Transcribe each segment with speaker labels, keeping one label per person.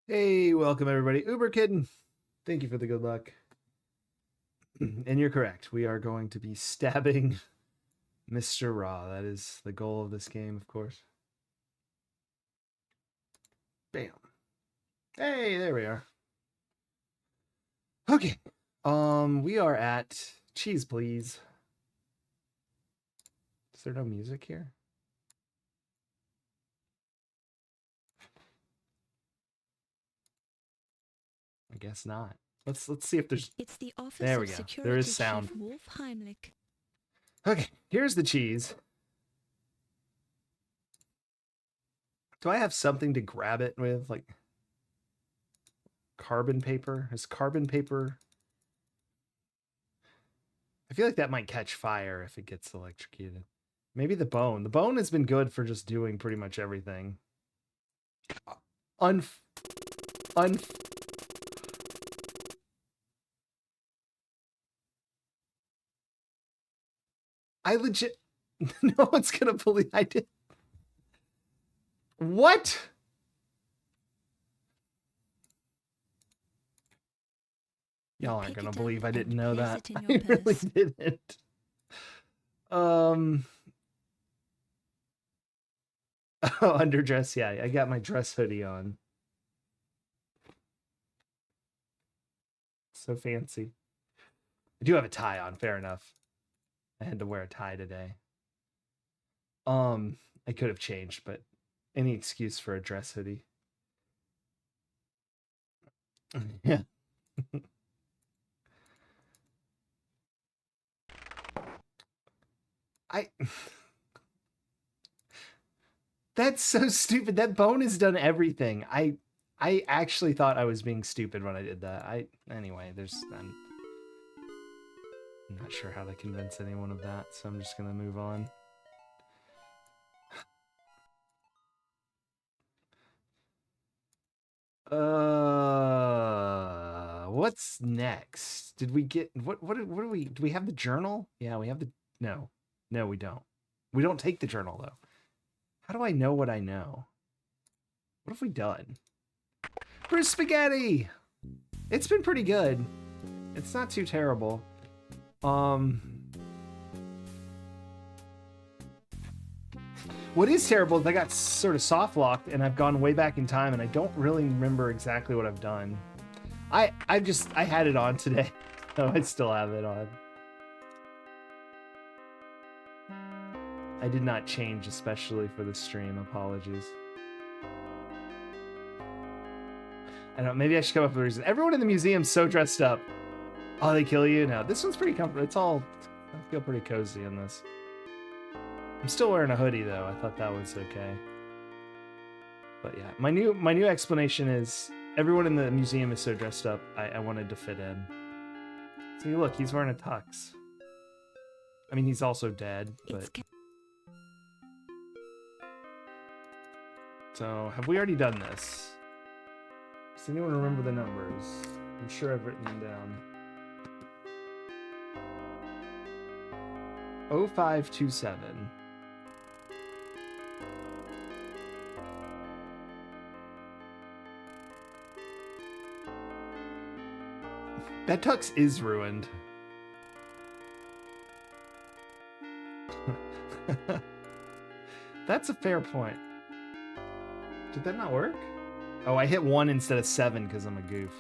Speaker 1: Hey, welcome everybody. Uber Kitten, thank you for the good luck. And you're correct. We are going to be stabbing Mr. Raw. That is the goal of this game, of course. Bam. Hey, there we are. Okay. We are at cheese, please. Is there no music here? I guess not. Let's see if there's.
Speaker 2: It's the office
Speaker 1: There we
Speaker 2: of
Speaker 1: go.
Speaker 2: Security
Speaker 1: There is sound.
Speaker 2: Chief Wolf Heimlich.
Speaker 1: Okay, here's the cheese. Do I have something to grab it with, like carbon paper? Is carbon paper? I feel like that might catch fire if it gets electrocuted. Maybe the bone. The bone has been good for just doing pretty much everything. Unf. I legit. No one's gonna believe I did. What? Y'all aren't gonna believe I didn't know that. I really didn't. Oh, underdress. Yeah, I got my dress hoodie on. So fancy. I do have a tie on. Fair enough. I had to wear a tie today. I could have changed, but any excuse for a dress hoodie. Yeah. I That's so stupid. That bone has done everything. I actually thought I was being stupid when I did that. Anyway, I'm not sure how to convince anyone of that, so I'm just gonna move on. What's next? Did we get what do we have the journal? Yeah, we have the no. No, we don't. We don't take the journal though. How do I know what I know? What have we done? Bruce Spaghetti! It's been pretty good. It's not too terrible. What is terrible is I got sort of soft locked and I've gone way back in time and I don't really remember exactly what I've done. I had it on today. So I still have it on. I did not change especially for the stream. Apologies. I don't know, maybe I should come up with a reason. Everyone in the museum's so dressed up. Oh, they kill you? No, this one's pretty comfortable. It's all, I feel pretty cozy in this. I'm still wearing a hoodie though. I thought that was okay. But yeah, my new explanation is everyone in the museum is so dressed up. I wanted to fit in. See, look, he's wearing a tux. I mean, he's also dead, but. So, have we already done this? Does anyone remember the numbers? I'm sure I've written them down. 0527. That tux is ruined. That's a fair point. Did that not work? Oh, I hit 1 instead of 7 because I'm a goof.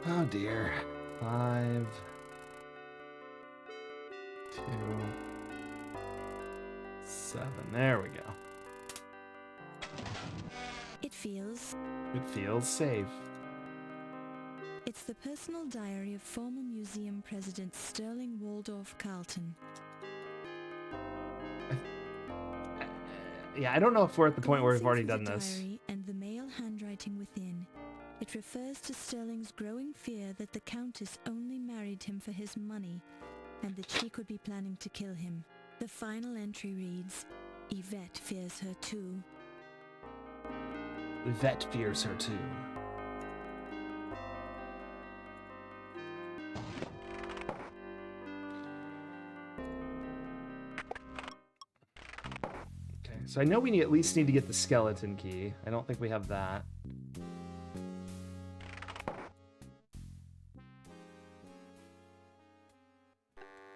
Speaker 1: Oh dear. 5, 2, 7. There we go.
Speaker 2: It
Speaker 1: feels safe.
Speaker 2: It's the personal diary of former museum president Sterling Waldorf Carlton.
Speaker 1: Yeah, I don't know if we're at the point where we've already done this.
Speaker 2: Diary and the male handwriting within. It refers to Sterling's growing fear that the Countess only married him for his money and that she could be planning to kill him. The final entry reads, Yvette fears her too.
Speaker 1: Yvette fears her too. Okay. So I know we at least need to get the skeleton key. I don't think we have that.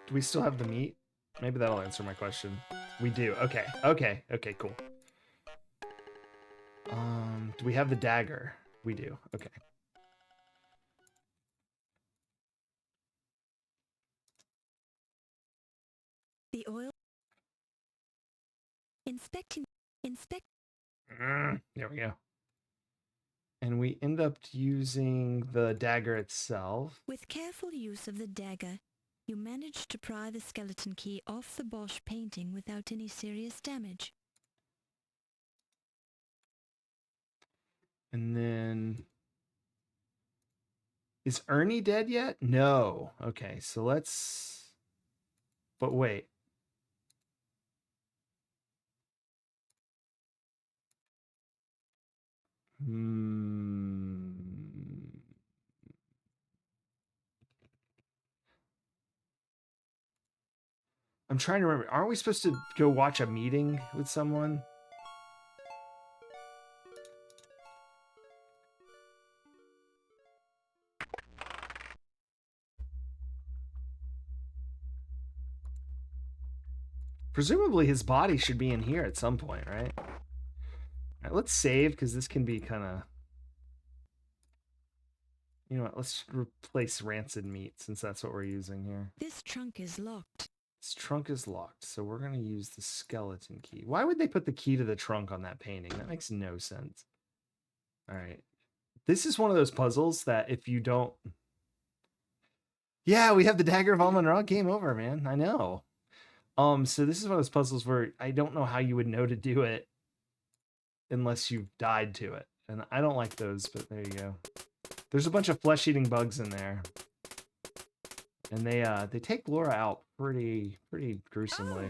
Speaker 1: Do we still have the meat? Maybe that'll answer my question. We do. Okay. Okay. Okay, cool. Do we have the dagger? We do. Okay.
Speaker 2: The oil. Inspect.
Speaker 1: There we go. And we end up using the dagger itself.
Speaker 2: With careful use of the dagger, you managed to pry the skeleton key off the Bosch painting without any serious damage.
Speaker 1: And then... Is Ernie dead yet? No. Okay, so let's... But wait. I'm trying to remember. Aren't we supposed to go watch a meeting with someone? Presumably his body should be in here at some point, right? All right, let's save, because this can be kind of... You know what? Let's replace rancid meat, since that's what we're using here.
Speaker 2: This trunk is locked.
Speaker 1: This trunk is locked, so we're going to use the skeleton key. Why would they put the key to the trunk on that painting? That makes no sense. All right. This is one of those puzzles that if you don't... Yeah, we have the Dagger of Amon. Game over, man. I know. So this is one of those puzzles where I don't know how you would know to do it unless you've died to it. And I don't like those, but there you go. There's a bunch of flesh-eating bugs in there. And they take Laura out pretty gruesomely.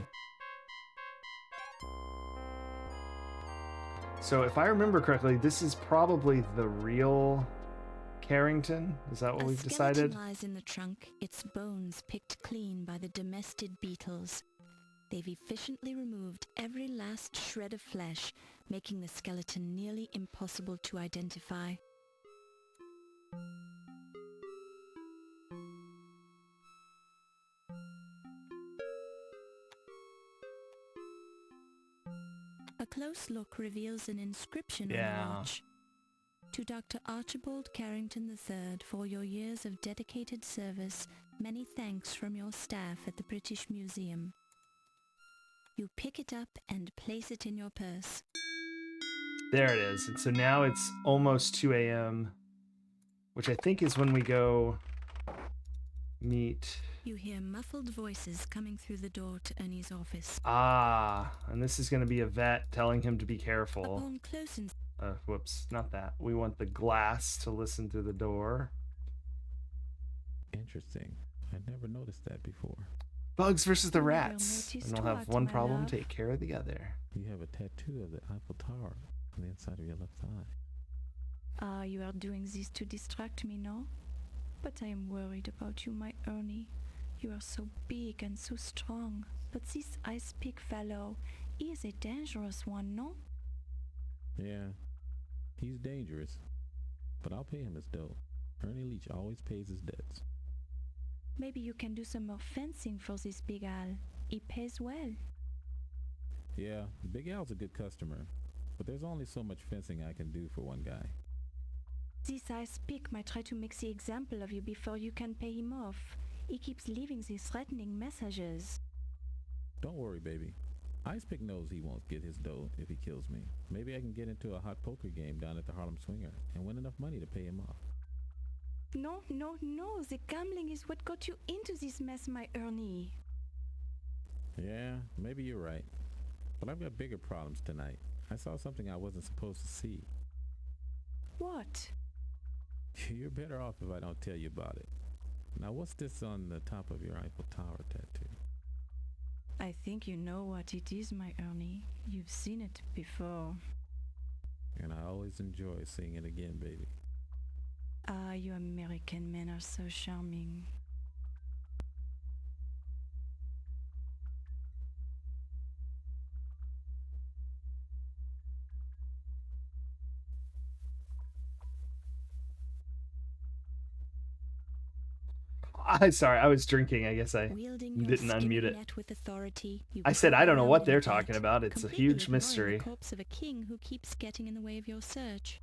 Speaker 1: So if I remember correctly, this is probably the real Carrington. Is that what we've decided?
Speaker 2: A skeleton lies in the trunk, its bones picked clean by the domestic beetles. They've efficiently removed every last shred of flesh, making the skeleton nearly impossible to identify. A close look reveals an inscription on the watch. To Dr. Archibald Carrington III for your years of dedicated service, many thanks from your staff at the British Museum. You pick it up and place it in your purse.
Speaker 1: There it is. And so now it's almost 2 a.m., which I think is when we go meet...
Speaker 2: You hear muffled voices coming through the door to Ernie's office.
Speaker 1: Ah, and this is going to be a vet telling him to be careful.
Speaker 2: Upon close
Speaker 1: whoops, not that. We want the glass to listen through the door.
Speaker 3: Interesting. I never noticed that before.
Speaker 1: Bugs versus the rats. And we'll have one problem, take care of the other.
Speaker 3: You have a tattoo of the Eiffel Tower on the inside of your left eye.
Speaker 2: You are doing this to distract me, no? But I am worried about you, my Ernie. You are so big and so strong. But this ice pick fellow, he is a dangerous one, no?
Speaker 3: Yeah, he's dangerous. But I'll pay him his dough. Ernie Leach always pays his debts.
Speaker 2: Maybe you can do some more fencing for this Big Al. He pays well.
Speaker 3: Yeah, Big Al's a good customer. But there's only so much fencing I can do for one guy.
Speaker 2: This ice pick might try to make the example of you before you can pay him off. He keeps leaving these threatening messages.
Speaker 3: Don't worry, baby. Icepick knows he won't get his dough if he kills me. Maybe I can get into a hot poker game down at the Harlem Swinger and win enough money to pay him off.
Speaker 2: No. The gambling is what got you into this mess, my Ernie.
Speaker 3: Yeah, maybe you're right. But I've got bigger problems tonight. I saw something I wasn't supposed to see.
Speaker 2: What?
Speaker 3: You're better off if I don't tell you about it. Now, what's this on the top of your Eiffel Tower tattoo?
Speaker 2: I think you know what it is, my Ernie. You've seen it before.
Speaker 3: And I always enjoy seeing it again, baby.
Speaker 2: Ah, you American men are so charming.
Speaker 1: I'm sorry, I was drinking. I guess I
Speaker 2: Wielding your
Speaker 1: didn't unmute
Speaker 2: skimming
Speaker 1: it.
Speaker 2: net with authority, you
Speaker 1: I said
Speaker 2: crawl
Speaker 1: I don't know
Speaker 2: around
Speaker 1: what
Speaker 2: in
Speaker 1: they're
Speaker 2: a
Speaker 1: talking
Speaker 2: vat,
Speaker 1: about. It's a
Speaker 2: completely
Speaker 1: huge
Speaker 2: ignoring
Speaker 1: mystery.
Speaker 2: the corpse of a king who keeps getting in the way of your search.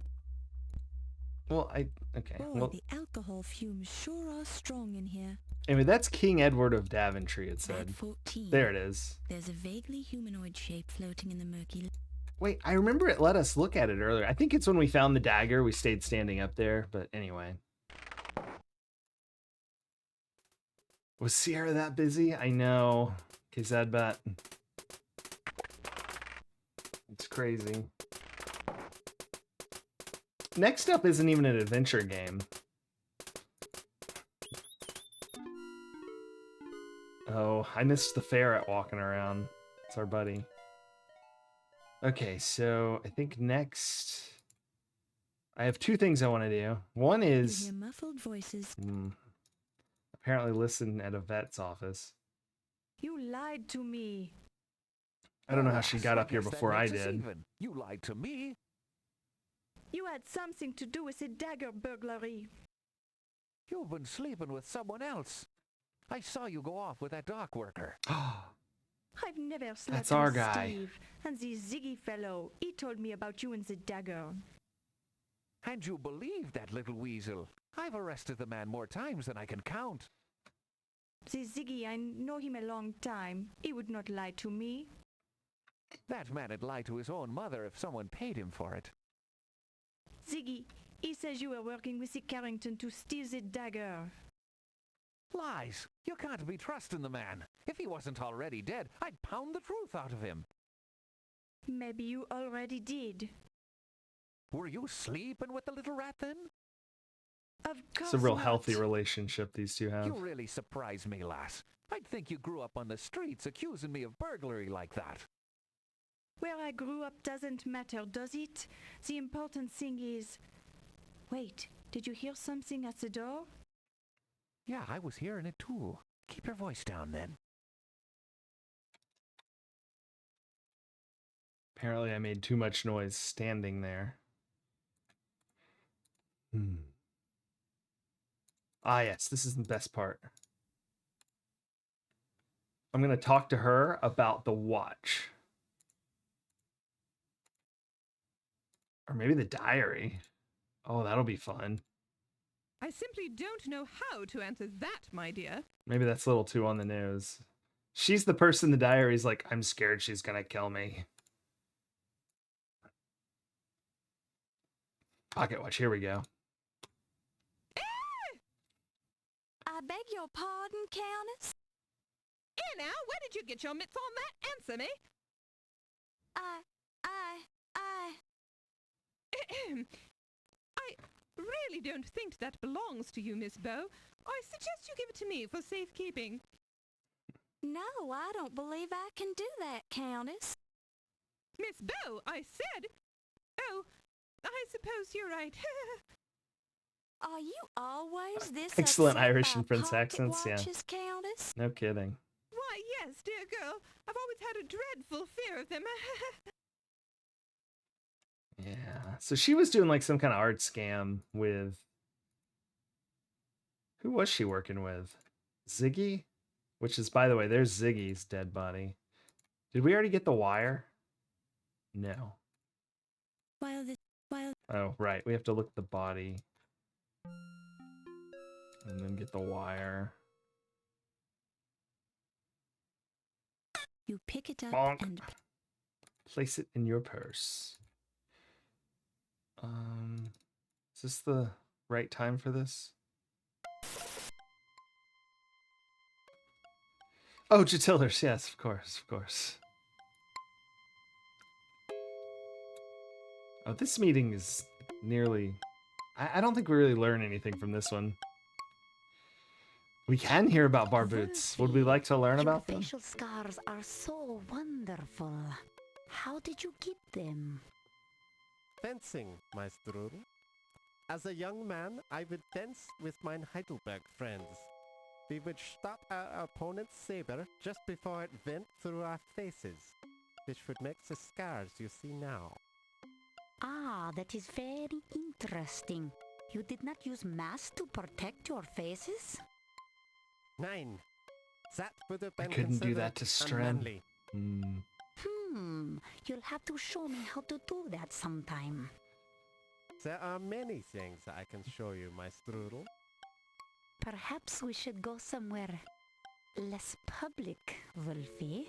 Speaker 1: Well, okay.
Speaker 2: Boy,
Speaker 1: Well,
Speaker 2: the alcohol fumes sure are strong in here.
Speaker 1: anyway, that's King Edward of Daventry, it said.
Speaker 2: At 14,
Speaker 1: There it is.
Speaker 2: there's a vaguely humanoid shape floating in the murky.
Speaker 1: Wait, I remember it let us look at it earlier. I think it's when we found the dagger. We stayed standing up there, but anyway. Was Sierra that busy? I know. Kazadbat. It's crazy. Next up isn't even an adventure game. Oh, I missed the ferret walking around. It's our buddy. Okay, so I think next I have two things I want to do. One
Speaker 2: You
Speaker 1: is
Speaker 2: hear muffled voices.
Speaker 1: apparently listen at a vet's office.
Speaker 4: You lied to me.
Speaker 1: I don't know how she got
Speaker 5: I
Speaker 1: up here
Speaker 5: guess that
Speaker 1: before I
Speaker 5: makes us
Speaker 1: did.
Speaker 5: even. You lied to me.
Speaker 4: You had something to do with the Dagger burglary.
Speaker 5: You've been sleeping with someone else. I saw you go off with that dock worker.
Speaker 4: I've never slept
Speaker 1: That's our
Speaker 4: with
Speaker 1: guy.
Speaker 4: Steve. And the Ziggy fellow, he told me about you and the Dagger.
Speaker 5: And you believed that little weasel. I've arrested the man more times than I can count.
Speaker 4: The Ziggy, I know him a long time. He would not lie to me.
Speaker 5: That man'd lie to his own mother if someone paid him for it.
Speaker 4: Ziggy, he says you were working with the Carrington to steal the Dagger.
Speaker 5: Lies. You can't be trusting the man. If he wasn't already dead, I'd pound the truth out of him.
Speaker 4: Maybe you already did.
Speaker 5: Were you sleeping with the little rat then?
Speaker 4: Of course
Speaker 1: It's a real
Speaker 4: not.
Speaker 1: healthy relationship these two have.
Speaker 5: You really surprise me, lass. I'd think you grew up on the streets accusing me of burglary like that.
Speaker 4: Where I grew up doesn't matter, does it? The important thing is... Wait, did you hear something at the door?
Speaker 5: Yeah, I was hearing it too. Keep your voice down then.
Speaker 1: Apparently I made too much noise standing there. Ah, yes, this is the best part. I'm going to talk to her about the watch. Or maybe the diary. Oh, that'll be fun.
Speaker 6: I simply don't know how to answer that, my dear.
Speaker 1: Maybe that's a little too on the nose. She's the person in the diary's like, I'm scared she's going to kill me. Pocket watch, here we go.
Speaker 2: I beg your pardon, Countess?
Speaker 6: Here now, where did you get your mitts on that? Answer me. I really don't think that belongs to you, Miss Bow. I suggest you give it to me for safekeeping.
Speaker 2: No, I don't believe I can do that, Countess.
Speaker 6: Miss Bow, I said. Oh, I suppose you're right.
Speaker 2: Are you always this
Speaker 1: Excellent
Speaker 2: upset
Speaker 1: Irish
Speaker 2: by
Speaker 1: and French
Speaker 2: pocket
Speaker 1: accents, yeah.
Speaker 2: watches, Countess?
Speaker 1: No kidding.
Speaker 6: Why, yes, dear girl. I've always had a dreadful fear of them.
Speaker 1: Yeah. So she was doing like some kind of art scam with... Who was she working with? Ziggy? Which is, by the way, there's Ziggy's dead body. Did we already get the wire? No. Oh, right. We have to look at the body. And then get the wire.
Speaker 2: You pick it up
Speaker 1: Bonk.
Speaker 2: and...
Speaker 1: Place it in your purse. Is this the right time for this? Oh, Jatillers, yes, of course, of course. Oh, this meeting is nearly... I don't think we really learn anything from this one. We can hear about bar boots. Would we like to learn about them?
Speaker 7: Your facial scars are so wonderful. How did you get them?
Speaker 8: Fencing, Maestro. As a young man, I would fence with my Heidelberg friends. We would stop our opponent's saber just before it went through our faces, which would make the scars you see now.
Speaker 7: Ah, that is very interesting. You did not use masks to protect your faces?
Speaker 8: Nein. That would have
Speaker 1: I
Speaker 8: been
Speaker 1: couldn't do that
Speaker 8: considered
Speaker 1: to Stren.
Speaker 8: unmanly.
Speaker 7: You'll have to show me how to do that sometime.
Speaker 8: There are many things I can show you, my strudel.
Speaker 7: Perhaps we should go somewhere less public, Wolfie.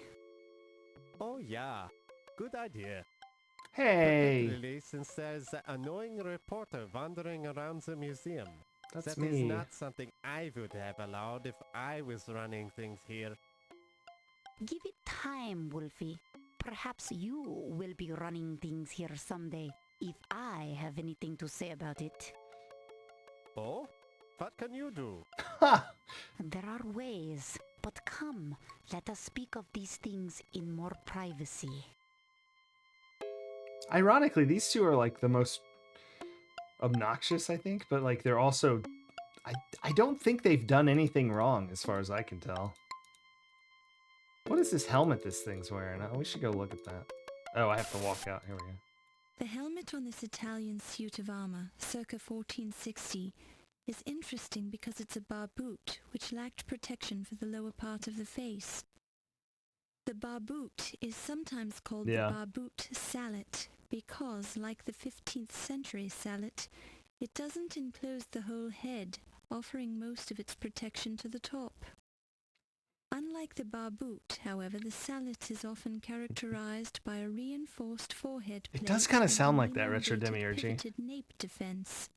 Speaker 8: Oh yeah, good idea.
Speaker 1: Hey,
Speaker 8: Particularly since there's an annoying reporter wandering around the museum.
Speaker 1: that's
Speaker 8: That is
Speaker 1: me.
Speaker 8: not something I would have allowed if I was running things here.
Speaker 7: Give it time, Wolfie. Perhaps you will be running things here someday, if I have anything to say about it.
Speaker 8: Oh? What can you do?
Speaker 1: Ha!
Speaker 7: There are ways, but come, let us speak of these things in more privacy.
Speaker 1: Ironically, these two are like the most obnoxious, I think, but like they're also I don't think they've done anything wrong as far as I can tell. What is this helmet this thing's wearing? Oh, we should go look at that. Oh, I have to walk out. Here we go.
Speaker 2: The helmet on this Italian suit of armor, circa 1460, is interesting because it's a barboot, which lacked protection for the lower part of the face. The barboot is sometimes called
Speaker 1: Yeah.
Speaker 2: the barboot sallet because, like the 15th century sallet, it doesn't enclose the whole head, offering most of its protection to the top. Unlike the barboot, however, the sallet is often characterized by a reinforced forehead plate.
Speaker 1: It does kind of
Speaker 2: and
Speaker 1: sound
Speaker 2: an
Speaker 1: like that, Retro
Speaker 2: elongated
Speaker 1: Demiurgy.
Speaker 2: pivoted nape defense.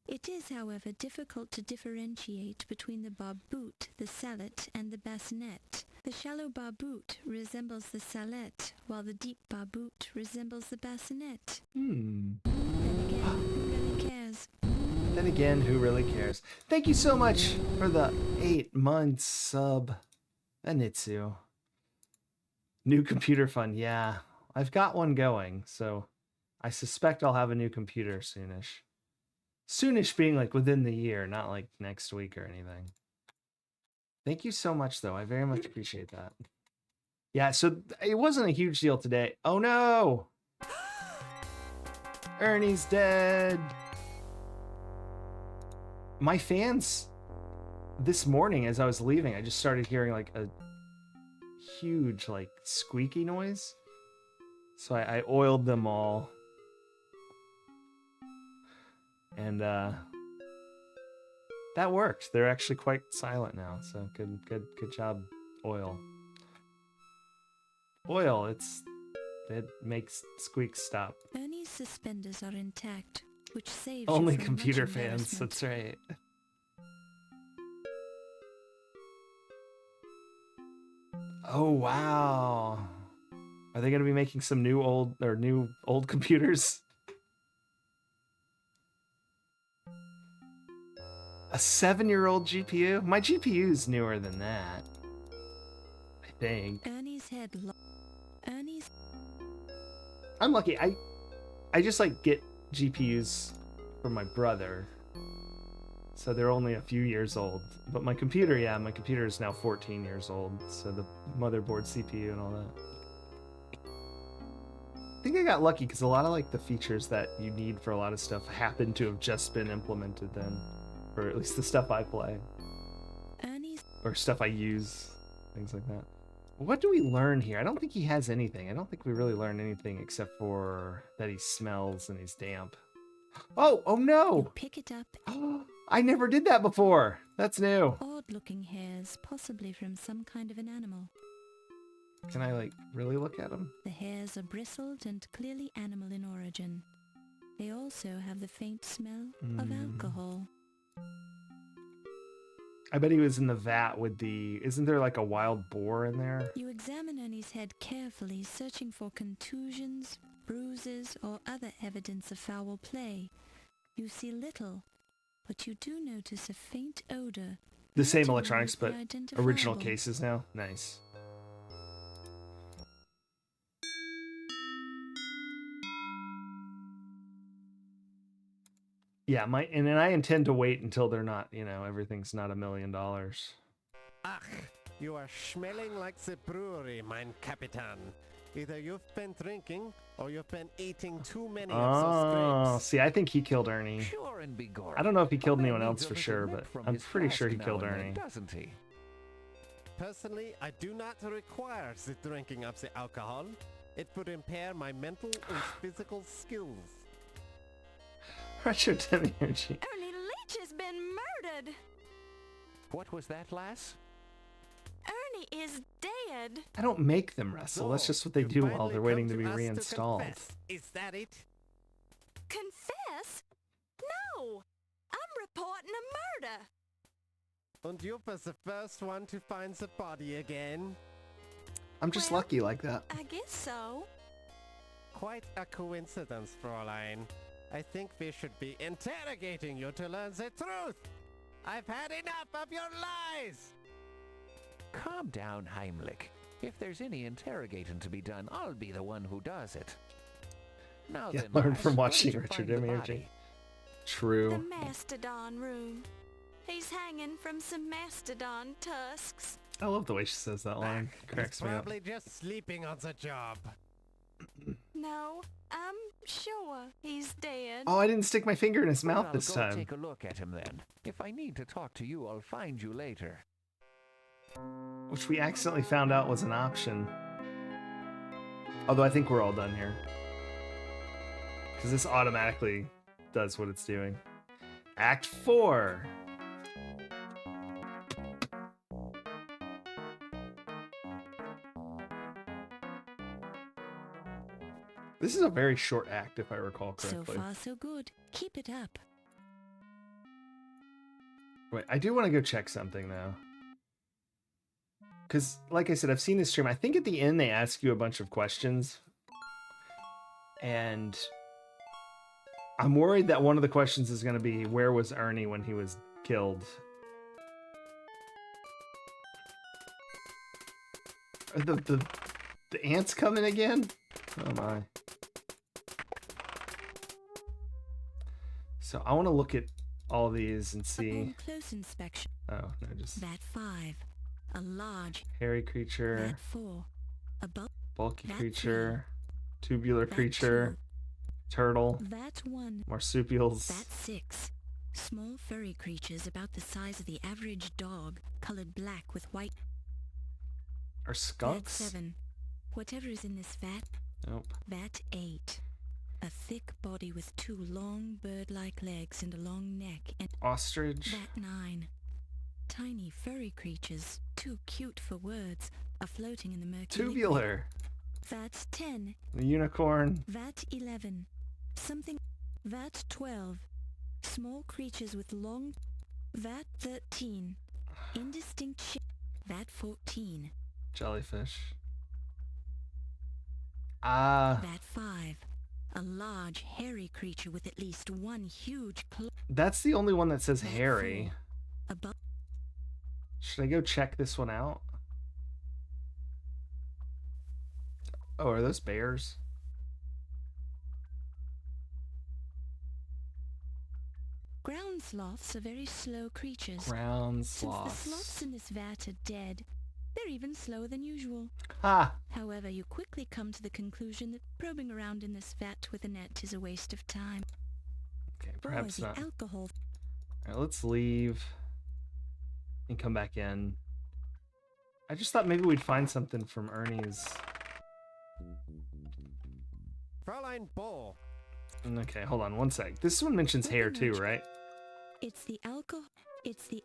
Speaker 2: It is, however, difficult to differentiate between the barboot, the sallet, and the bassinet. The shallow barboot resembles the sallet, while the deep barboot resembles the bassinet. Then again, who really cares?
Speaker 1: Then again, who really cares? Thank you so much for the 8 months sub, Anitsu. New computer fund, yeah. I've got one going, so I suspect I'll have a new computer soonish. Soonish being like within the year, not like next week or anything. Thank you so much, though. I very much appreciate that. Yeah, so it wasn't a huge deal today. Oh no! Ernie's dead! My fans, this morning as I was leaving, I just started hearing like a huge like squeaky noise. So I oiled them all. And that worked. They're actually quite silent now. So good job, oil. Oil, it makes squeaks stop.
Speaker 2: Ernie's suspenders are intact, which saves
Speaker 1: Only
Speaker 2: you from much
Speaker 1: computer fans,
Speaker 2: embarrassment.
Speaker 1: that's right. Oh wow. Are they going to be making some new old computers? A 7-year-old GPU? My GPU's newer than that. I think.
Speaker 2: Ernie's
Speaker 1: I'm lucky. I just like get GPUs from my brother. So they're only a few years old. But my computer is now 14 years old. So the motherboard, CPU, and all that. I think I got lucky because a lot of like the features that you need for a lot of stuff happen to have just been implemented then. Or at least the stuff I play. Or stuff I use. Things like that. What do we learn here? I don't think he has anything. I don't think we really learn anything except for that he smells and he's damp. Oh no!
Speaker 2: Pick it up.
Speaker 1: I never did that before. That's new.
Speaker 2: Odd-looking hairs, possibly from some kind of an animal.
Speaker 1: Can I like really look at them?
Speaker 2: The hairs are bristled and clearly animal in origin. They also have the faint smell of alcohol.
Speaker 1: I bet he was in the vat with the... Isn't there like a wild boar in there?
Speaker 2: You examine Ernie's head carefully, searching for contusions, bruises, or other evidence of foul play. You see little, but you do notice a faint odor.
Speaker 1: The same
Speaker 2: not
Speaker 1: electronics, but
Speaker 2: immediately
Speaker 1: original
Speaker 2: identifiable.
Speaker 1: cases now. Nice. Yeah, and then I intend to wait until they're not, everything's not $1 million.
Speaker 8: Ach, you are smelling like the brewery, mein Kapitan. Either you've been drinking or you've been eating too many of
Speaker 1: Oh,
Speaker 8: those grapes.
Speaker 1: see, I think he killed Ernie.
Speaker 5: Sure and be gory.
Speaker 1: I don't know if he
Speaker 5: A
Speaker 1: killed
Speaker 5: man
Speaker 1: anyone
Speaker 5: needs
Speaker 1: else
Speaker 5: a
Speaker 1: for
Speaker 5: little
Speaker 1: sure,
Speaker 5: nip
Speaker 1: but
Speaker 5: from
Speaker 1: I'm
Speaker 5: his
Speaker 1: pretty sure he
Speaker 5: flask
Speaker 1: killed
Speaker 5: now and then,
Speaker 1: Ernie.
Speaker 5: doesn't he?
Speaker 8: Personally, I do not require the drinking of the alcohol. It would impair my mental and physical skills.
Speaker 1: Retro Demiurge.
Speaker 4: Ernie Leach has been murdered.
Speaker 5: What was that, lass?
Speaker 4: Ernie is dead.
Speaker 1: I don't make them wrestle. That's just what they
Speaker 8: you
Speaker 1: do while
Speaker 8: finally
Speaker 1: they're waiting
Speaker 8: come
Speaker 1: to be
Speaker 8: us
Speaker 1: reinstalled.
Speaker 8: confess. Is that it?
Speaker 4: Confess? No. I'm reporting a murder.
Speaker 8: And you was the first one to find the body again?
Speaker 1: I'm just
Speaker 4: Well,
Speaker 1: lucky like that.
Speaker 4: I guess so.
Speaker 8: Quite a coincidence, Fräulein. I think we should be interrogating you to learn the truth. I've had enough of your lies!
Speaker 5: Calm down, Heimlich. If there's any interrogating to be done, I'll be the one who does it. Now
Speaker 1: Yeah,
Speaker 5: then,
Speaker 1: learn
Speaker 5: lass,
Speaker 1: from
Speaker 5: where
Speaker 1: watching
Speaker 5: did you
Speaker 1: Richard
Speaker 5: find the
Speaker 1: Demiurge.
Speaker 5: body?
Speaker 4: The
Speaker 1: True.
Speaker 4: mastodon room. He's hanging from some mastodon tusks.
Speaker 1: I love the way she says that line. Cracks
Speaker 8: He's
Speaker 1: me up.
Speaker 8: probably just sleeping on the job.
Speaker 4: No, I'm sure he's dead.
Speaker 1: Oh, I didn't stick my finger in his
Speaker 5: Well,
Speaker 1: mouth
Speaker 5: I'll
Speaker 1: this
Speaker 5: go
Speaker 1: time.
Speaker 5: take a look at him then. If I need to talk to you, I'll find you later.
Speaker 1: Which we accidentally found out was an option. Although I think we're all done here. Because this automatically does what it's doing. Act 4. This is a very short act, if I recall
Speaker 2: So
Speaker 1: correctly.
Speaker 2: far, so good. Keep it up.
Speaker 1: Wait, I do want to go check something, though. Because, like I said, I've seen this stream. I think at the end they ask you a bunch of questions. And I'm worried that one of the questions is going to be, where was Ernie when he was killed? Are the ants coming again? Oh my. So I want to look at all these and see.
Speaker 2: Upon close inspection,
Speaker 1: Oh, no, just
Speaker 2: that 5, a large.
Speaker 1: hairy creature,
Speaker 2: That 4, a
Speaker 1: bulky
Speaker 2: that
Speaker 1: creature, tubular
Speaker 2: that
Speaker 1: creature, turtle,
Speaker 2: 2, that 1,
Speaker 1: marsupials.
Speaker 2: that 6. Small furry creatures about the size of the average dog, colored black with white.
Speaker 1: Are
Speaker 2: That
Speaker 1: skunks?
Speaker 2: 7, whatever is in this vat.
Speaker 1: Nope.
Speaker 2: That 8, a thick body with 2 long bird-like legs and a long neck. And
Speaker 1: Ostrich.
Speaker 2: that 9, tiny furry creatures, too cute for words, are floating in the murky liquid.
Speaker 1: Tubular.
Speaker 2: That 10,
Speaker 1: The unicorn.
Speaker 2: that 11, something. That 12, small creatures with long. That 13, indistinct shape. That 14,
Speaker 1: Jellyfish. Ah,
Speaker 2: that 5, a large hairy creature with at least 1 huge claw.
Speaker 1: that's the only one that says
Speaker 2: That
Speaker 1: hairy.
Speaker 2: 4, above.
Speaker 1: Should I go check this one out? Oh, are those bears?
Speaker 2: Ground sloths are very slow creatures.
Speaker 1: Ground
Speaker 2: Since the sloths
Speaker 1: sloths.
Speaker 2: in this vat are dead, they're even slower than usual.
Speaker 1: Ah,
Speaker 2: However, you quickly come to the conclusion that probing around in this vat with a net is a waste of time.
Speaker 1: okay,
Speaker 2: Boy,
Speaker 1: perhaps
Speaker 2: the
Speaker 1: not.
Speaker 2: alcohol.
Speaker 1: Alright, let's leave and come back in. I just thought maybe we'd find something from Ernie's.
Speaker 8: Fräulein Boll.
Speaker 1: Okay, hold on one sec. This one mentions hair too, right?
Speaker 2: It's the alcohol. It's the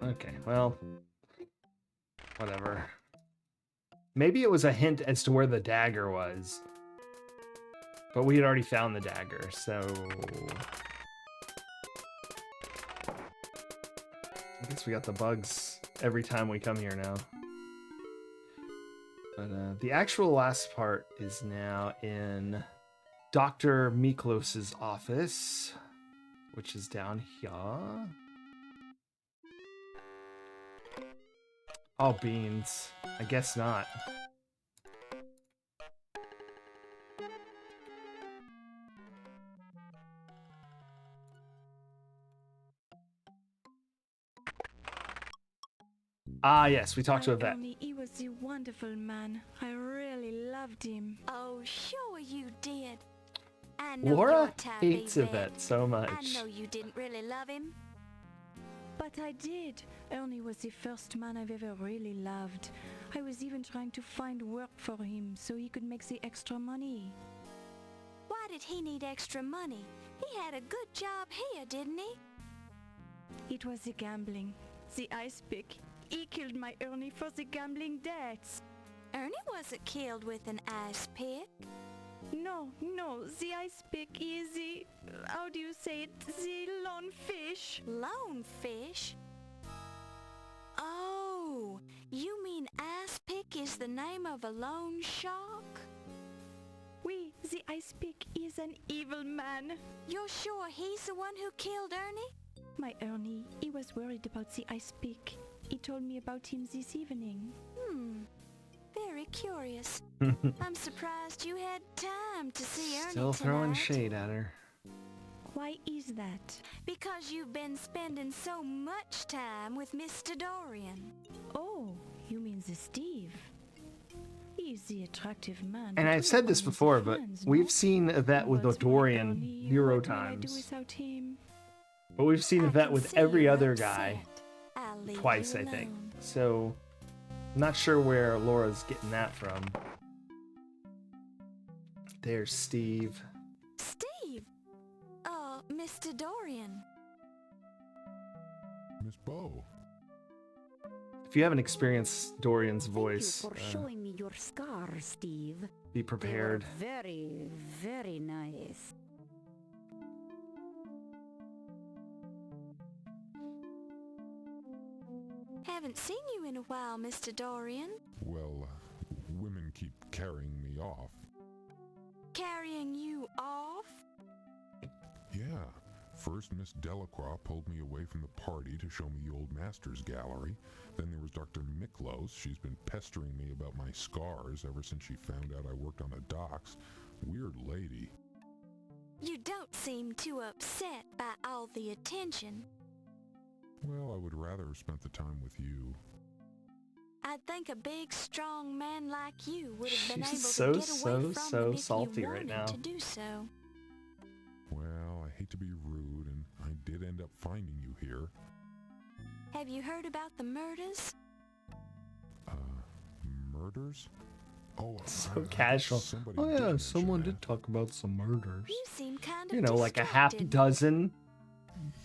Speaker 1: Okay, well, whatever. Maybe it was a hint as to where the dagger was. But we had already found the dagger, so... I guess we got the bugs every time we come here now. But the actual last part is now in Dr. Miklos's office, which is down here. Oh, beans. I guess not. Ah, yes, we talked to
Speaker 4: My
Speaker 1: Yvette.
Speaker 4: Ernie, he was a wonderful man. I really loved him.
Speaker 2: Oh, sure you did. I know
Speaker 1: Laura
Speaker 2: your type,
Speaker 1: hates
Speaker 2: Yvette.
Speaker 1: Yvette so
Speaker 2: I
Speaker 1: much.
Speaker 2: know you didn't really love him.
Speaker 4: But I did. Ernie was the first man I've ever really loved. I was even trying to find work for him so he could make the extra money.
Speaker 2: Why did he need extra money? He had a good job here, didn't he?
Speaker 4: It was the gambling. The ice pick. He killed my Ernie for the gambling debts.
Speaker 2: Ernie wasn't killed with an ice pick.
Speaker 4: No, the ice pick is the... how do you say it? The lone fish.
Speaker 2: Lone fish? Oh, you mean ice pick is the name of a lone shark?
Speaker 4: Oui, the ice pick is an evil man.
Speaker 2: You're sure he's the one who killed Ernie?
Speaker 4: My Ernie, he was worried about the ice pick. He told me about him this evening.
Speaker 2: Very curious. I'm surprised you had time to see Ernie
Speaker 1: Still throwing
Speaker 2: tonight.
Speaker 1: shade at her.
Speaker 4: Why is that?
Speaker 2: Because you've been spending so much time with Mr. Dorian.
Speaker 4: Oh, you mean the Steve? He's the attractive man.
Speaker 1: And
Speaker 4: but
Speaker 1: I've said this
Speaker 4: everyone has
Speaker 1: before, but
Speaker 4: friends,
Speaker 1: we've
Speaker 4: no?
Speaker 1: seen Yvette with
Speaker 4: But my
Speaker 1: Dorian
Speaker 4: Ernie,
Speaker 1: 0
Speaker 4: what will I do
Speaker 1: times.
Speaker 4: without him?
Speaker 1: But we've seen
Speaker 2: I
Speaker 1: Yvette
Speaker 2: can
Speaker 1: with
Speaker 2: see
Speaker 1: every
Speaker 2: you're
Speaker 1: other
Speaker 2: upset.
Speaker 1: guy
Speaker 2: I'll leave
Speaker 1: twice,
Speaker 2: you
Speaker 1: I think.
Speaker 2: alone.
Speaker 1: So, I'm not sure where Laura's getting that from. There's Steve.
Speaker 2: Steve! Mr. Dorian.
Speaker 9: Miss Bow.
Speaker 1: If you haven't experienced Dorian's voice,
Speaker 7: Thank you for showing me your scars, Steve.
Speaker 1: be
Speaker 7: They were
Speaker 1: prepared.
Speaker 7: very, very nice.
Speaker 2: Haven't seen you in a while, Mr. Dorian.
Speaker 9: Well, women keep carrying me off.
Speaker 2: Carrying you off?
Speaker 9: Yeah. First, Miss Delacroix pulled me away from the party to show me the old Masters Gallery. Then there was Dr. Miklos. She's been pestering me about my scars ever since she found out I worked on the docks. Weird lady.
Speaker 2: You don't seem too upset by all the attention.
Speaker 9: Well, I would rather have spent the time with you.
Speaker 2: I'd think a big, strong man like you would have been
Speaker 1: She's
Speaker 2: able
Speaker 1: so,
Speaker 2: to get away from them if
Speaker 1: salty
Speaker 2: you
Speaker 1: right
Speaker 2: wanted
Speaker 1: now.
Speaker 2: to do so.
Speaker 9: Well, I hate to be rude, and I did end up finding you here.
Speaker 2: Have you heard about the murders?
Speaker 9: Murders? Oh,
Speaker 1: So casual.
Speaker 9: somebody
Speaker 1: Oh
Speaker 9: did
Speaker 1: yeah,
Speaker 9: mention
Speaker 1: someone
Speaker 9: that.
Speaker 1: did talk about some murders.
Speaker 2: You seem kind of
Speaker 1: You know, like a half
Speaker 2: distracted.
Speaker 1: dozen.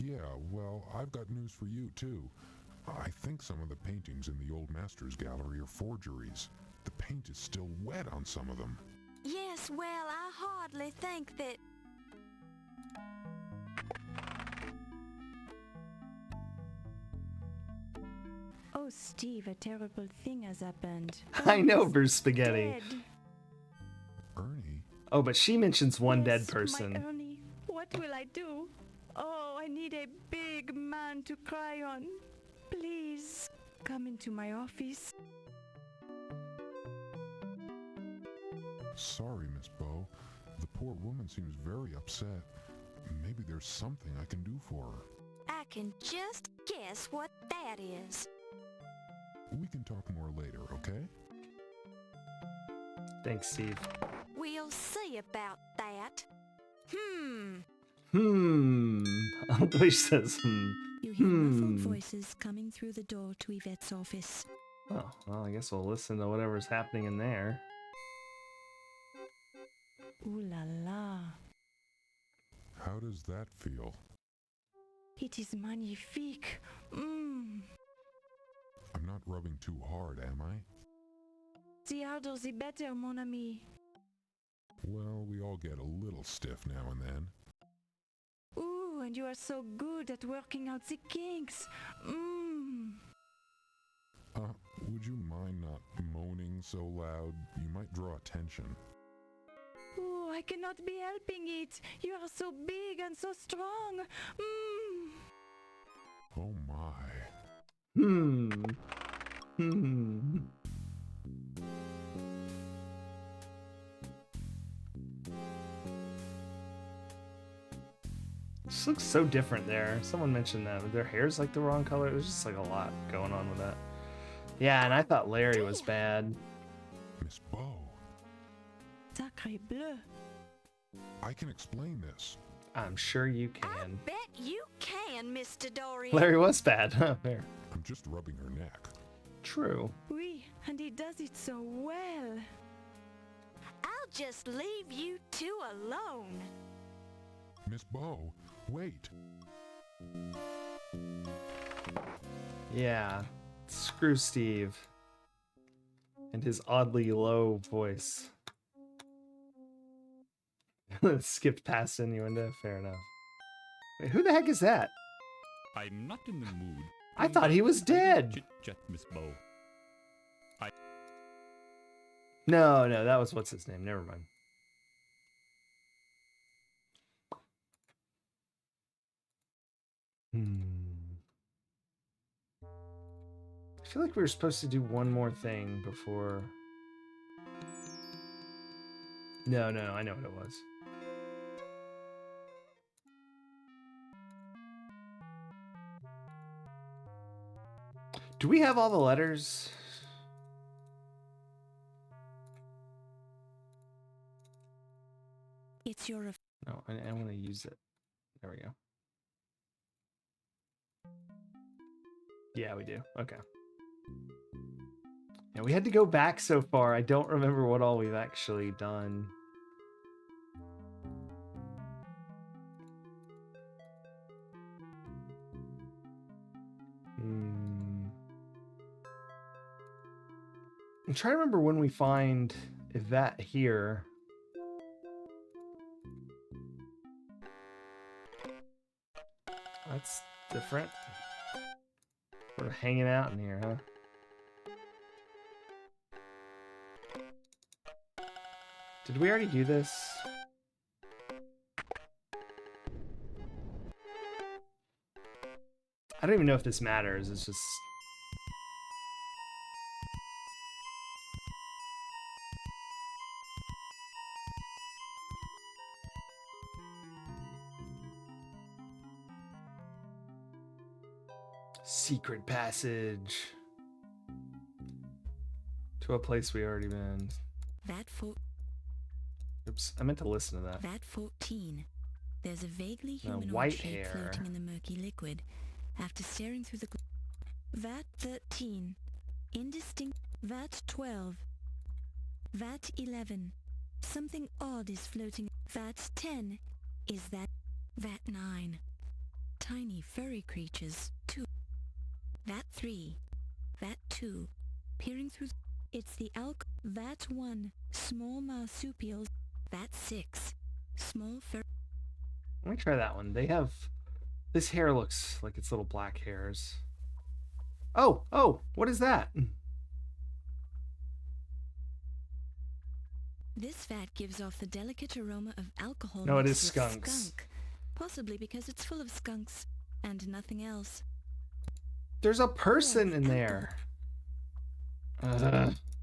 Speaker 9: Yeah, well, I've got news for you, too. I think some of the paintings in the old Masters Gallery are forgeries. The paint is still wet on some of them.
Speaker 2: Yes, well, I hardly think that...
Speaker 4: Oh, Steve, a terrible thing has happened.
Speaker 1: I know,
Speaker 4: Ernie's
Speaker 1: Bruce Spaghetti.
Speaker 4: dead.
Speaker 9: Ernie?
Speaker 1: Oh, but she mentions one dead
Speaker 4: Yes,
Speaker 1: person.
Speaker 4: My Ernie, what will I do? Oh, I need a big man to cry on. Please, come into my office.
Speaker 9: Sorry, Miss Bow. The poor woman seems very upset. Maybe there's something I can do for her.
Speaker 2: I can just guess what that is.
Speaker 9: We can talk more later, okay?
Speaker 1: Thanks, Steve.
Speaker 2: We'll see about that.
Speaker 1: The way she says,
Speaker 2: You hear muffled voices coming through the door to Yvette's office.
Speaker 1: Oh, well, I guess we'll listen to whatever's happening in there.
Speaker 4: Ooh la la.
Speaker 9: How does that feel?
Speaker 4: It is magnifique.
Speaker 9: I'm not rubbing too hard, am I?
Speaker 4: The harder the better, mon ami.
Speaker 9: Well, we all get a little stiff now and then.
Speaker 4: Ooh, and you are so good at working out the kinks.
Speaker 9: Would you mind not moaning so loud? You might draw attention.
Speaker 4: Ooh, I cannot be helping it. You are so big and so strong.
Speaker 9: Oh my.
Speaker 1: This looks so different there. Someone mentioned that. Their hair's like the wrong color. There's just like a lot going on with that. Yeah, and I thought Larry was bad.
Speaker 9: Miss Bow,
Speaker 4: Sacre bleu.
Speaker 9: I can explain this.
Speaker 1: I'm sure you
Speaker 7: I
Speaker 1: can.
Speaker 7: bet you can, Mr. Dorian.
Speaker 1: Larry was bad, huh? Fair.
Speaker 9: I'm just rubbing her neck.
Speaker 1: True.
Speaker 4: Oui, and he does it so well.
Speaker 7: I'll just leave you two alone.
Speaker 9: Miss Bow, wait.
Speaker 1: Yeah. Screw Steve. And his oddly low voice. Skipped past innuendo. Fair enough. Wait, who the heck is that?
Speaker 10: I'm not in the mood.
Speaker 1: I thought he was dead.
Speaker 10: Chit-chat, Miss Bow.
Speaker 1: No, that was what's his name. Never mind. I feel like we were supposed to do one more thing before. No, I know what it was. Do we have all the letters?
Speaker 2: It's your
Speaker 1: No, I want to use it. There we go. Yeah, we do. Okay. Yeah, we had to go back so far. I don't remember what all we've actually done. I'm trying to remember when we find Yvette here. That's different. We're hanging out in here, huh? Did we already do this? I don't even know if this matters. It's just... Secret passage. To a place we already been.
Speaker 2: Vat
Speaker 1: Oops, I meant to listen to that.
Speaker 2: Vat 14. There's a vaguely
Speaker 1: Now,
Speaker 2: humanoid
Speaker 1: white
Speaker 2: shape
Speaker 1: hair.
Speaker 2: floating in the murky liquid. After staring through the Vat 13. Indistinct. Vat 12. Vat 11. Something odd is floating. Vat 10. Is that Vat 9? Tiny furry creatures. 2. Vat 3. Vat 2. Peering through. It's the Vat 1. Small marsupials. Vat 6. Small fur.
Speaker 1: Let me try that one. They have... This hair looks like it's little black hairs. Oh, what is that?
Speaker 2: This vat gives off the delicate aroma of alcohol.
Speaker 1: No, it
Speaker 2: mixed
Speaker 1: is
Speaker 2: with
Speaker 1: skunks.
Speaker 2: Skunk. Possibly because it's full of skunks and nothing else.
Speaker 1: There's a person in there.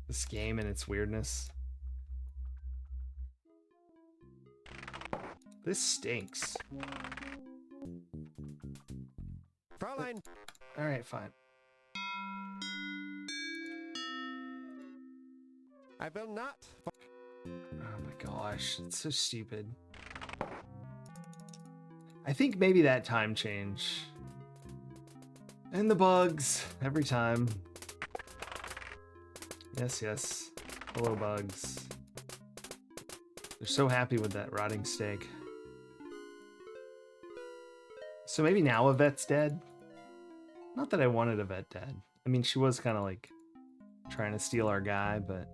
Speaker 1: This game and its weirdness. This stinks.
Speaker 8: Fräulein,
Speaker 1: Alright, fine.
Speaker 8: I will not.
Speaker 1: Oh my gosh, it's so stupid. I think maybe that time change. And the bugs, every time. Yes. Hello, bugs. They're so happy with that rotting steak. So maybe now Yvette's dead? Not that I wanted Yvette dead. I mean, she was kind of like trying to steal our guy, but...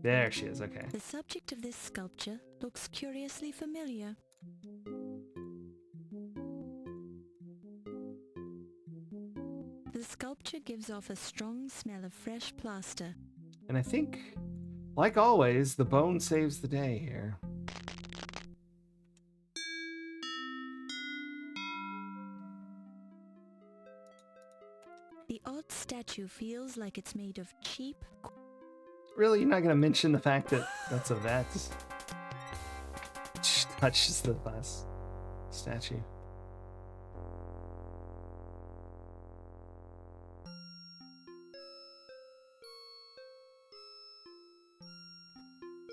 Speaker 1: There she is, okay.
Speaker 2: The subject of this sculpture looks curiously familiar. The sculpture gives off a strong smell of fresh plaster.
Speaker 1: And I think, like always, the bone saves the day here.
Speaker 2: The odd statue feels like it's made of cheap...
Speaker 1: Really, you're not going to mention the fact that that's a vet? She touches the glass statue.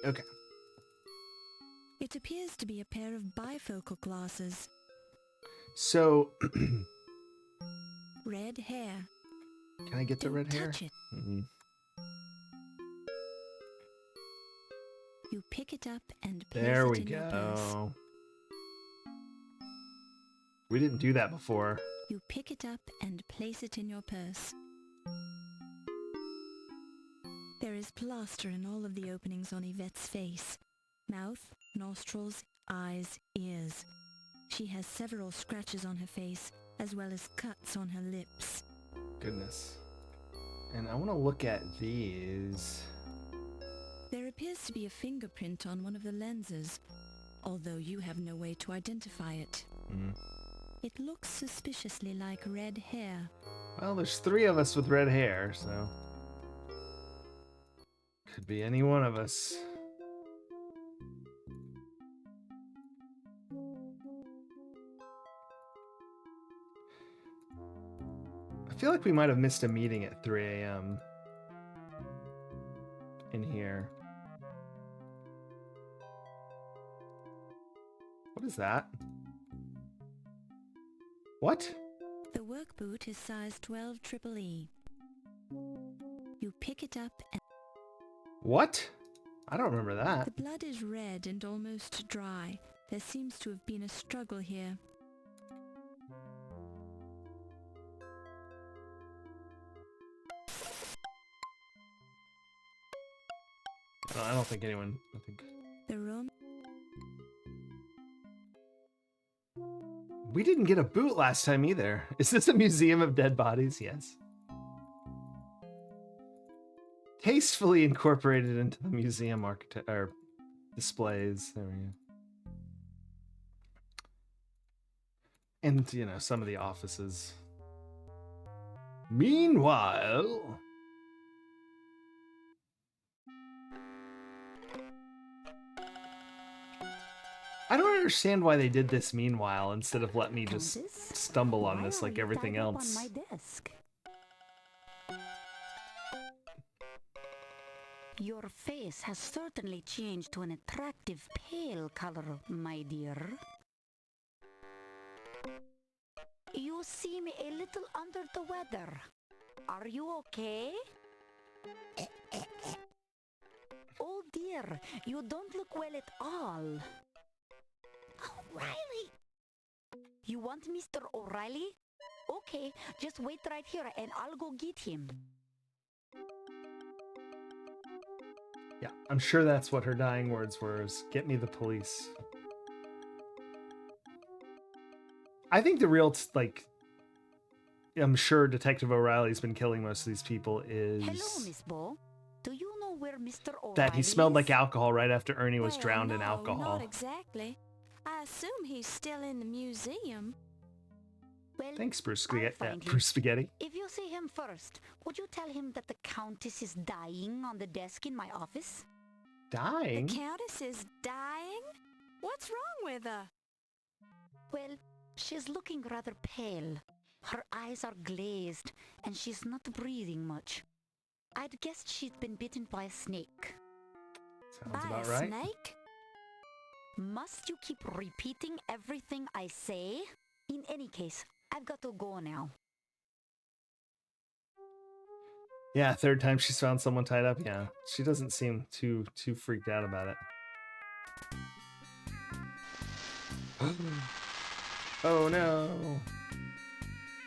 Speaker 1: Okay.
Speaker 2: It appears to be a pair of bifocal glasses.
Speaker 1: So,
Speaker 2: Red hair.
Speaker 1: can I get the
Speaker 2: Don't
Speaker 1: red hair?
Speaker 2: touch it.
Speaker 1: Mm-hmm.
Speaker 2: You pick it up and place
Speaker 1: There
Speaker 2: it
Speaker 1: we
Speaker 2: in your purse.
Speaker 1: go. We didn't do that before.
Speaker 2: You pick it up and place it in your purse. There is plaster in all of the openings on Yvette's face. Mouth, nostrils, eyes, ears. She has several scratches on her face, as well as cuts on her lips.
Speaker 1: Goodness. And I want to look at these.
Speaker 2: There appears to be a fingerprint on one of the lenses, although you have no way to identify it.
Speaker 1: Mm.
Speaker 2: It looks suspiciously like red hair.
Speaker 1: Well, there's 3 of us with red hair, so... could be any one of us. I feel like we might have missed a meeting at 3 a.m. in here. What is that? What?
Speaker 2: The work boot is size 12 triple E. You pick it up and...
Speaker 1: What? I don't remember that.
Speaker 2: The blood is red and almost dry. There seems to have been a struggle here.
Speaker 1: I don't think anyone...
Speaker 2: The room...
Speaker 1: We didn't get a boot last time either. Is this a museum of dead bodies? Yes. Tastefully incorporated into the museum or displays. There we go. And, you know, some of the offices. Meanwhile... I don't understand why they did this meanwhile instead of let me just stumble on this like everything else.
Speaker 7: On my desk? Your face has certainly changed to an attractive pale color, my dear. You seem a little under the weather. Are you okay? Oh dear, you don't look well at all. O'Reilly! You want Mr. O'Reilly? Okay, just wait right here and I'll go get him.
Speaker 1: Yeah, I'm sure that's what her dying words were, is get me the police. I think the real, I'm sure Detective O'Reilly's been killing most of these people is...
Speaker 7: Hello, Miss Bo. Do you know where Mr. O'Reilly
Speaker 1: that he smelled
Speaker 7: is?
Speaker 1: like alcohol right after Ernie was
Speaker 2: Well,
Speaker 1: drowned in
Speaker 2: no,
Speaker 1: alcohol.
Speaker 2: Not exactly. I assume he's still in the museum.
Speaker 7: Well,
Speaker 1: Thanks, Bruce
Speaker 7: I'll
Speaker 1: Spaghetti.
Speaker 7: find him.
Speaker 1: Bruce Spaghetti.
Speaker 7: If you see him first, would you tell him that the Countess is dying on the desk in my office?
Speaker 1: Dying?
Speaker 2: The Countess is dying? What's wrong with her?
Speaker 7: Well, she's looking rather pale. Her eyes are glazed, and she's not breathing much. I'd guessed she'd been bitten by a snake.
Speaker 1: Sounds
Speaker 2: By
Speaker 1: about
Speaker 2: a
Speaker 1: right.
Speaker 2: snake?
Speaker 7: Must you keep repeating everything I say? In any case, I've got to go now.
Speaker 1: Yeah, 3rd time she's found someone tied up. Yeah, she doesn't seem too freaked out about it. Oh no!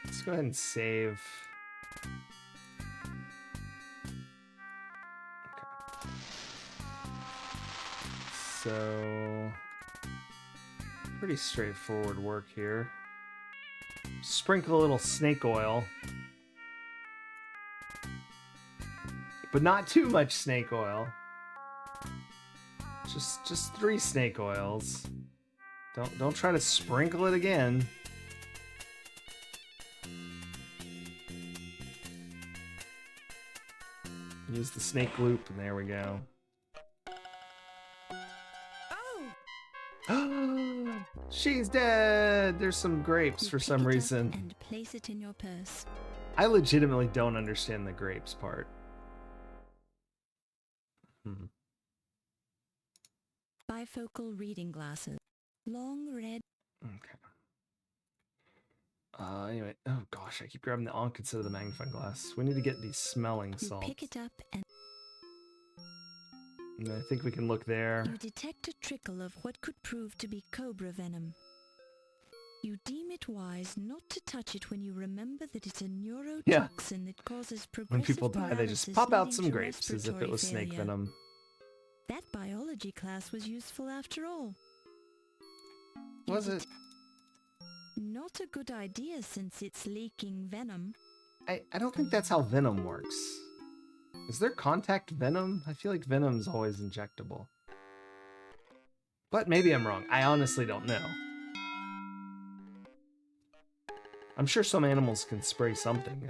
Speaker 1: Let's go ahead and save. Okay. So, pretty straightforward work here. Sprinkle a little snake oil. But not too much snake oil. Just 3 snake oils. Don't try to sprinkle it again. Use the snake loop, and there we go.
Speaker 6: Oh!
Speaker 1: She's dead! There's some grapes
Speaker 2: You
Speaker 1: for
Speaker 2: pick
Speaker 1: some
Speaker 2: it up
Speaker 1: reason.
Speaker 2: and place it in your purse.
Speaker 1: I legitimately don't understand the grapes part.
Speaker 2: bifocal reading glasses. Long red.
Speaker 1: Okay. Anyway, oh gosh, I keep grabbing the Ankh instead of the magnifying glass. We need to get these smelling
Speaker 2: You
Speaker 1: salts.
Speaker 2: pick it up and
Speaker 1: I think we can look there.
Speaker 2: you detect a trickle of what could prove to be cobra venom. You deem it wise not to touch it when you remember that it's a neurotoxin that causes progressive
Speaker 1: When people die, they just
Speaker 2: paralysis
Speaker 1: pop out
Speaker 2: leading
Speaker 1: some
Speaker 2: to
Speaker 1: grapes as if it was snake
Speaker 2: respiratory failure.
Speaker 1: venom.
Speaker 2: That biology class was useful after all.
Speaker 1: Was it?
Speaker 2: Not a good idea since it's leaking venom.
Speaker 1: I don't think that's how venom works. Is there contact venom? I feel like venom's always injectable. But maybe I'm wrong. I honestly don't know. I'm sure some animals can spray something.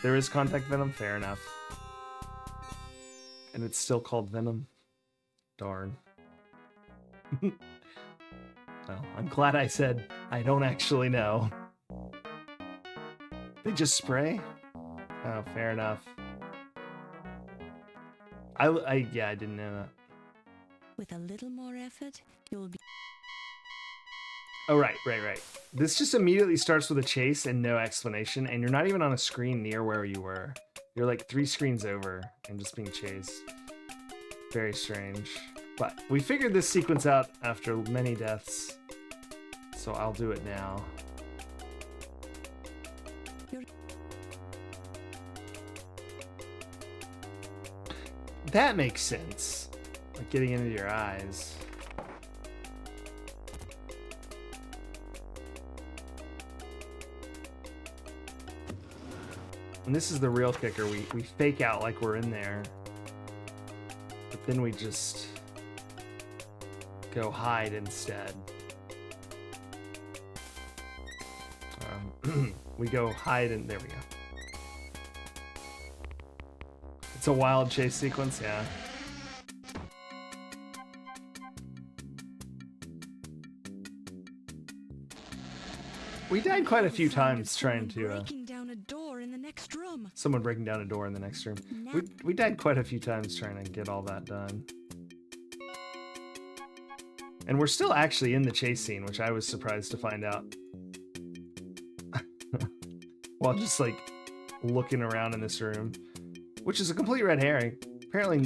Speaker 1: There is contact venom, fair enough. And it's still called venom. Darn. Well, I'm glad I said I don't actually know. They just spray? Oh, fair enough. Yeah, I didn't know that.
Speaker 2: With a little more effort, you'll be...
Speaker 1: Oh, right. This just immediately starts with a chase and no explanation, and you're not even on a screen near where you were. You're like 3 screens over and just being chased. Very strange. But we figured this sequence out after many deaths, so I'll do it now. That makes sense. Like getting into your eyes. And this is the real kicker. We fake out like we're in there. But then we just go hide instead. We go hide and there we go. It's a wild chase sequence, yeah. We died quite a few times trying to
Speaker 2: breaking down a door in the next room.
Speaker 1: someone breaking down a door in the next room. We died quite a few times trying to get all that done. And we're still actually in the chase scene, which I was surprised to find out. While just like looking around in this room, which is a complete red herring. Apparently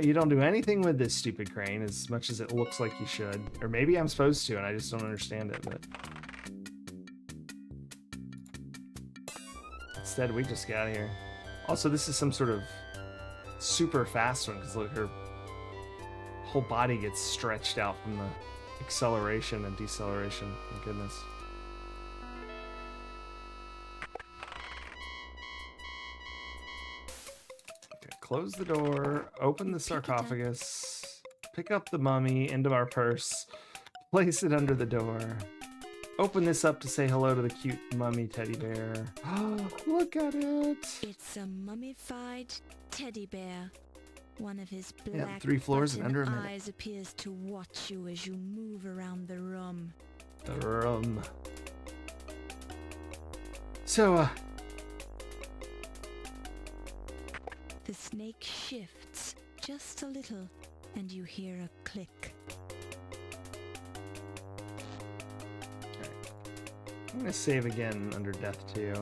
Speaker 1: you don't do anything with this stupid crane as much as it looks like you should. Or maybe I'm supposed to and I just don't understand it, but instead we just get out of here. Also, this is some sort of super fast one because look, her whole body gets stretched out from the acceleration and deceleration. My goodness. Okay, close the door, open the sarcophagus, pick up the mummy into our purse, place it under the door. Open this up to say hello to the cute mummy teddy bear. Look at it!
Speaker 2: It's a mummified teddy bear. One of his black
Speaker 1: 3 floors and under a minute.
Speaker 2: eyes appears to watch you as you move around the room.
Speaker 1: The room. So,
Speaker 2: The snake shifts just a little, and you hear a click.
Speaker 1: I'm gonna save again under death too.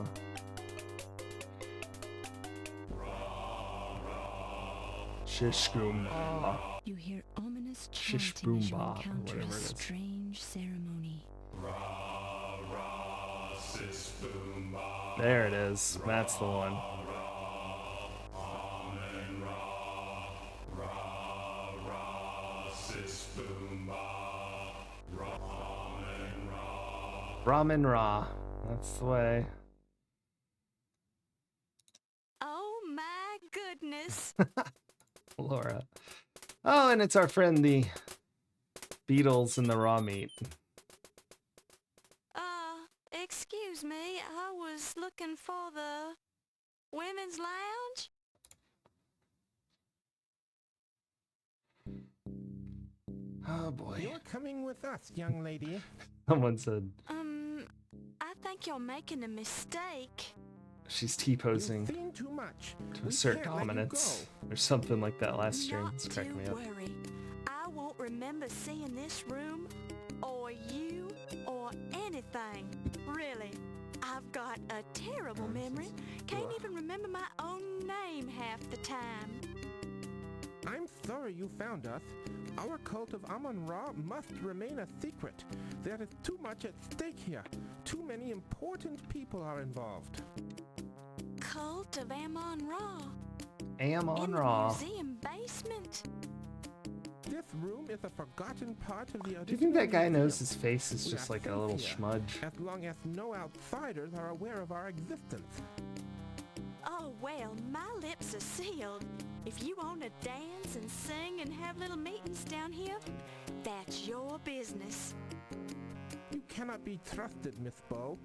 Speaker 1: Shishkumba.
Speaker 2: You hear ominous chanting as you
Speaker 1: Shishboomba, or
Speaker 2: encounter
Speaker 1: whatever
Speaker 2: a
Speaker 1: it is.
Speaker 2: strange ceremony.
Speaker 1: There it is. That's the one. Ramen Ra. That's the way.
Speaker 2: Oh my goodness!
Speaker 1: Laura. Oh, and it's our friend, the beetles and the raw meat.
Speaker 4: Excuse me, I was looking for the women's lounge.
Speaker 1: Oh boy.
Speaker 8: You're coming with us, young lady.
Speaker 1: Someone said
Speaker 4: I think you're making a mistake.
Speaker 1: she's T-posing
Speaker 8: You've seen too much.
Speaker 1: to
Speaker 8: We
Speaker 1: assert
Speaker 8: can't let you
Speaker 1: dominance
Speaker 8: go.
Speaker 1: or something like that last stream.
Speaker 4: Not
Speaker 1: It's
Speaker 4: to
Speaker 1: cracking me up.
Speaker 4: worry. I won't
Speaker 2: remember seeing this room, or you, or anything. Really, I've got a terrible memory. Can't even remember my own name half the time.
Speaker 11: I'm sorry you found us. Our cult of Amon-Ra must remain a secret. There is too much at stake here. Too many important people are involved.
Speaker 2: Cult of Amon-Ra. In
Speaker 1: Amon-Ra.
Speaker 2: the museum basement.
Speaker 11: This room is a forgotten part of the
Speaker 1: Do you think that guy
Speaker 11: original
Speaker 1: knows
Speaker 11: museum.
Speaker 1: his face is
Speaker 11: We
Speaker 1: just
Speaker 11: are
Speaker 1: like a
Speaker 11: safe
Speaker 1: little
Speaker 11: here,
Speaker 1: schmudge?
Speaker 11: as long as no outsiders are aware of our existence.
Speaker 2: Oh, well, my lips are sealed. If you want to dance and sing and have little meetings down here, that's your business.
Speaker 11: You cannot be trusted, Miss Bow.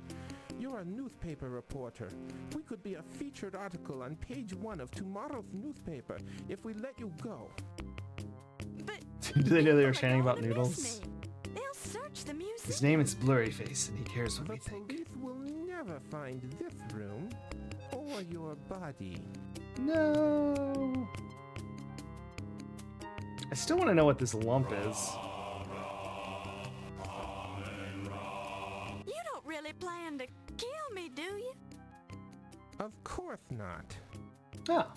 Speaker 11: You're a newspaper reporter. We could be a featured article on page 1 of tomorrow's newspaper if we let you go.
Speaker 2: But
Speaker 1: Do they know they were
Speaker 2: people are
Speaker 1: chanting about
Speaker 2: gonna miss
Speaker 1: noodles?
Speaker 2: me. They'll search the museum.
Speaker 1: His name is Blurryface, and he cares what
Speaker 11: The
Speaker 1: we think.
Speaker 11: police will never find this room or your body.
Speaker 1: No. I still want to know what this lump is.
Speaker 2: You don't really plan to kill me, do you?
Speaker 11: Of course not.
Speaker 1: Oh,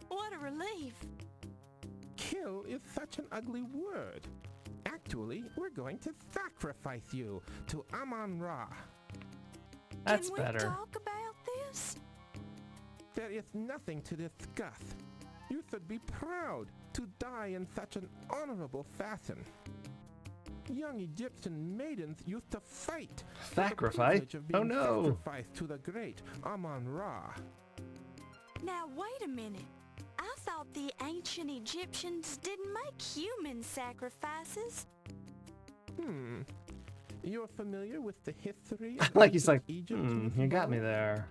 Speaker 2: What a relief.
Speaker 11: Kill is such an ugly word. Actually, we're going to sacrifice you to Amon-Ra.
Speaker 1: that's
Speaker 2: Can we
Speaker 1: better.
Speaker 2: talk about this?
Speaker 11: There is nothing to discuss. You should be proud to die in such an honorable fashion. Young Egyptian maidens used to fight for the
Speaker 1: Sacrifice?
Speaker 11: privilege of
Speaker 1: Oh,
Speaker 11: being
Speaker 1: no.
Speaker 11: sacrificed to the great Amon-Ra.
Speaker 2: Now, wait a minute. I thought the ancient Egyptians didn't make human sacrifices.
Speaker 11: You're familiar with the history of
Speaker 1: Like he's like,
Speaker 11: ancient Egypt? Miss
Speaker 1: you got
Speaker 11: Bow?
Speaker 1: me there.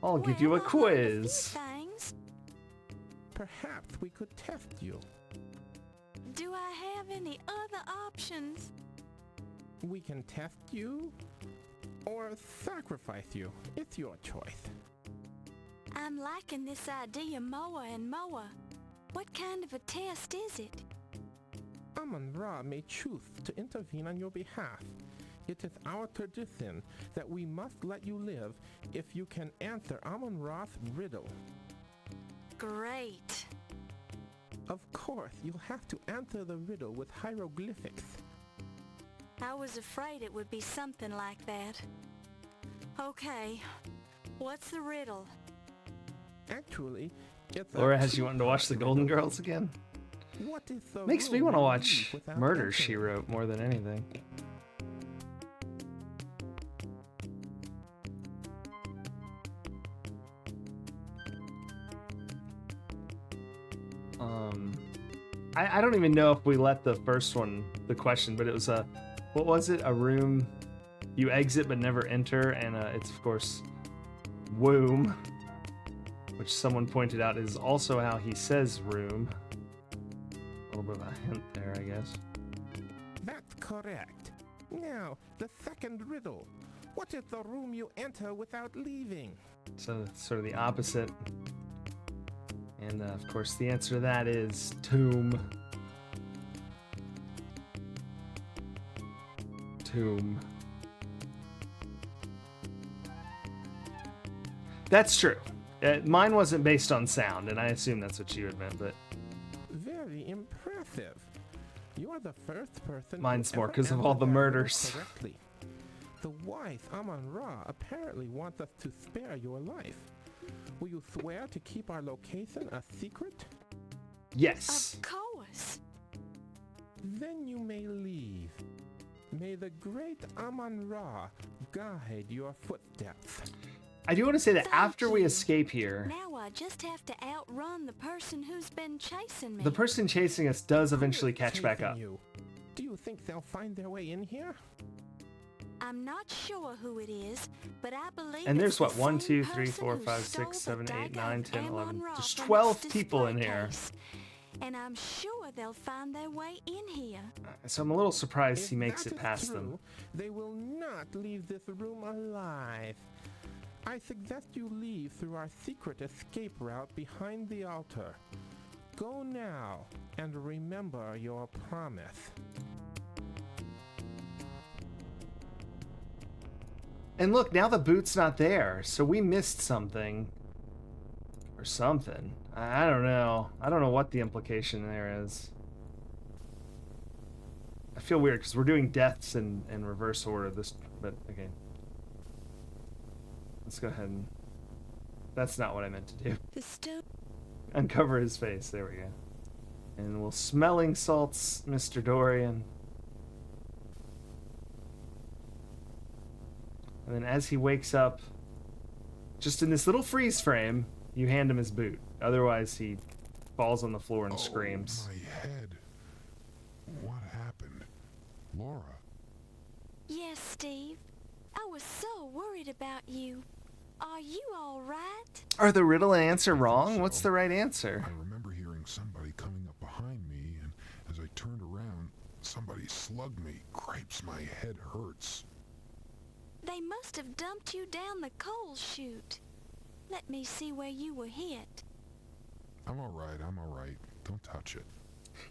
Speaker 1: I'll give you a
Speaker 2: Well, I've heard a few
Speaker 1: quiz.
Speaker 2: things.
Speaker 11: Perhaps we could test you.
Speaker 2: Do I have any other options?
Speaker 11: We can test you or sacrifice you. It's your choice.
Speaker 2: I'm liking this idea more and more. What kind of a test is it?
Speaker 11: Amon-Ra may choose to intervene on your behalf. It is our tradition that we must let you live if you can answer Amon-Ra's riddle.
Speaker 2: Great.
Speaker 11: Of course, you'll have to answer the riddle with hieroglyphics.
Speaker 2: I was afraid it would be something like that. Okay, what's the riddle?
Speaker 11: Actually, it's a
Speaker 1: Laura has you wanting to watch the Golden Girls again?
Speaker 11: What is the
Speaker 1: Makes me
Speaker 11: room
Speaker 1: want to
Speaker 11: you
Speaker 1: watch
Speaker 11: leave without
Speaker 1: Murder,
Speaker 11: entering?
Speaker 1: She Wrote more than anything. I don't even know if we let the first one, the question, but it was what was it? A room you exit but never enter, and it's of course womb, which someone pointed out is also how he says room. A little bit of a hint there, I guess.
Speaker 11: That's correct. Now, the second riddle. What is the room you enter without leaving?
Speaker 1: So it's sort of the opposite. And of course, the answer to that is tomb. Tomb. That's true. Mine wasn't based on sound, and I assume that's what you had meant, but
Speaker 11: Very impressive. You are the first person.
Speaker 1: Mine's
Speaker 11: who
Speaker 1: more
Speaker 11: ever
Speaker 1: 'cause of all
Speaker 11: answered
Speaker 1: the
Speaker 11: that riddle
Speaker 1: murders.
Speaker 11: Correctly. The wise Amon-Ra apparently wants us to spare your life. Will you swear to keep our location a secret?
Speaker 1: yes.
Speaker 2: Of course.
Speaker 11: Then you may leave. May the great Amon-Ra guide your footsteps.
Speaker 1: I do want to say that
Speaker 2: Thank
Speaker 1: after we
Speaker 2: you.
Speaker 1: escape here,
Speaker 2: Now I just have to outrun the person who's been chasing me.
Speaker 1: the person chasing us does
Speaker 11: Who
Speaker 1: eventually
Speaker 11: is
Speaker 1: catch back
Speaker 11: chasing
Speaker 1: up.
Speaker 11: you? Do you think they'll find their way in here?
Speaker 2: I'm not sure who it is, but I believe
Speaker 1: And there's
Speaker 2: it's the
Speaker 1: what, 1,
Speaker 2: same
Speaker 1: 2, 3,
Speaker 2: person
Speaker 1: 4,
Speaker 2: who
Speaker 1: 5,
Speaker 2: stole
Speaker 1: 6,
Speaker 2: the
Speaker 1: 7, 8,
Speaker 2: Dagger
Speaker 1: 9,
Speaker 2: of
Speaker 1: 10, 11.
Speaker 2: Amon-Ra
Speaker 1: There's
Speaker 2: from
Speaker 1: 12
Speaker 2: its
Speaker 1: people in
Speaker 2: display
Speaker 1: here.
Speaker 2: case. And I'm sure they'll find their way in here.
Speaker 1: So I'm a little surprised
Speaker 11: If
Speaker 1: he makes
Speaker 11: that
Speaker 1: it
Speaker 11: is
Speaker 1: past them.
Speaker 11: true, they will not leave this room alive. I suggest you leave through our secret escape route behind the altar. Go now, and remember your promise.
Speaker 1: And look, now the boot's not there, so we missed something. Or something. I don't know. I don't know what the implication there is. I feel weird, because we're doing deaths in reverse order, but okay. Let's go ahead and... That's not what I meant to do.
Speaker 2: The stone.
Speaker 1: Uncover his face, there we go. And we'll smelling salts Mr. Dorian. And then as he wakes up, just in this little freeze frame, you hand him his boot. Otherwise, he falls on the floor and screams.
Speaker 9: My head. What happened? Laura?
Speaker 4: Yes, Steve. I was so worried about you. Are you all right?
Speaker 1: Are the riddle and answer wrong? What's the right answer?
Speaker 9: I remember hearing somebody coming up behind me, and as I turned around, somebody slugged me. Cripes, my head hurts.
Speaker 4: They must have dumped you down the coal chute. Let me see where you were hit.
Speaker 9: I'm alright, Don't touch it.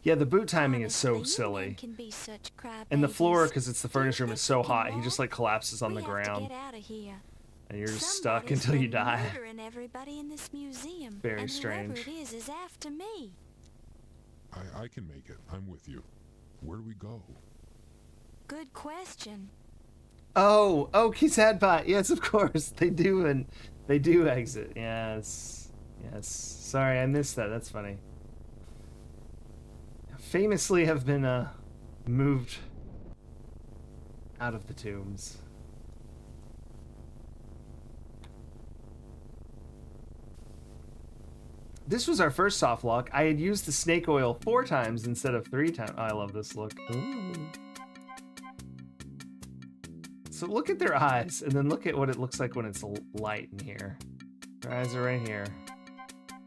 Speaker 1: Yeah, the boot timing is so
Speaker 4: Honestly, you men
Speaker 1: silly.
Speaker 4: can be such
Speaker 1: And the floor,
Speaker 4: crybabies.
Speaker 1: because it's the furnace room, is so hot, he just like collapses on
Speaker 4: We
Speaker 1: the
Speaker 4: have to
Speaker 1: ground.
Speaker 4: get out of here.
Speaker 1: And you're just stuck
Speaker 4: Somebody's
Speaker 1: until you
Speaker 4: been
Speaker 1: die.
Speaker 4: murdering everybody in this museum.
Speaker 1: Very
Speaker 4: and
Speaker 1: strange.
Speaker 4: whoever it is after me.
Speaker 9: I can make it. I'm with you. Where do we go?
Speaker 4: Good question.
Speaker 1: Oh, Kizadbot. Yes, of course. They do, and they do exit. Yes. Yes. Sorry, I missed that. That's funny. Famously have been moved out of the tombs. This was our first soft lock. I had used the snake oil 4 times instead of 3 times. Oh, I love this look. Ooh. So look at their eyes, and then look at what it looks like when it's light in here. Their eyes are right here.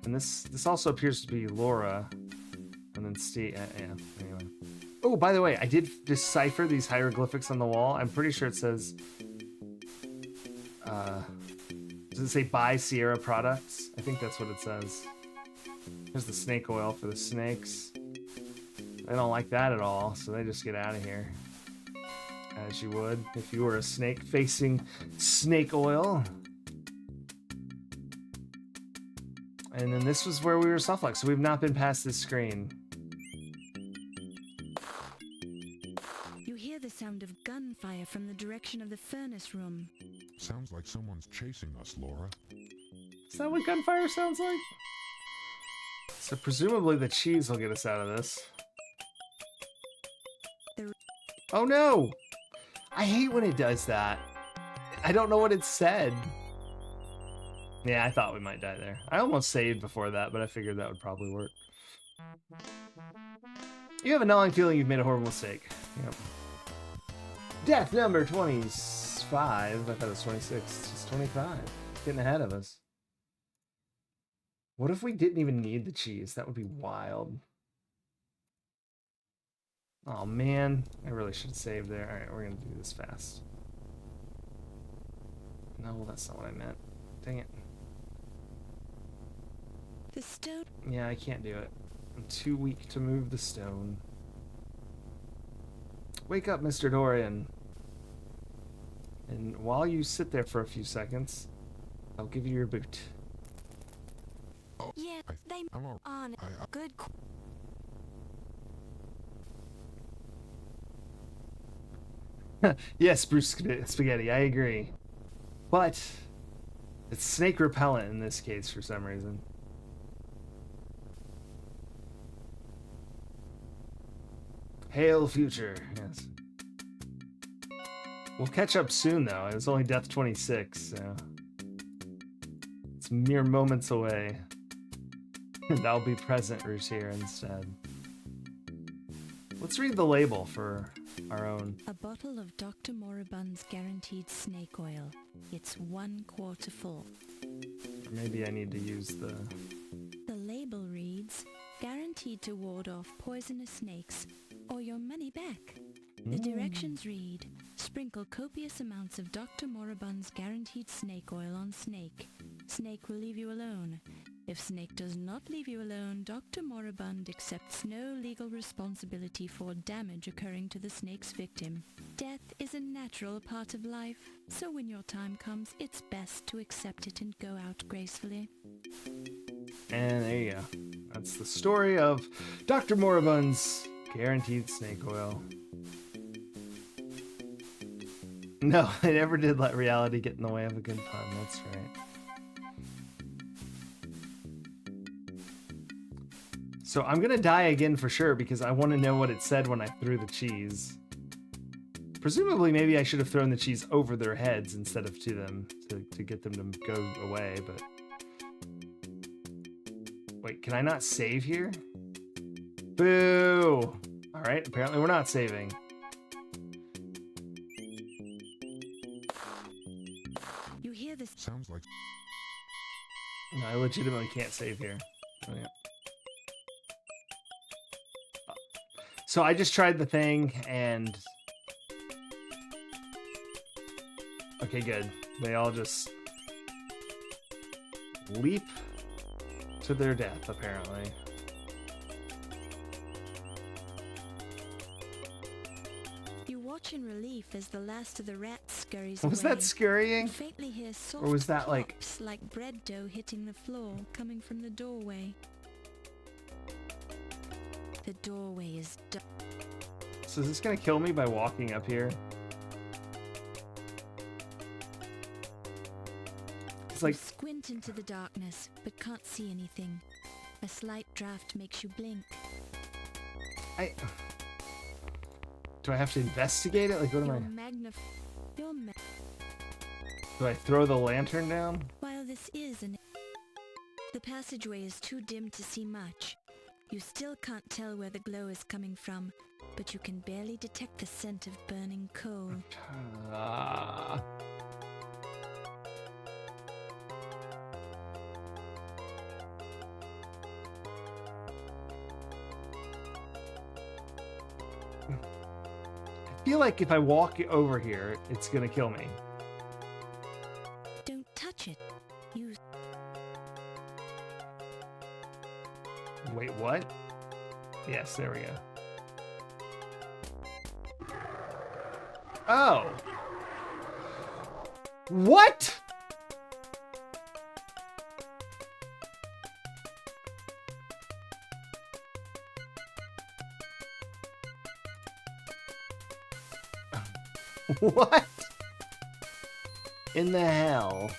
Speaker 1: And this also appears to be Laura. And then Steve, yeah, anyway. Oh, by the way, I did decipher these hieroglyphics on the wall. I'm pretty sure it says, does it say buy Sierra products? I think that's what it says. There's the snake oil for the snakes. They don't like that at all, so they just get out of here. As you would if you were a snake facing snake oil. And then this was where we were soft locked, so we've not been past this screen.
Speaker 2: You hear the sound of gunfire from the direction of the furnace room.
Speaker 9: Sounds like someone's chasing us, Laura.
Speaker 1: Is that what gunfire sounds like? So presumably the cheese will get us out of this. Oh no! I hate when it does that. I don't know what it said. Yeah, I thought we might die there. I almost saved before that, but I figured that would probably work. You have a gnawing feeling you've made a horrible mistake. Yep. Death number 25. I thought it was 26. It's just 25. Getting ahead of us. What if we didn't even need the cheese? That would be wild. Oh man, I really should save there. Alright, we're gonna do this fast. No, that's not what I meant. Dang it.
Speaker 2: The stone.
Speaker 1: Yeah, I can't do it. I'm too weak to move the stone. Wake up, Mr. Dorian. And while you sit there for a few seconds, I'll give you your boot.
Speaker 4: Yeah, they on it. Good.
Speaker 1: Yes, Bruce Spaghetti, I agree. But it's snake repellent in this case for some reason. Hail future, yes. We'll catch up soon though. It was only death 26, so it's mere moments away. And I'll be present here instead. Let's read the label for our own.
Speaker 2: A bottle of Dr. Moribund's guaranteed snake oil. It's 1/4 full.
Speaker 1: Or maybe I need to use the...
Speaker 2: The label reads, guaranteed to ward off poisonous snakes or your money back. The directions read, sprinkle copious amounts of Dr. Moribund's guaranteed snake oil on snake. Snake will leave you alone. If Snake does not leave you alone, Dr. Moribund accepts no legal responsibility for damage occurring to the snake's victim. Death is a natural part of life, so when your time comes, it's best to accept it and go out gracefully.
Speaker 1: And there you go. That's the story of Dr. Moribund's guaranteed snake oil. No, I never did let reality get in the way of a good pun. That's right. So I'm gonna die again for sure because I want to know what it said when I threw the cheese. Presumably, maybe I should have thrown the cheese over their heads instead of to them to get them to go away, but... Wait, can I not save here? Boo! Alright, apparently we're not saving.
Speaker 2: You hear this?
Speaker 9: Sounds like...
Speaker 1: No, I legitimately can't save here. Oh, yeah. So I just tried the thing and... Okay, good. They all just leap to their death, apparently.
Speaker 2: You watch in relief as the last of the rats scurries away.
Speaker 1: Was that scurrying?
Speaker 2: You faintly hear soft
Speaker 1: Or was that like...
Speaker 2: plops like bread dough hitting the floor coming from the doorway. The doorway is dark.
Speaker 1: So is this gonna kill me by walking up here? It's like...
Speaker 2: You squint into the darkness, but can't see anything. A slight draft makes you blink.
Speaker 1: Do I have to investigate it? Like, what am I... Do I throw the lantern down?
Speaker 2: While this is the passageway is too dim to see much. You still can't tell where the glow is coming from, but you can barely detect the scent of burning coal.
Speaker 1: I feel like if I walk over here, it's gonna kill me.
Speaker 2: Don't touch it. You...
Speaker 1: Wait, what? Yes, there we go. Oh! What?! What in the hell?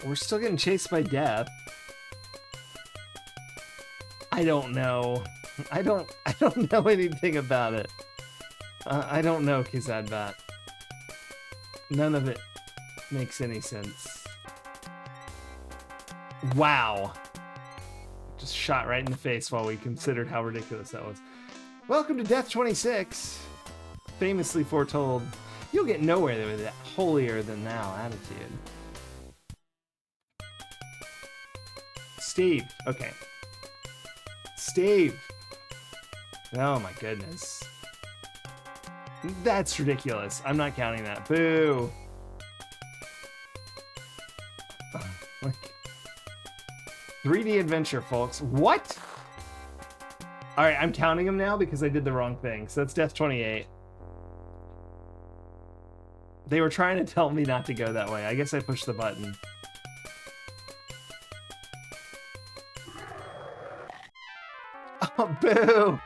Speaker 1: We're still getting chased by death. I don't know. I don't know anything about it. I don't know, Kizadbat. None of it makes any sense. Wow. Just shot right in the face while we considered how ridiculous that was. Welcome to Death 26. Famously foretold, you'll get nowhere with that holier than thou attitude. Steve. Okay. Steve. Oh my goodness. That's ridiculous. I'm not counting that. Boo. Like, 3D adventure, folks. What? All right, I'm counting them now because I did the wrong thing. So that's Death 28. They were trying to tell me not to go that way. I guess I pushed the button. Oh, boo!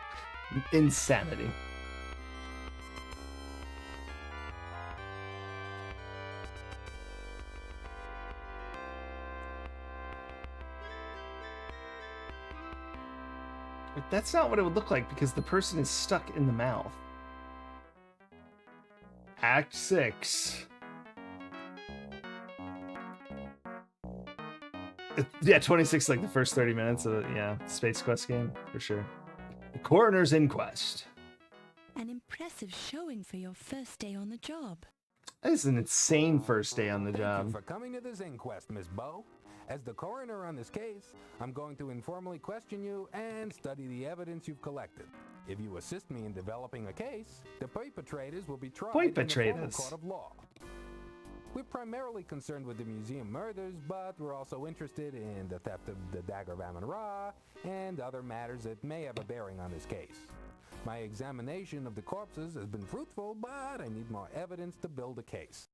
Speaker 1: Insanity. But that's not what it would look like because the person is stuck in the mouth. Act 6. Yeah, 26, like the first 30 minutes of Space Quest game, for sure. The Coroner's Inquest.
Speaker 2: An impressive showing for your first day on the job.
Speaker 1: That is an insane first day on the job.
Speaker 12: Thank you for coming to this inquest, Miss Bow. As the coroner on this case, I'm going to informally question you and study the evidence you've collected. If you assist me in developing a case, the perpetrators will be tried in the formal court of law. We're primarily concerned with the museum murders, but we're also interested in the theft of the Dagger of Amon-Ra and other matters that may have a bearing on this case. My examination of the corpses has been fruitful, but I need more evidence to build a case.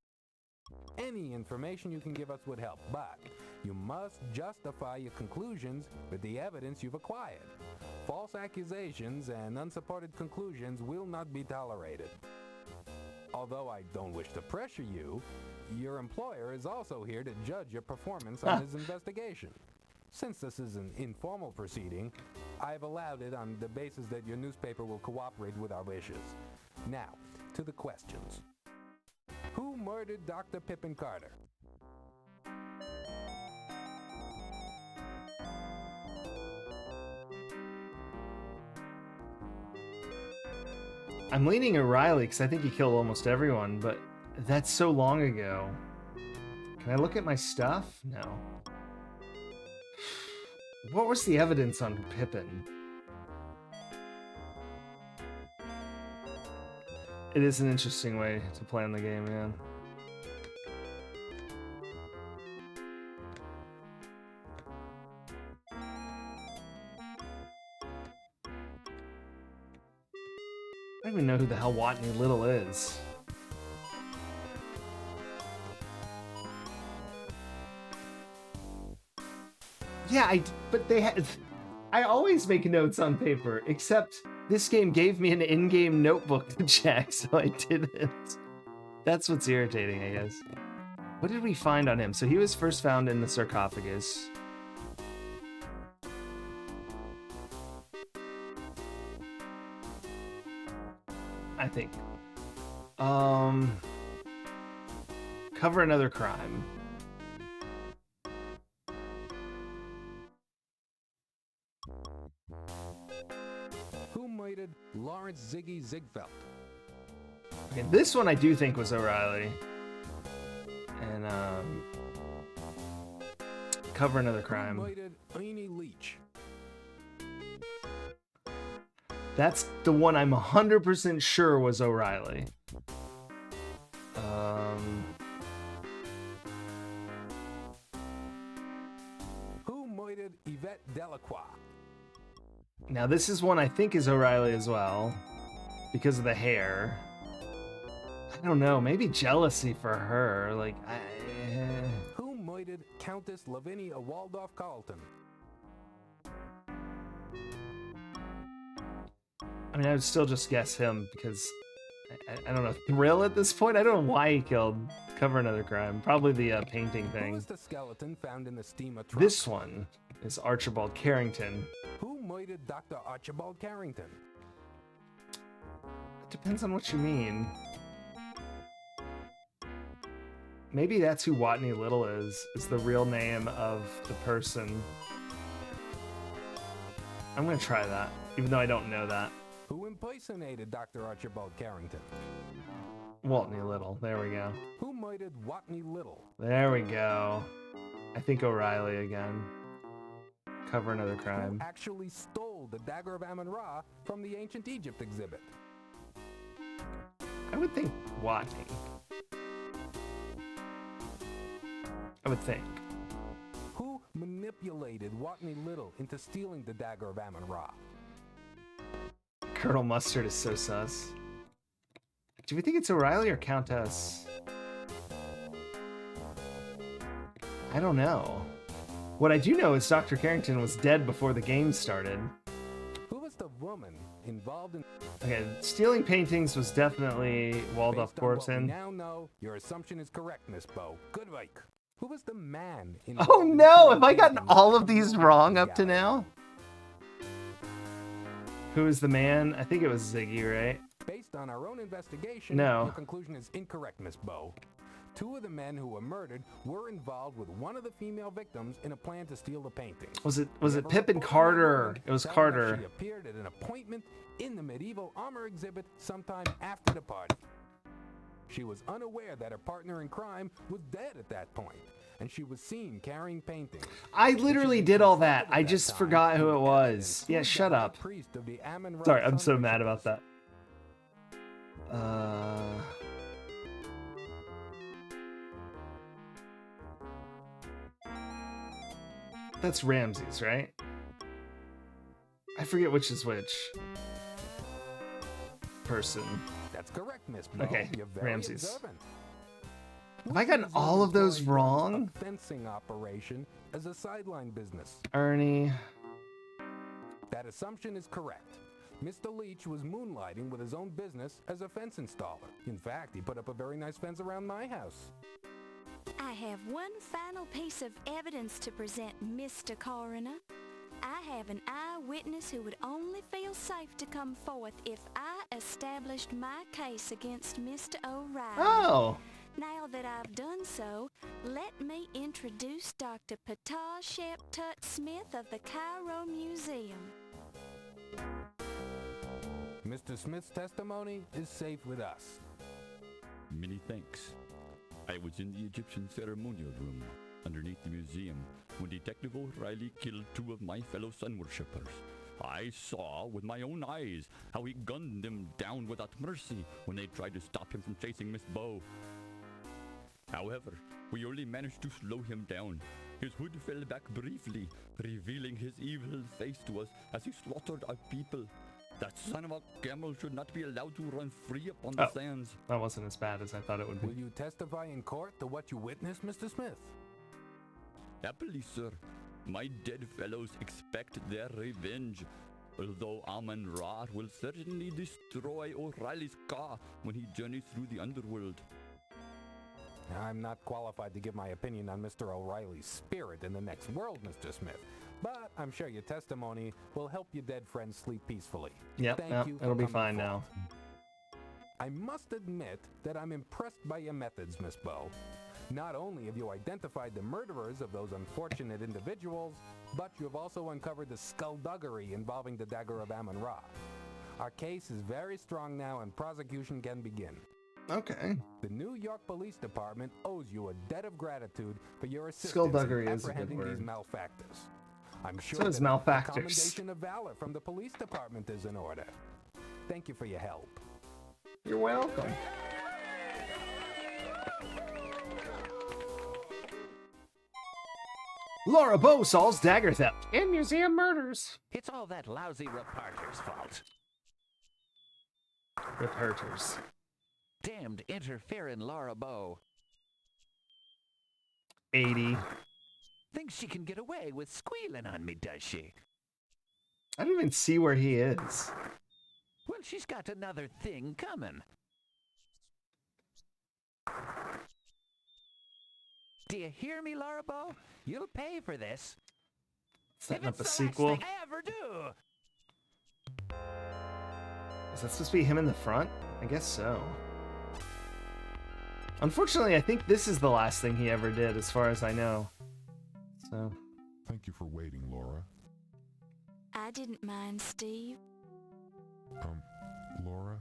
Speaker 12: Any information you can give us would help, but you must justify your conclusions with the evidence you've acquired. False accusations and unsupported conclusions will not be tolerated. Although I don't wish to pressure you, your employer is also here to judge your performance on his investigation. Since this is an informal proceeding, I've allowed it on the basis that your newspaper will cooperate with our wishes. Now, to the questions. Who murdered Dr. Pippin Carter?
Speaker 1: I'm leaning O'Reilly because I think he killed almost everyone, but that's so long ago. Can I look at my stuff? No. What was the evidence on Pippin? It is an interesting way to plan the game, man. I don't even know who the hell Watney Little is. Yeah, but they had... I always make notes on paper, except this game gave me an in-game notebook to check, so I didn't. That's what's irritating, I guess. What did we find on him? So he was first found in the sarcophagus. I think. Cover another crime.
Speaker 12: Who murdered Lawrence Ziggy Ziegfeld?
Speaker 1: Okay, this one I do think was O'Reilly. And, cover another crime.
Speaker 12: Who murdered Ernie Leach?
Speaker 1: That's the one I'm 100% sure was O'Reilly.
Speaker 12: Who murdered Yvette Delacroix?
Speaker 1: Now this is one I think is O'Reilly as well, because of the hair. I don't know, maybe jealousy for her, like,
Speaker 12: Who murdered Countess Lavinia Waldorf Carlton?
Speaker 1: I mean, I would still just guess him, because, I don't know, Thrill at this point? I don't know why he killed Cover Another Crime. Probably the painting thing.
Speaker 12: Who was the skeleton found in the steamer trunk?
Speaker 1: This one is Archibald Carrington.
Speaker 12: Who murdered Dr. Archibald Carrington?
Speaker 1: It depends on what you mean. Maybe that's who Watney Little is the real name of the person. I'm gonna try that, even though I don't know that.
Speaker 12: Who impersonated Dr. Archibald Carrington?
Speaker 1: Watney Little, there we go.
Speaker 12: Who murdered Watney Little?
Speaker 1: There we go. I think O'Reilly again. Cover Another Crime.
Speaker 12: Who actually stole the Dagger of Amon-Ra from the Ancient Egypt exhibit?
Speaker 1: I would think Watney. I would think.
Speaker 12: Who manipulated Watney Little into stealing the Dagger of Amon-Ra?
Speaker 1: Colonel Mustard is so sus. Do we think it's O'Reilly or Countess? I don't know. What I do know is Dr. Carrington was dead before the game started.
Speaker 12: Who was the woman involved in...
Speaker 1: Okay, stealing paintings was definitely Waldorf Corpsen.
Speaker 12: Now know your assumption is correct, Miss Bow. Good work. Who was the man in...
Speaker 1: Oh no! Have I gotten all of these wrong up to now? Who is the man? I think it was Ziggy, right?
Speaker 12: Based on our own investigation,
Speaker 1: no.
Speaker 12: Your conclusion is incorrect, Miss Bow. Two of the men who were murdered were involved with one of the female victims in a plan to steal the painting.
Speaker 1: Was it Pippin Carter? It was Carter.
Speaker 12: She appeared at an appointment in the medieval armor exhibit sometime after the party. She was unaware that her partner in crime was dead at that point, and she was seen carrying paintings.
Speaker 1: I literally did all that. I just forgot who it was. Yeah, shut up. Sorry, I'm so mad about that. That's Ramses, right? I forget which is which. Person.
Speaker 12: That's correct, Miss Bo.
Speaker 1: Okay,
Speaker 12: You're very
Speaker 1: Ramses.
Speaker 12: observant.
Speaker 1: Have I gotten all of those wrong?
Speaker 12: A fencing operation as a sideline business.
Speaker 1: Ernie.
Speaker 12: That assumption is correct. Mr. Leach was moonlighting with his own business as a fence installer. In fact, he put up a very nice fence around my house.
Speaker 4: I have one final piece of evidence to present, Mr. Coroner. I have an eyewitness who would only feel safe to come forth if I established my case against Mr. O'Reilly.
Speaker 1: Oh!
Speaker 4: Now that I've done so, let me introduce Dr. Patah Sheptut Smith of the Cairo Museum.
Speaker 12: Mr. Smith's testimony is safe with us.
Speaker 10: Many thanks. I was in the Egyptian ceremonial room, underneath the museum, when Detective O'Reilly killed 2 of my fellow sun worshippers. I saw with my own eyes how he gunned them down without mercy when they tried to stop him from chasing Miss Bo. However, we only managed to slow him down. His hood fell back briefly, revealing his evil face to us as he slaughtered our people. That son of a camel should not be allowed to run free upon the sands.
Speaker 1: That wasn't as bad as I thought it would be.
Speaker 12: Will you testify in court to what you witnessed, Mr. Smith?
Speaker 10: Happily, sir. My dead fellows expect their revenge. Although Amon Ra will certainly destroy O'Reilly's car when he journeys through the underworld.
Speaker 12: I'm not qualified to give my opinion on Mr. O'Reilly's spirit in the next world, Mr. Smith. But I'm sure your testimony will help your dead friends sleep peacefully.
Speaker 1: Yep,
Speaker 12: Thank you for
Speaker 1: it'll be
Speaker 12: coming
Speaker 1: fine
Speaker 12: forward.
Speaker 1: now.
Speaker 12: I must admit that I'm impressed by your methods, Miss Bo. Not only have you identified the murderers of those unfortunate individuals, but you have also uncovered the skullduggery involving the Dagger of Amon Ra. Our case is very strong now and prosecution can begin.
Speaker 1: Okay.
Speaker 12: The New York Police Department owes you a debt of gratitude for your assistance
Speaker 1: Skullduggery
Speaker 12: in
Speaker 1: is a good
Speaker 12: apprehending these
Speaker 1: word.
Speaker 12: malefactors. I'm sure
Speaker 1: So is
Speaker 12: that a
Speaker 1: malefactors.
Speaker 12: commendation of valor from the police department is in order. Thank you for your help.
Speaker 1: You're welcome. Laura Bo solves dagger theft and museum murders.
Speaker 5: It's all that lousy reporter's fault.
Speaker 1: Reporters.
Speaker 5: Damned interfering Laura Bo.
Speaker 1: 80.
Speaker 5: Thinks she can get away with squealing on me, does she?
Speaker 1: I don't even see where he is.
Speaker 5: Well, she's got another thing coming. Do you hear me, Laura Bo? You'll pay for this.
Speaker 1: Setting
Speaker 5: If
Speaker 1: up a
Speaker 5: it's the
Speaker 1: sequel.
Speaker 5: last thing I ever do.
Speaker 1: Is that supposed to be him in the front? I guess so. Unfortunately, I think this is the last thing he ever did, as far as I know. So.
Speaker 9: Thank you for waiting, Laura.
Speaker 4: I didn't mind, Steve.
Speaker 9: Laura,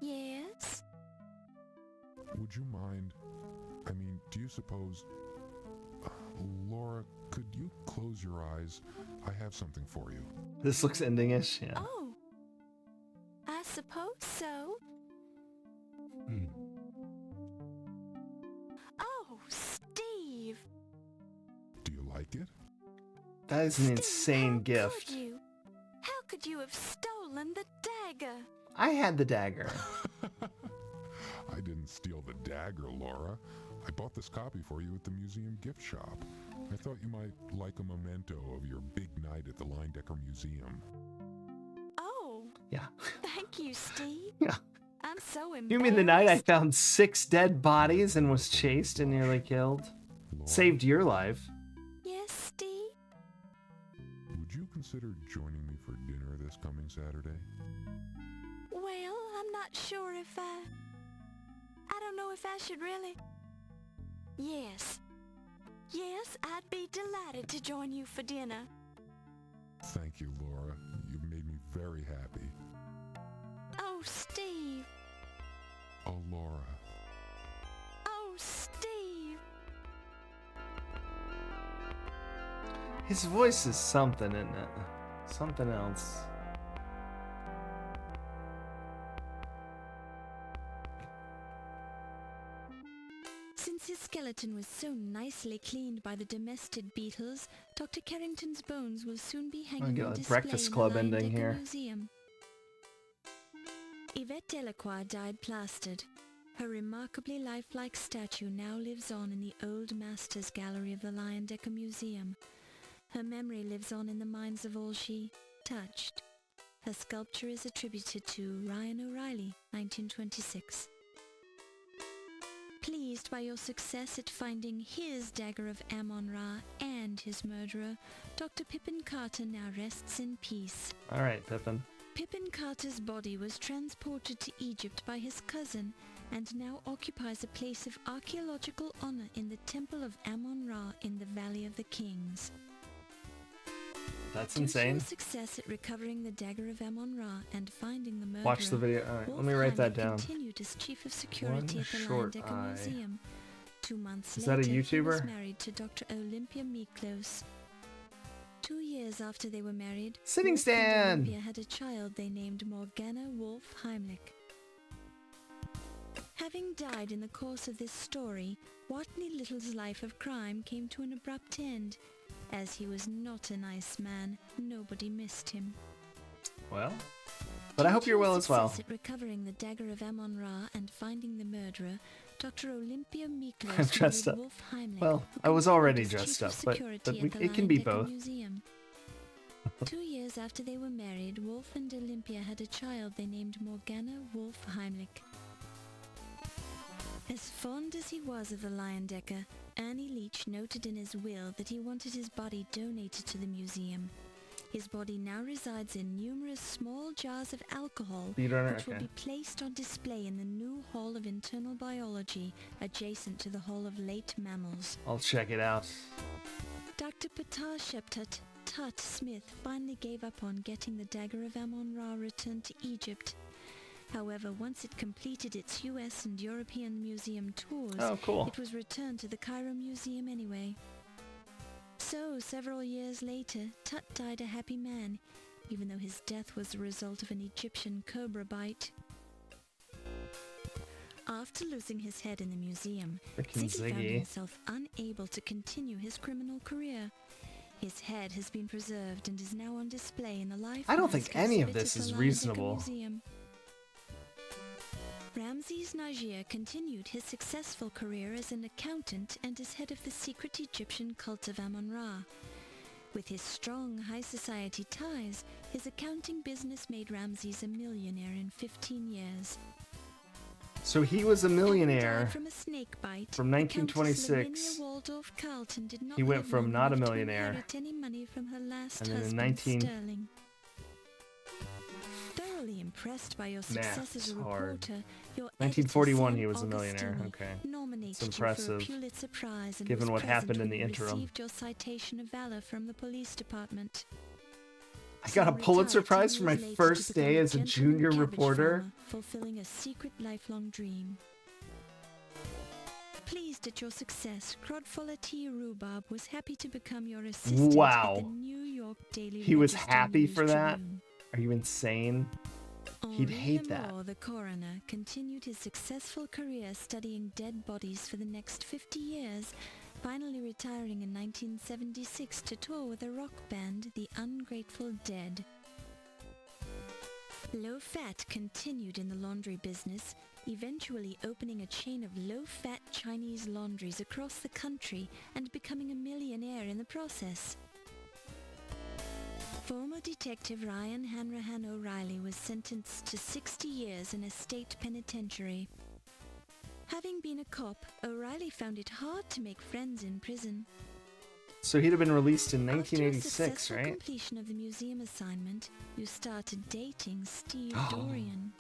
Speaker 4: Yes?
Speaker 9: would you mind? I mean, do you suppose... Laura, could you close your eyes? I have something for you.
Speaker 1: This looks ending-ish, yeah.
Speaker 4: Oh, I suppose so. Oh, Steve!
Speaker 9: Do you like it?
Speaker 1: That is an insane gift.
Speaker 4: How could you have stolen the dagger?
Speaker 1: I had the dagger.
Speaker 9: I didn't steal the dagger, Laura. I bought this copy for you at the museum gift shop. I thought you might like a memento of your big night at the Decker Museum.
Speaker 4: Oh.
Speaker 1: Yeah.
Speaker 4: Thank you, Steve.
Speaker 1: Yeah.
Speaker 4: I'm so embarrassed.
Speaker 1: You mean the night I found 6 dead bodies and was chased and nearly killed?
Speaker 9: Laura,
Speaker 1: Saved your life.
Speaker 4: Yes, Steve?
Speaker 9: would you consider joining me for dinner this coming Saturday?
Speaker 4: Well, I'm not sure if I don't know if I should really... Yes. Yes, I'd be delighted to join you for dinner.
Speaker 9: Thank you, Laura. You've made me very happy.
Speaker 4: Oh, Steve.
Speaker 9: Oh, Laura.
Speaker 4: Oh, Steve.
Speaker 1: His voice is something, isn't it? Something else.
Speaker 2: Since his skeleton skeleton was so nicely cleaned by the domestic beetles, Dr. Carrington's bones will soon be hanging
Speaker 1: get
Speaker 2: on
Speaker 1: a
Speaker 2: display
Speaker 1: Breakfast
Speaker 2: in
Speaker 1: Club
Speaker 2: the Lion
Speaker 1: ending
Speaker 2: Decker
Speaker 1: here.
Speaker 2: Museum. Yvette Delacroix died plastered. Her remarkably lifelike statue now lives on in the Old Masters Gallery of the Lion Decker Museum. Her memory lives on in the minds of all she touched. Her sculpture is attributed to Ryan O'Reilly, 1926. Pleased by your success at finding his Dagger of Amon Ra and his murderer, Dr. Pippin Carter now rests in peace.
Speaker 1: All right, Pippin.
Speaker 2: Pippin Carter's body was transported to Egypt by his cousin and now occupies a place of archaeological honor in the Temple of Amon Ra in the Valley of the Kings.
Speaker 1: That's
Speaker 2: Due to
Speaker 1: insane.
Speaker 2: your success at recovering the Dagger of Amon Ra and finding the murderer,
Speaker 1: Watch the video. All right, let me write that down.
Speaker 2: continued as chief of security
Speaker 1: One
Speaker 2: at the Lion
Speaker 1: short
Speaker 2: Decker
Speaker 1: eye.
Speaker 2: Museum. 2 months
Speaker 1: Is
Speaker 2: later,
Speaker 1: that a
Speaker 2: he was
Speaker 1: YouTuber?
Speaker 2: married to Dr. Olympia Miklos. 2 years after they were married,
Speaker 1: Sitting
Speaker 2: Wolf and
Speaker 1: stand!
Speaker 2: Olympia had a child they named Morgana Wolf Heimlich. Having died in the course of this story, Watney Little's life of crime came to an abrupt end. As he was not a nice man, nobody missed him.
Speaker 1: Well, but I hope you're well as well.
Speaker 2: Success at recovering the Dagger of Amon Ra and finding the murderer, Dr. Olympia Miklos
Speaker 1: I'm dressed
Speaker 2: married
Speaker 1: up.
Speaker 2: Wolf Heimlich,
Speaker 1: Well,
Speaker 2: who
Speaker 1: I was
Speaker 2: continued
Speaker 1: already
Speaker 2: as
Speaker 1: dressed
Speaker 2: chief
Speaker 1: up,
Speaker 2: of
Speaker 1: but
Speaker 2: security at the
Speaker 1: it can be
Speaker 2: Lion Decker
Speaker 1: both.
Speaker 2: Museum. 2 years after they were married, Wolf and Olympia had a child they named Morgana Wolf Heimlich. As fond as he was of the Lion Decker, Ernie Leach noted in his will that he wanted his body donated to the museum. His body now resides in numerous small jars of alcohol,
Speaker 1: Speedrunner,
Speaker 2: which will
Speaker 1: okay.
Speaker 2: be placed on display in the new Hall of Internal Biology, adjacent to the Hall of Late Mammals.
Speaker 1: I'll check it out.
Speaker 2: Dr. Patar Sheptut Tut Smith finally gave up on getting the Dagger of Amon Ra returned to Egypt. However, once it completed its US and European museum tours,
Speaker 1: Oh, cool.
Speaker 2: it was returned to the Cairo Museum anyway. So, several years later, Tut died a happy man, even though his death was the result of an Egyptian cobra bite. After losing his head in the museum,
Speaker 1: Frickin'
Speaker 2: Ziggy found
Speaker 1: Ziggy.
Speaker 2: himself unable to continue his criminal career. His head has been preserved and is now on display in the life.
Speaker 1: I don't
Speaker 2: mask
Speaker 1: think any of
Speaker 2: exhibit
Speaker 1: this
Speaker 2: at the
Speaker 1: is
Speaker 2: Lion Decker
Speaker 1: reasonable.
Speaker 2: Museum. Ramses Najir continued his successful career as an accountant and as head of the secret Egyptian cult of Amon Ra. With his strong high society ties, his accounting business made Ramses a millionaire in 15 years.
Speaker 1: So he was a millionaire
Speaker 2: Died from a snake bite.
Speaker 1: from
Speaker 2: the Countess
Speaker 1: 1926.
Speaker 2: Lavinia Waldorf Carlton did not
Speaker 1: He went
Speaker 2: live
Speaker 1: from
Speaker 2: long
Speaker 1: not a
Speaker 2: enough to
Speaker 1: millionaire.
Speaker 2: inherit any money from her last
Speaker 1: And then in
Speaker 2: husband,
Speaker 1: 19
Speaker 2: Sterling. Thoroughly impressed by your success as a
Speaker 1: hard.
Speaker 2: reporter, your
Speaker 1: 1941
Speaker 2: editor,
Speaker 1: he was a
Speaker 2: Sam
Speaker 1: millionaire.
Speaker 2: Augustini,
Speaker 1: Okay.
Speaker 2: nominated
Speaker 1: It's
Speaker 2: you for a
Speaker 1: impressive,
Speaker 2: Pulitzer Prize and
Speaker 1: given
Speaker 2: was
Speaker 1: what
Speaker 2: present
Speaker 1: happened in
Speaker 2: when
Speaker 1: the
Speaker 2: you
Speaker 1: interim.
Speaker 2: received your citation of valor from the police department.
Speaker 1: I got a
Speaker 2: Sam
Speaker 1: Pulitzer
Speaker 2: retired 10
Speaker 1: Prize for my
Speaker 2: years later to
Speaker 1: first
Speaker 2: become
Speaker 1: day as a
Speaker 2: gentleman
Speaker 1: junior
Speaker 2: cabbage
Speaker 1: reporter.
Speaker 2: farmer, fulfilling a secret lifelong dream. Pleased at your success, Crodfuller T. Rhubarb was happy to become your assistant
Speaker 1: Wow.
Speaker 2: at the New York Daily
Speaker 1: He was
Speaker 2: Register
Speaker 1: happy
Speaker 2: News
Speaker 1: for that?
Speaker 2: Tribune.
Speaker 1: Are you insane? He'd
Speaker 2: Henri
Speaker 1: hate that.
Speaker 2: Lemore, the coroner, continued his successful career studying dead bodies for the next 50 years, finally retiring in 1976 to tour with a rock band, the Ungrateful Dead. Low Fat continued in the laundry business, eventually opening a chain of low-fat Chinese laundries across the country and becoming a millionaire in the process. Former Detective Ryan Hanrahan O'Reilly was sentenced to 60 years in a state penitentiary. Having been a cop, O'Reilly found it hard to make friends in prison.
Speaker 1: So he'd have been released in
Speaker 2: After a
Speaker 1: 1986,
Speaker 2: successful
Speaker 1: right?
Speaker 2: completion of the museum assignment, you started dating Steve Dorian.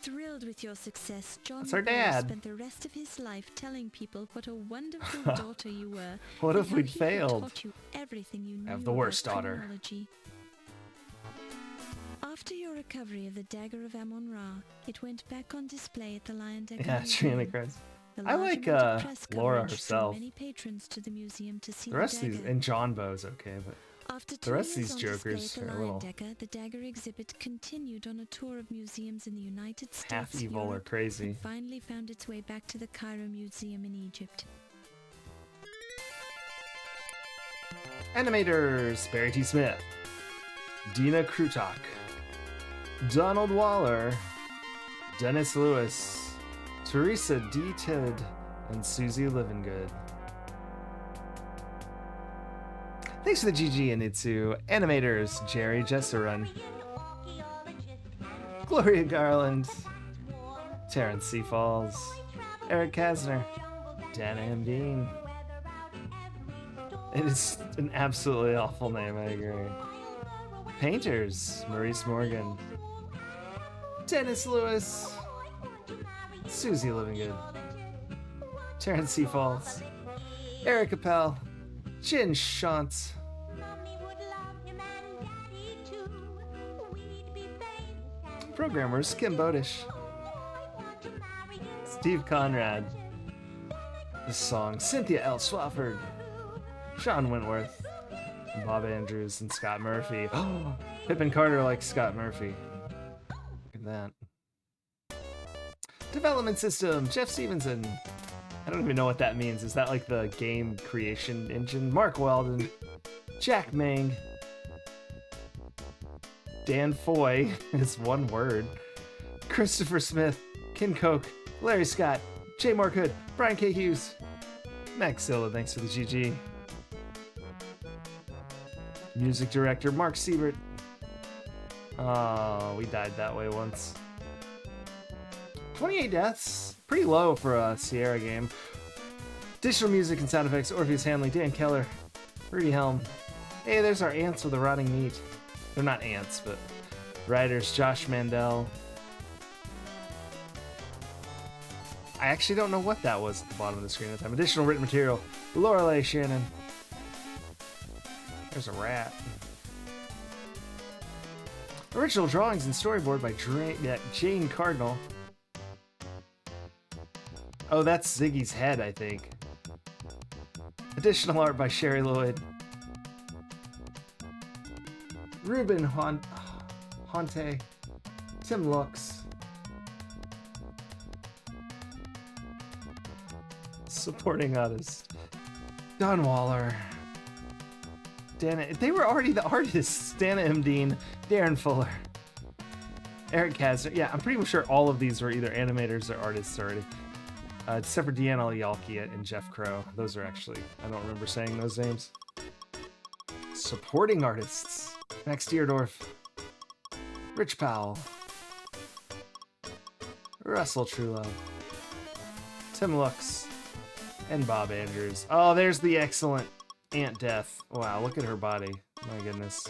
Speaker 2: Thrilled with your success, John
Speaker 1: That's our
Speaker 2: Boyle
Speaker 1: dad.
Speaker 2: spent the rest of his life telling people what a wonderful daughter you were.
Speaker 1: What
Speaker 2: and
Speaker 1: if
Speaker 2: how
Speaker 1: we'd
Speaker 2: he had
Speaker 1: failed?
Speaker 2: taught you everything you knew
Speaker 1: Have the
Speaker 2: about
Speaker 1: worst daughter.
Speaker 2: criminology. After your recovery of the Dagger of Amon Ra, it went back on display at the Lion Decker
Speaker 1: Yeah,
Speaker 2: Museum.
Speaker 1: Trina Chris.
Speaker 2: The
Speaker 1: I
Speaker 2: large
Speaker 1: like
Speaker 2: amount of press
Speaker 1: Laura
Speaker 2: coverage drew
Speaker 1: herself.
Speaker 2: many patrons to the museum to see
Speaker 1: The rest of
Speaker 2: Dagger.
Speaker 1: these, and John Bo's okay, but
Speaker 2: After
Speaker 1: The rest of
Speaker 2: 2 years
Speaker 1: these
Speaker 2: on display
Speaker 1: jokers
Speaker 2: at the
Speaker 1: are a
Speaker 2: Lion
Speaker 1: little
Speaker 2: Decker, the Dagger exhibit continued on a tour of museums in the United States,
Speaker 1: half evil or
Speaker 2: Europe,
Speaker 1: crazy.
Speaker 2: and finally found its way back to the Cairo Museum in Egypt.
Speaker 1: Animators: Barry T. Smith, Dina Krutok, Donald Waller, Dennis Lewis, Teresa D. Tidd, and Susie Livingood. Thanks for the GG and Itsu. Animators: Jerry Jesserun, Gloria Garland, Terrence C. Falls, Eric Kasner, Dana M. Dean. It is an absolutely awful name, I agree. Painters: Maurice Morgan, Dennis Lewis, Susie Livingood, Terrence C. Falls, Eric Appel, Jin Shantz, programmers: Kim Bodish, Steve Conrad. This song: Cynthia L. Swafford, Sean Wentworth, Bob Andrews, and Scott Murphy. Oh, Pippin Carter likes Scott Murphy. Look at that. Development system: Jeff Stevenson. I don't even know what that means. Is that like the game creation engine? Mark Weldon, Jack Mang, Dan Foy is one word, Christopher Smith, Ken Koch, Larry Scott, Jay Mark Hood, Brian K. Hughes, Max Zilla, thanks for the GG. Music director: Mark Siebert. Oh, we died that way once. 28 deaths. Pretty low for a Sierra game. Digital music and sound effects: Orpheus Hanley, Dan Keller, Rudy Helm. Hey, there's our ants with the rotting meat. They're not ants, but writers: Josh Mandel. I actually don't know what that was at the bottom of the screen at the time. Additional written material: Lorelei Shannon. There's a rat. Original drawings and storyboard by Jane Cardinal. Oh, that's Ziggy's head, I think. Additional art by Sherry Lloyd. Ruben Honte. Tim Lux. Supporting artists: Don Waller. Dana, they were already the artists. Dana M. Dean, Darren Fuller, Eric Kasner. Yeah, I'm pretty sure all of these were either animators or artists already. Except for Deanna Yalki and Jeff Crow. Those are actually, I don't remember saying those names. Supporting artists: Max Deerdorf, Rich Powell, Russell Trulove, Tim Lux, and Bob Andrews. Oh, there's the excellent Aunt Death. Wow, look at her body. My goodness.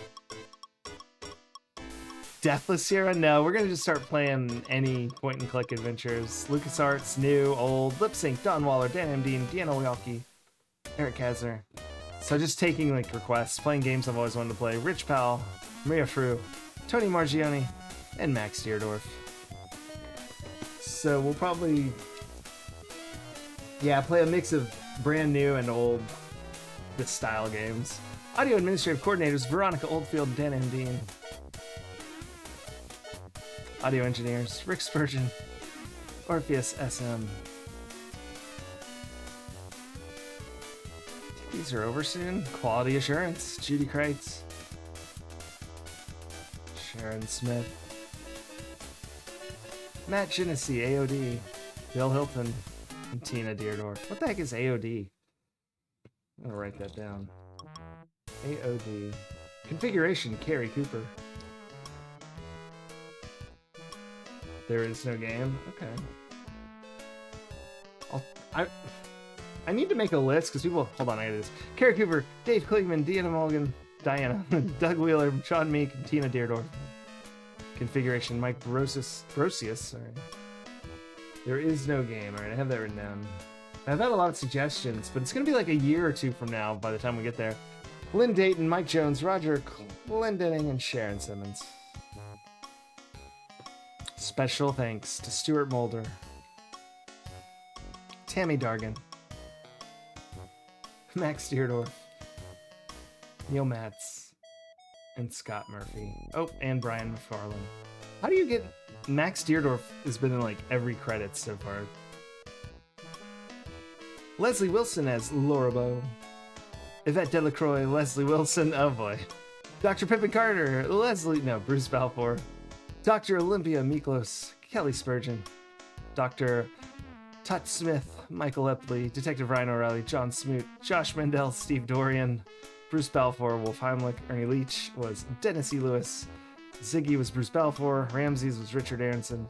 Speaker 1: Deathless Sierra? No, we're gonna just start playing any point-and-click adventures. LucasArts, new, old, Lip Sync, Don Waller, Dan M. Dean, Deanna Oyalki, Eric Kasner. So just taking like requests, playing games I've always wanted to play. Rich Powell, Maria Frew, Tony Margione, and Max Deerdorf. So we'll probably, yeah, play a mix of brand new and old this style games. Audio administrative coordinators: Veronica Oldfield, Dan M. Dean. Audio engineers: Rick Spurgeon, Orpheus SM. These are over soon. Quality assurance: Judy Kreitz, Sharon Smith, Matt Genesee, AOD, Bill Hilton, and Tina Deerdorf. What the heck is AOD? I'm gonna write that down. AOD. Configuration: Carrie Cooper. There is no game? Okay. I need to make a list because people... Hold on, I got this. Carrie Cooper, Dave Kliegman, Deanna Mulligan, Diana, Doug Wheeler, Sean Meek, and Tina Deerdorf. Configuration: Mike Brosius, sorry. There is no game. Alright, I have that written down. I've had a lot of suggestions, but it's going to be like a year or two from now by the time we get there. Lynn Dayton, Mike Jones, Roger Glendenning, and Sharon Simmons. Special thanks to Stuart Mulder, Tammy Dargan, Max Deerdorf, Neil Matz, and Scott Murphy. Oh, and Brian McFarlane. How do you get... Max Deerdorf has been in like every credit so far. Leslie Wilson as Lorabo. Yvette Delacroix, Leslie Wilson, oh boy. Dr. Pippin Carter, Bruce Balfour. Dr. Olympia Miklos, Kelly Spurgeon. Dr. Tut Smith, Michael Epley, Detective Ryan O'Reilly, John Smoot, Josh Mendel, Steve Dorian, Bruce Balfour, Wolf Heimlich, Ernie Leach was Dennis E. Lewis, Ziggy was Bruce Balfour, Ramses was Richard Aronson,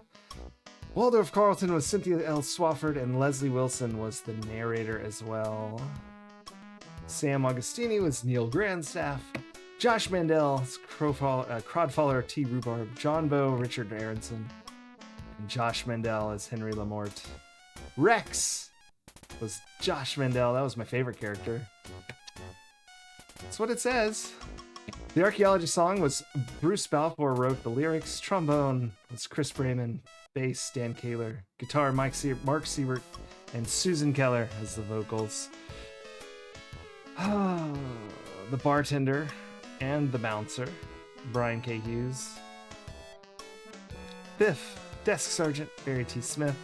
Speaker 1: Waldorf Carlton was Cynthia L. Swafford, and Leslie Wilson was the narrator as well. Sam Augustini was Neil Grandstaff, Josh Mandel, Crodfaller T. Rhubarb, John Bowe, Richard Aronson, and Josh Mandel as Henry Lamort. Rex was Josh Mandel. That was my favorite character. That's what it says. The Archaeologist song was Bruce Balfour wrote the lyrics. Trombone was Chris Brayman. Bass, Dan Kaler. Guitar, Mark Siebert. And Susan Keller as the vocals. The bartender and the bouncer, Brian K. Hughes. Biff, Desk Sergeant, Barry T. Smith.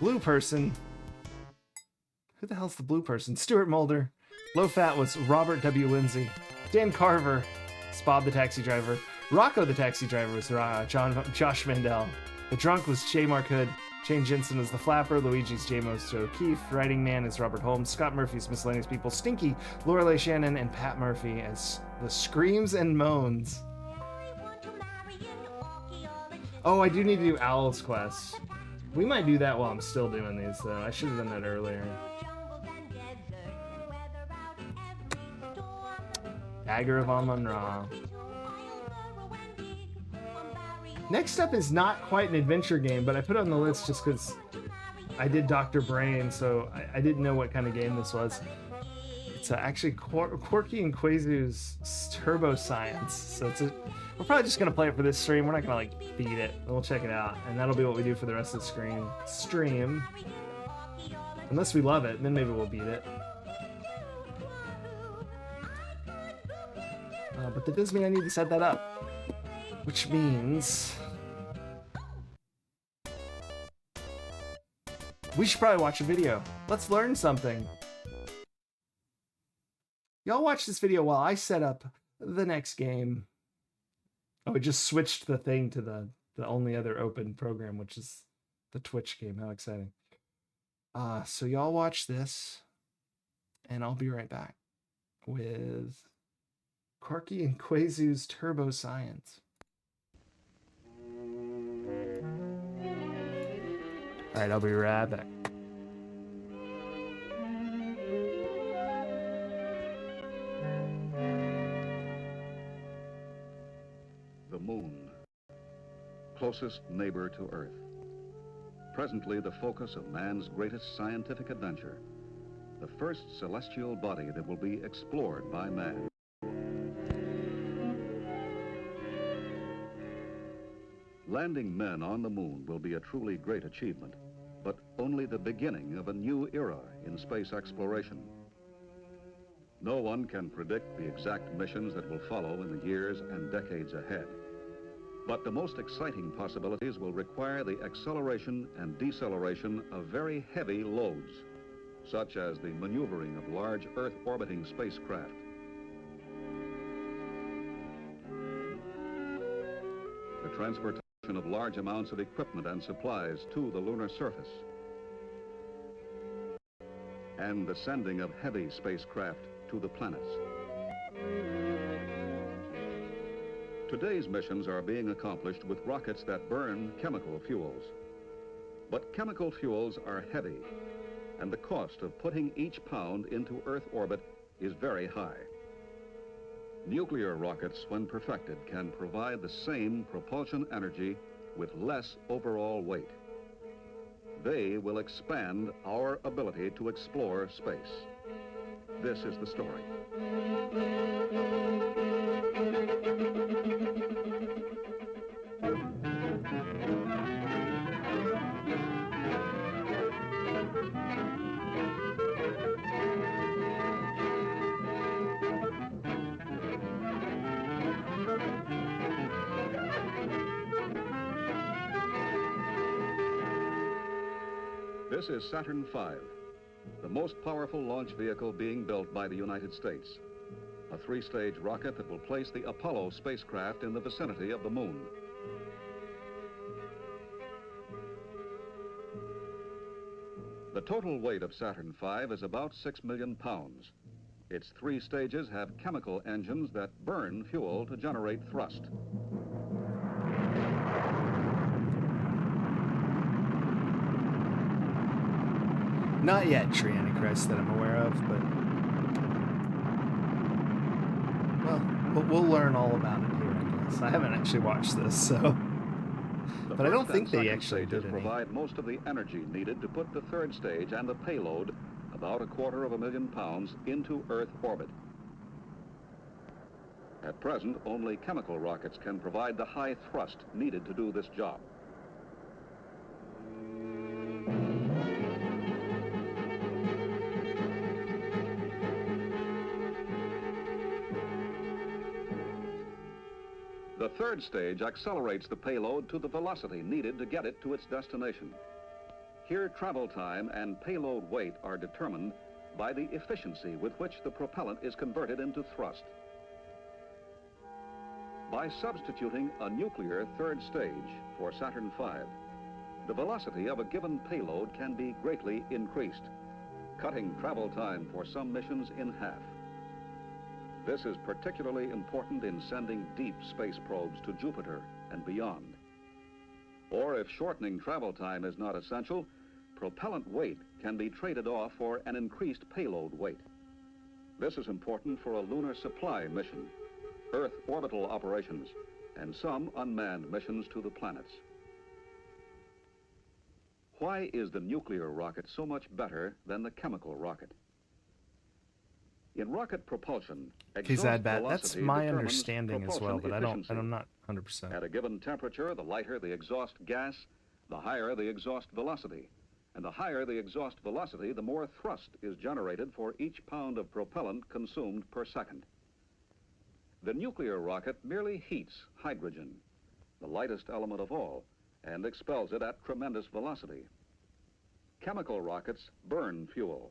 Speaker 1: Blue Person. Who the hell's the blue person? Stuart Mulder. Low Fat was Robert W. Lindsay. Dan Carver was Bob the Taxi Driver. Rocco the Taxi Driver was Josh Mandel. The Drunk was J. Mark Hood. Jane Jensen was the Flapper. Luigi's J. Mosto O'Keefe. Writing Man is Robert Holmes. Scott Murphy's Miscellaneous People. Stinky, Lorelei Shannon, and Pat Murphy as the Screams and Moans. Oh, I do need to do Owl's Quest. We might do that while I'm still doing these, though. I should have done that earlier. Dagger of Amon-Ra. Next up is not quite an adventure game, but I put it on the list just because I did Dr. Brain, so I didn't know what kind of game this was. It's actually Quirky and Quazu's Turbo Science. So we're probably just going to play it for this stream. We're not going to like beat it. We'll check it out, and that'll be what we do for the rest of the stream. Unless we love it, then maybe we'll beat it. But that does mean I need to set that up. Which means we should probably watch a video. Let's learn something. Y'all watch this video while I set up the next game. Oh, it just switched the thing to the only other open program, which is the Twitch game. How exciting. So y'all watch this, and I'll be right back with Quirky and Quazu's Turbo Science. Alright, I'll be right back.
Speaker 13: The moon, closest neighbor to Earth. Presently the focus of man's greatest scientific adventure. The first celestial body that will be explored by man. Landing men on the moon will be a truly great achievement, but only the beginning of a new era in space exploration. No one can predict the exact missions that will follow in the years and decades ahead. But the most exciting possibilities will require the acceleration and deceleration of very heavy loads, such as the maneuvering of large Earth-orbiting spacecraft. The transportation of large amounts of equipment and supplies to the lunar surface, and the sending of heavy spacecraft to the planets. Today's missions are being accomplished with rockets that burn chemical fuels. But chemical fuels are heavy, and the cost of putting each pound into Earth orbit is very high. Nuclear rockets, when perfected, can provide the same propulsion energy with less overall weight. They will expand our ability to explore space. This is the story. This is Saturn V, the most powerful launch vehicle being built by the United States. A 3-stage rocket that will place the Apollo spacecraft in the vicinity of the moon. The total weight of Saturn V is about 6 million pounds. Its 3 stages have chemical engines that burn fuel to generate thrust.
Speaker 1: Not yet, Tree Antichrist, that I'm aware of, but well, we'll learn all about it here, I guess. I haven't actually watched this, so. But I don't think they actually did any.
Speaker 13: Provide most of the energy needed to put the 3rd stage and the payload, about 250,000 pounds, into Earth orbit. At present, only chemical rockets can provide the high thrust needed to do this job. The 3rd stage accelerates the payload to the velocity needed to get it to its destination. Here, travel time and payload weight are determined by the efficiency with which the propellant is converted into thrust. By substituting a nuclear 3rd stage for Saturn V, the velocity of a given payload can be greatly increased, cutting travel time for some missions in half. This is particularly important in sending deep space probes to Jupiter and beyond. Or if shortening travel time is not essential, propellant weight can be traded off for an increased payload weight. This is important for a lunar supply mission, Earth orbital operations, and some unmanned missions to the planets. Why is the nuclear rocket so much better than the chemical rocket? In rocket propulsion, exhaust velocity
Speaker 1: that's my
Speaker 13: determines
Speaker 1: understanding as well, but
Speaker 13: efficiency.
Speaker 1: I'm not 100%.
Speaker 13: At a given temperature, the lighter the exhaust gas, the higher the exhaust velocity. And the higher the exhaust velocity, the more thrust is generated for each pound of propellant consumed per second. The nuclear rocket merely heats hydrogen, the lightest element of all, and expels it at tremendous velocity. Chemical rockets burn fuel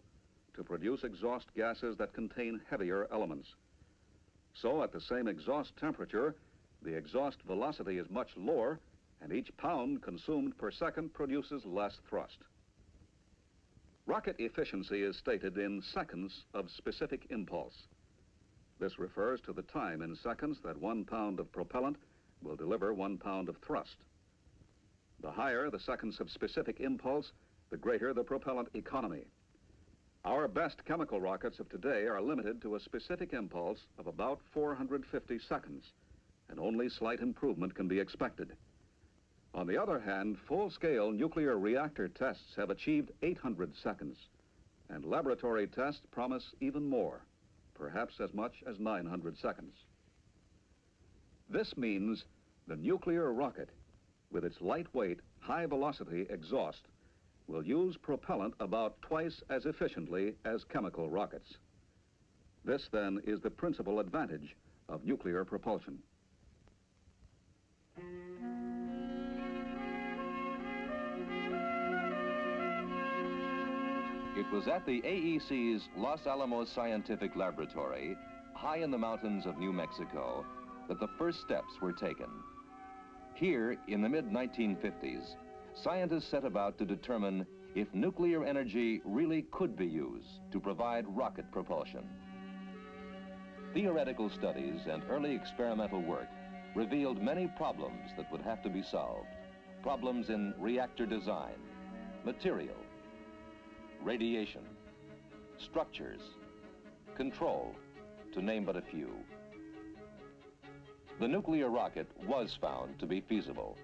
Speaker 13: to produce exhaust gases that contain heavier elements. So at the same exhaust temperature, the exhaust velocity is much lower, and each pound consumed per second produces less thrust. Rocket efficiency is stated in seconds of specific impulse. This refers to the time in seconds that 1 pound of propellant will deliver 1 pound of thrust. The higher the seconds of specific impulse, the greater the propellant economy. Our best chemical rockets of today are limited to a specific impulse of about 450 seconds, and only slight improvement can be expected. On the other hand, full-scale nuclear reactor tests have achieved 800 seconds, and laboratory tests promise even more, perhaps as much as 900 seconds. This means the nuclear rocket, with its lightweight, high-velocity exhaust, will use propellant about twice as efficiently as chemical rockets. This, then, is the principal advantage of nuclear propulsion. It was at the AEC's Los Alamos Scientific Laboratory, high in the mountains of New Mexico, that the first steps were taken. Here, in the mid-1950s, scientists set about to determine if nuclear energy really could be used to provide rocket propulsion. Theoretical studies and early experimental work revealed many problems that would have to be solved. Problems in reactor design, material, radiation, structures, control, to name but a few. The nuclear rocket was found to be feasible.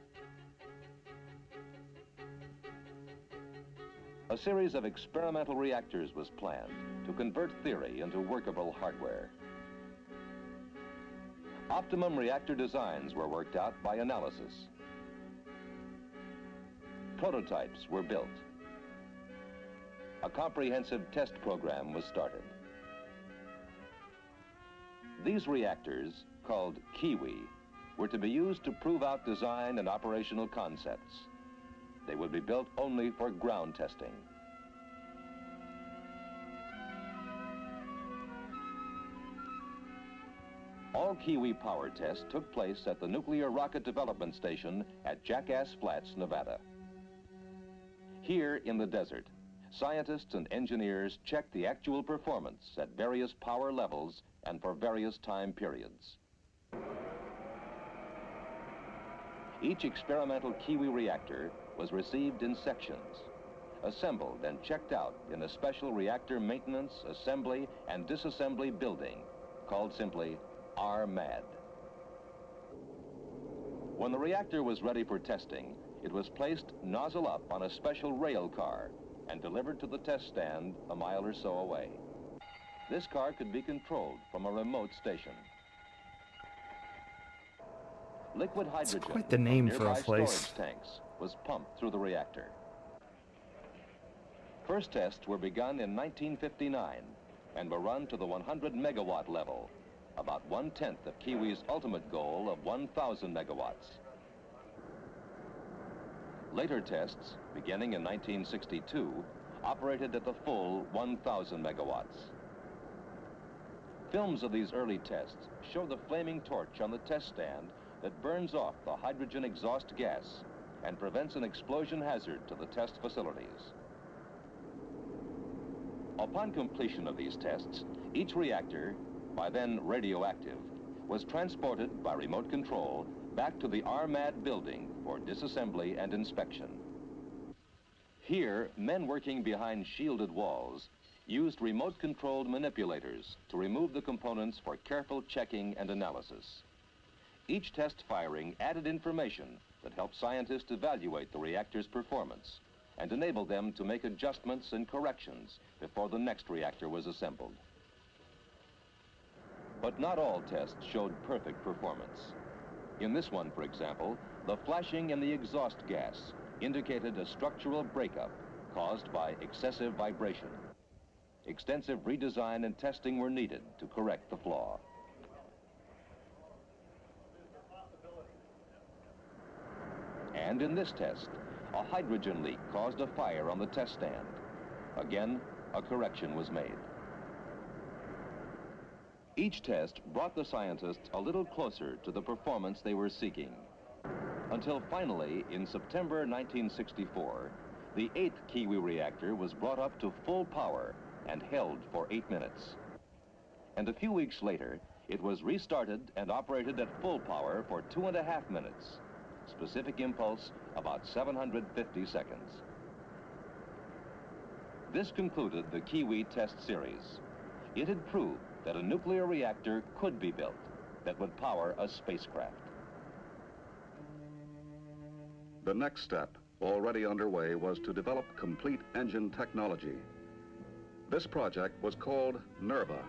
Speaker 13: A series of experimental reactors was planned to convert theory into workable hardware. Optimum reactor designs were worked out by analysis. Prototypes were built. A comprehensive test program was started. These reactors, called Kiwi, were to be used to prove out design and operational concepts. They would be built only for ground testing.
Speaker 14: All Kiwi power tests took place at the Nuclear Rocket Development Station at Jackass Flats, Nevada. Here in the desert, scientists and engineers checked the actual performance at various power levels and for various time periods. Each experimental Kiwi reactor was received in sections, assembled and checked out in a special reactor maintenance, assembly, and disassembly building called simply RMAD. When the reactor was ready for testing, it was placed nozzle up on a special rail car and delivered to the test stand a mile or so away. This car could be controlled from a remote station. Liquid hydrogen
Speaker 1: quite the name
Speaker 14: from
Speaker 1: for a
Speaker 14: nearby
Speaker 1: place.
Speaker 14: storage tanks was pumped through the reactor. First tests were begun in 1959 and were run to the 100 megawatt level, about 1/10 of Kiwi's ultimate goal of 1,000 megawatts. Later tests, beginning in 1962, operated at the full 1,000 megawatts. Films of these early tests show the flaming torch on the test stand that burns off the hydrogen exhaust gas and prevents an explosion hazard to the test facilities. Upon completion of these tests, each reactor, by then radioactive, was transported by remote control back to the RMAD building for disassembly and inspection. Here, men working behind shielded walls used remote-controlled manipulators to remove the components for careful checking and analysis. Each test firing added information that helped scientists evaluate the reactor's performance and enabled them to make adjustments and corrections before the next reactor was assembled. But not all tests showed perfect performance. In this one, for example, the flashing in the exhaust gas indicated a structural breakup caused by excessive vibration. Extensive redesign and testing were needed to correct the flaw. And in this test, a hydrogen leak caused a fire on the test stand. Again, a correction was made. Each test brought the scientists a little closer to the performance they were seeking. Until finally, in September 1964, the 8th Kiwi reactor was brought up to full power and held for 8 minutes. And a few weeks later, it was restarted and operated at full power for 2.5 minutes. Specific impulse, about 750 seconds. This concluded the Kiwi test series. It had proved that a nuclear reactor could be built that would power a spacecraft.
Speaker 13: The next step, already underway, was to develop complete engine technology. This project was called NERVA,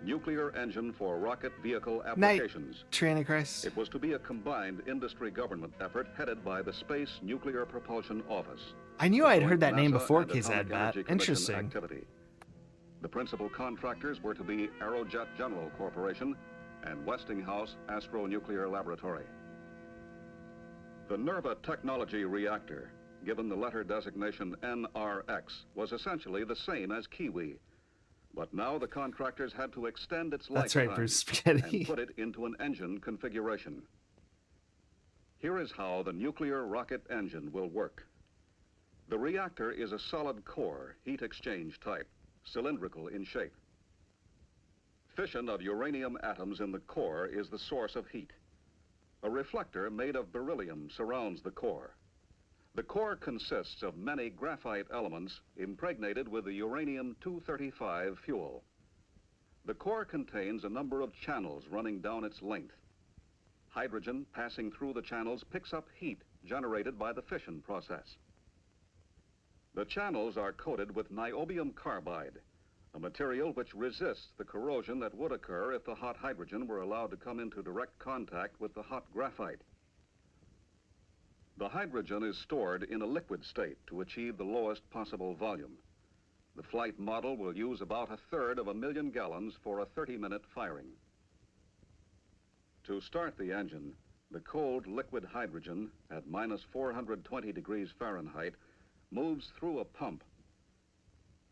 Speaker 13: Nuclear Engine for Rocket Vehicle Applications.
Speaker 1: Antichrist.
Speaker 13: It was to be a combined industry-government effort headed by the Space Nuclear Propulsion Office.
Speaker 1: I knew I'd
Speaker 13: Joint
Speaker 1: heard that name
Speaker 13: NASA
Speaker 1: before,
Speaker 13: and Atomic
Speaker 1: KZ
Speaker 13: Energy
Speaker 1: Bat.
Speaker 13: Commission
Speaker 1: Interesting.
Speaker 13: activity. The principal contractors were to be Aerojet General Corporation and Westinghouse Astronuclear Laboratory. The NERVA technology reactor, given the letter designation NRX, was essentially the same as Kiwi. But now the contractors had to extend its
Speaker 1: That's
Speaker 13: lifetime
Speaker 1: right, Bruce Spaghetti.
Speaker 13: and put it into an engine configuration. Here is how the nuclear rocket engine will work. The reactor is a solid core, heat exchange type, cylindrical in shape. Fission of uranium atoms in the core is the source of heat. A reflector made of beryllium surrounds the core. The core consists of many graphite elements impregnated with the uranium-235 fuel. The core contains a number of channels running down its length. Hydrogen passing through the channels picks up heat generated by the fission process. The channels are coated with niobium carbide, a material which resists the corrosion that would occur if the hot hydrogen were allowed to come into direct contact with the hot graphite. The hydrogen is stored in a liquid state to achieve the lowest possible volume. The flight model will use about 1/3 of a million gallons for a 30-minute firing. To start the engine, the cold liquid hydrogen at -420 degrees Fahrenheit moves through a pump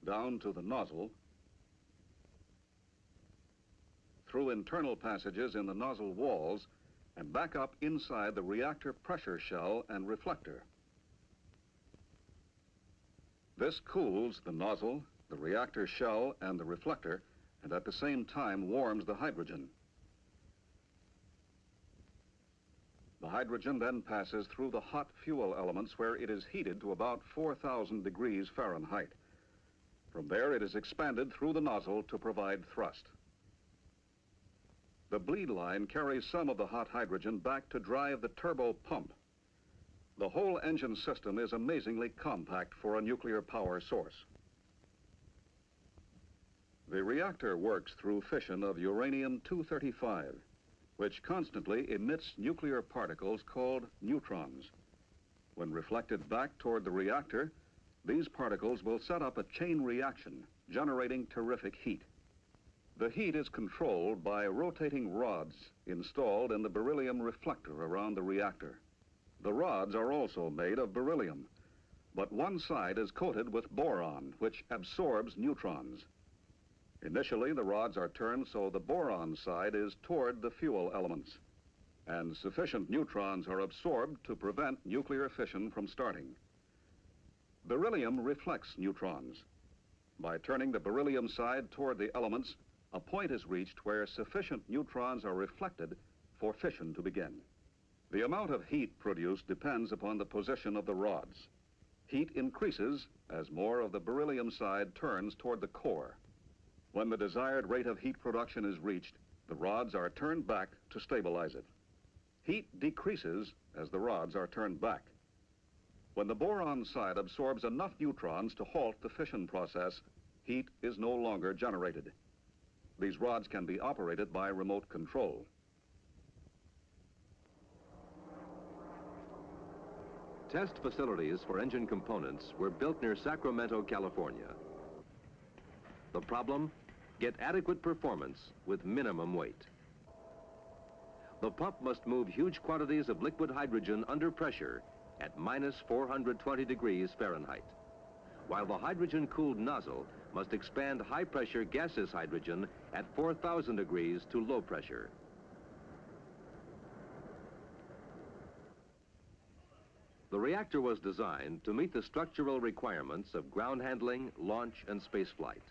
Speaker 13: down to the nozzle, through internal passages in the nozzle walls and back up inside the reactor pressure shell and reflector. This cools the nozzle, the reactor shell, and the reflector, and at the same time warms the hydrogen. The hydrogen then passes through the hot fuel elements where it is heated to about 4,000 degrees Fahrenheit. From there, it is expanded through the nozzle to provide thrust. The bleed line carries some of the hot hydrogen back to drive the turbo pump. The whole engine system is amazingly compact for a nuclear power source. The reactor works through fission of uranium-235, which constantly emits nuclear particles called neutrons. When reflected back toward the reactor, these particles will set up a chain reaction, generating terrific heat. The heat is controlled by rotating rods installed in the beryllium reflector around the reactor. The rods are also made of beryllium, but one side is coated with boron, which absorbs neutrons. Initially, the rods are turned so the boron side is toward the fuel elements, and sufficient neutrons are absorbed to prevent nuclear fission from starting. Beryllium reflects neutrons. By turning the beryllium side toward the elements, a point is reached where sufficient neutrons are reflected for fission to begin. The amount of heat produced depends upon the position of the rods. Heat increases as more of the beryllium side turns toward the core. When the desired rate of heat production is reached, the rods are turned back to stabilize it. Heat decreases as the rods are turned back. When the boron side absorbs enough neutrons to halt the fission process, heat is no longer generated. These rods can be operated by remote control.
Speaker 14: Test facilities for engine components were built near Sacramento, California. The problem? Get adequate performance with minimum weight. The pump must move huge quantities of liquid hydrogen under pressure at minus 420 degrees Fahrenheit, while the hydrogen-cooled nozzle must expand high-pressure gaseous hydrogen at 4,000 degrees to low pressure. The reactor was designed to meet the structural requirements of ground handling, launch, and spaceflight.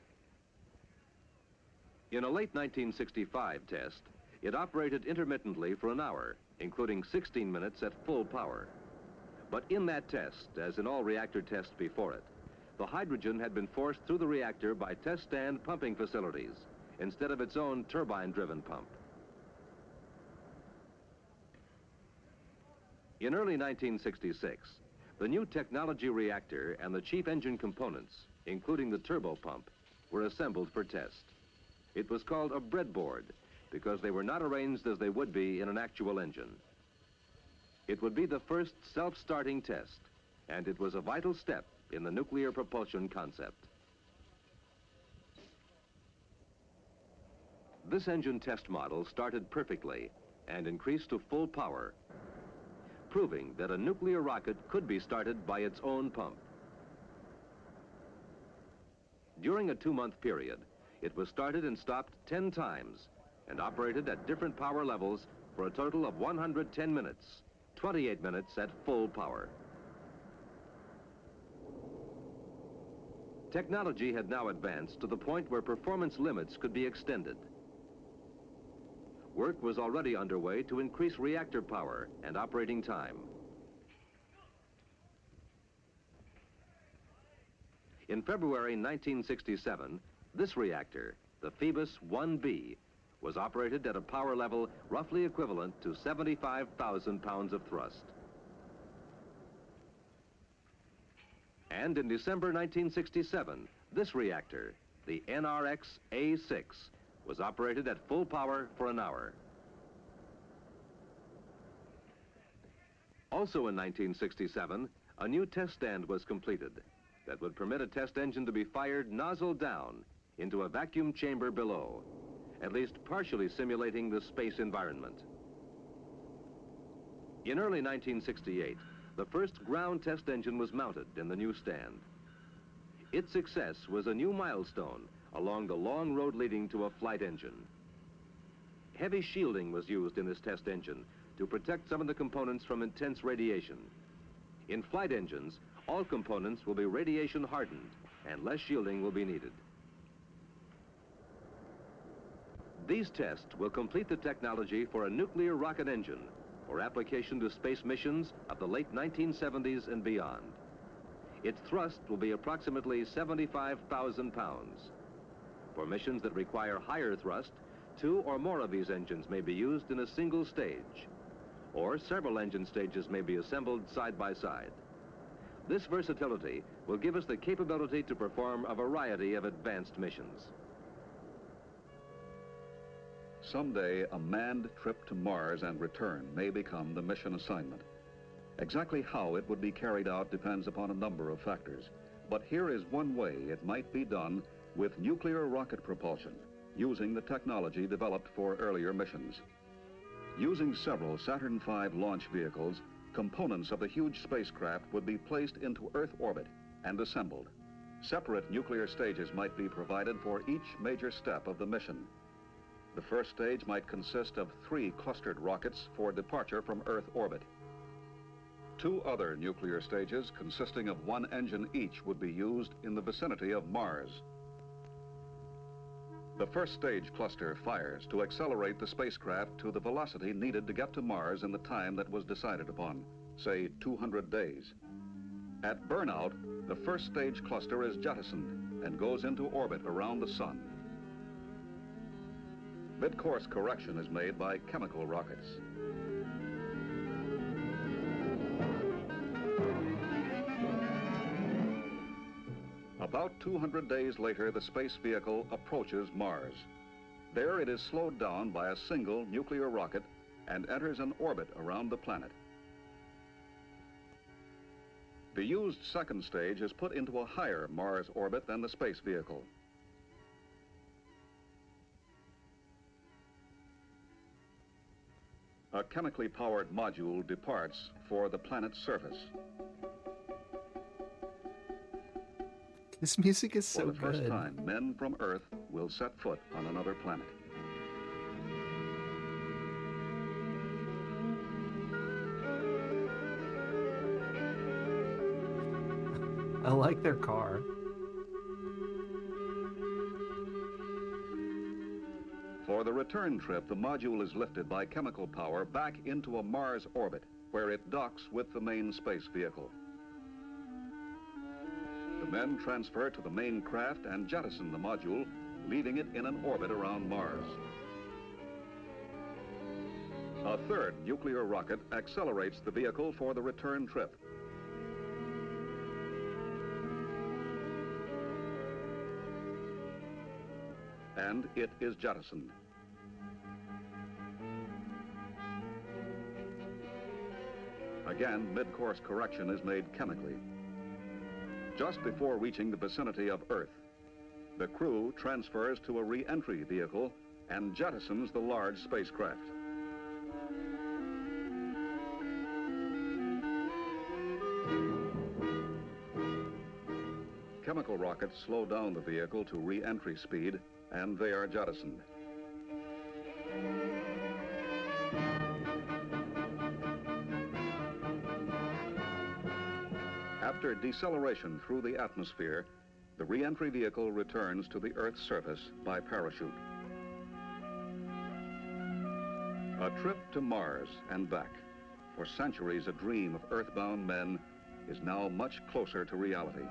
Speaker 14: In a late 1965 test, it operated intermittently for an hour, including 16 minutes at full power. But in that test, as in all reactor tests before it, the hydrogen had been forced through the reactor by test stand pumping facilities instead of its own turbine-driven pump. In early 1966, the new technology reactor and the chief engine components, including the turbo pump, were assembled for test. It was called a breadboard because they were not arranged as they would be in an actual engine. It would be the first self-starting test, and it was a vital step in the nuclear propulsion concept. This engine test model started perfectly and increased to full power, proving that a nuclear rocket could be started by its own pump. During a 2-month period, it was started and stopped 10 times and operated at different power levels for a total of 110 minutes, 28 minutes at full power. Technology had now advanced to the point where performance limits could be extended. Work was already underway to increase reactor power and operating time. In February 1967, this reactor, the Phoebus 1B, was operated at a power level roughly equivalent to 75,000 pounds of thrust. And in December 1967, this reactor, the NRX-A6, was operated at full power for an hour. Also in 1967, a new test stand was completed that would permit a test engine to be fired nozzle down into a vacuum chamber below, at least partially simulating the space environment. In early 1968, the first ground test engine was mounted in the new stand. Its success was a new milestone along the long road leading to a flight engine. Heavy shielding was used in this test engine to protect some of the components from intense radiation. In flight engines, all components will be radiation hardened and less shielding will be needed. These tests will complete the technology for a nuclear rocket engine for application to space missions of the late 1970s and beyond. Its thrust will be approximately 75,000 pounds. For missions that require higher thrust, 2 or more of these engines may be used in a single stage, or several engine stages may be assembled side by side. This versatility will give us the capability to perform a variety of advanced missions.
Speaker 13: Someday, a manned trip to Mars and return may become the mission assignment. Exactly how it would be carried out depends upon a number of factors. But here is one way it might be done with nuclear rocket propulsion, using the technology developed for earlier missions. Using several Saturn V launch vehicles, components of the huge spacecraft would be placed into Earth orbit and assembled. Separate nuclear stages might be provided for each major step of the mission. The first stage might consist of 3 clustered rockets for departure from Earth orbit. 2 other nuclear stages consisting of 1 engine each would be used in the vicinity of Mars. The first stage cluster fires to accelerate the spacecraft to the velocity needed to get to Mars in the time that was decided upon, say 200 days. At burnout, the first stage cluster is jettisoned and goes into orbit around the sun. Mid-course correction is made by chemical rockets. About 200 days later, the space vehicle approaches Mars. There it is slowed down by a single nuclear rocket and enters an orbit around the planet. The used second stage is put into a higher Mars orbit than the space vehicle. A chemically powered module departs for the planet's surface.
Speaker 1: This music is so
Speaker 13: good. For the first
Speaker 1: good.
Speaker 13: time, men from Earth will set foot on another planet.
Speaker 1: I like their car.
Speaker 13: For the return trip, the module is lifted by chemical power back into a Mars orbit, where it docks with the main space vehicle. The men transfer to the main craft and jettison the module, leaving it in an orbit around Mars. A third nuclear rocket accelerates the vehicle for the return trip. And it is jettisoned. Again, mid-course correction is made chemically. Just before reaching the vicinity of Earth, the crew transfers to a re-entry vehicle and jettisons the large spacecraft. Chemical rockets slow down the vehicle to re-entry speed, and they are jettisoned. After deceleration through the atmosphere, the re-entry vehicle returns to the Earth's surface by parachute. A trip to Mars and back, for centuries a dream of earthbound men, is now much closer to reality.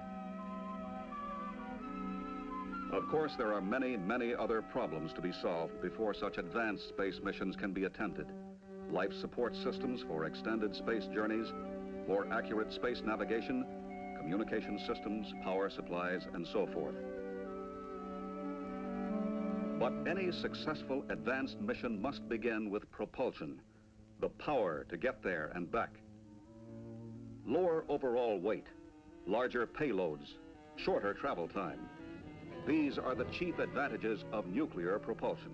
Speaker 13: Of course, there are many, many other problems to be solved before such advanced space missions can be attempted. Life support systems for extended space journeys, more accurate space navigation, communication systems, power supplies, and so forth. But any successful advanced mission must begin with propulsion, the power to get there and back. Lower overall weight, larger payloads, shorter travel time. These are the chief advantages of nuclear propulsion.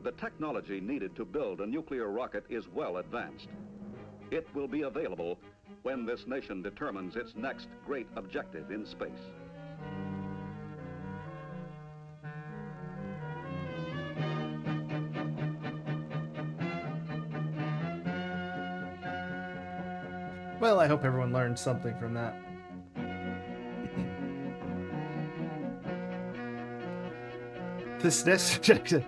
Speaker 13: The technology needed to build a nuclear rocket is well advanced. It will be available when this nation determines its next great objective in space.
Speaker 1: Well, I hope everyone learned something from that. This next objection.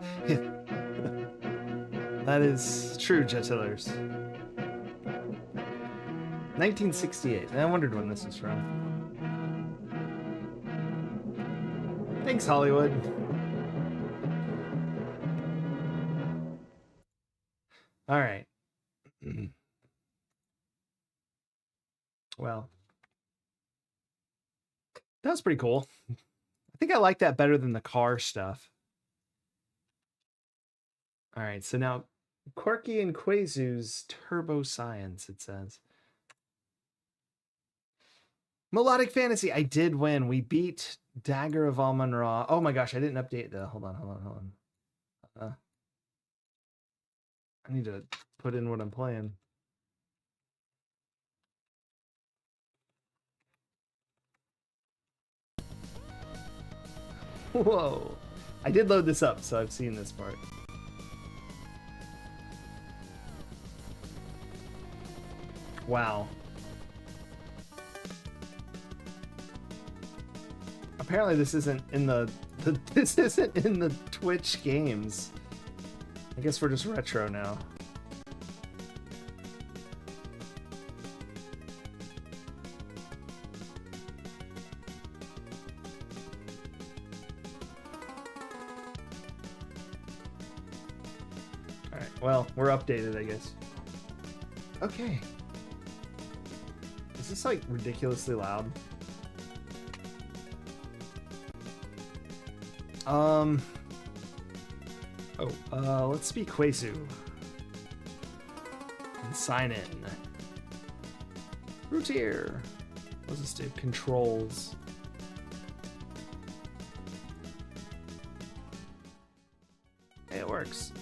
Speaker 1: That is true, Jetillers. 1968. I wondered when this was from. Thanks, Hollywood. All right. Well, that was pretty cool. I think I like that better than the car stuff. All right, so now Corky and Quazu's Turbo Science, it says. Melodic Fantasy. I did win. We beat Dagger of Amon Ra. Oh my gosh, I didn't update the. Hold on. I need to put in what I'm playing. Whoa. I did load this up, so I've seen this part. Wow. Apparently this isn't in the this isn't in the Twitch games. I guess we're just retro now. All right. Well, we're updated, I guess. Okay. Is this like ridiculously loud? Let's be Quazu. And sign in. Routier. What does this do? Controls. Hey, it works.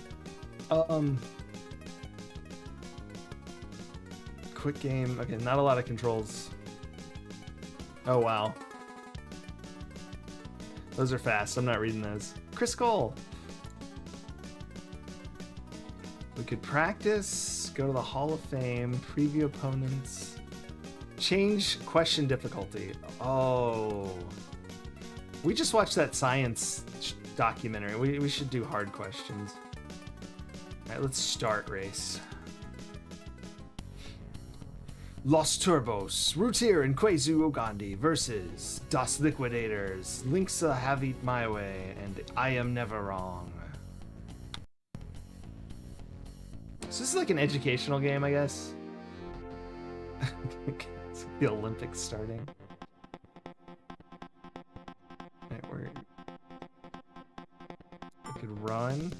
Speaker 1: Quick game. Okay, not a lot of controls. Oh, wow. Those are fast. I'm not reading those. Chris Cole. We could practice, go to the Hall of Fame, preview opponents, change question difficulty. Oh. We just watched that science documentary. We should do hard questions. All right, let's start race. Los Turbos, Routier and Quazu Ogandi versus Das Liquidators, Linksa Have It My Way, and I Am Never Wrong. So this is like an educational game, I guess. It's like the Olympics starting. Right, we could run,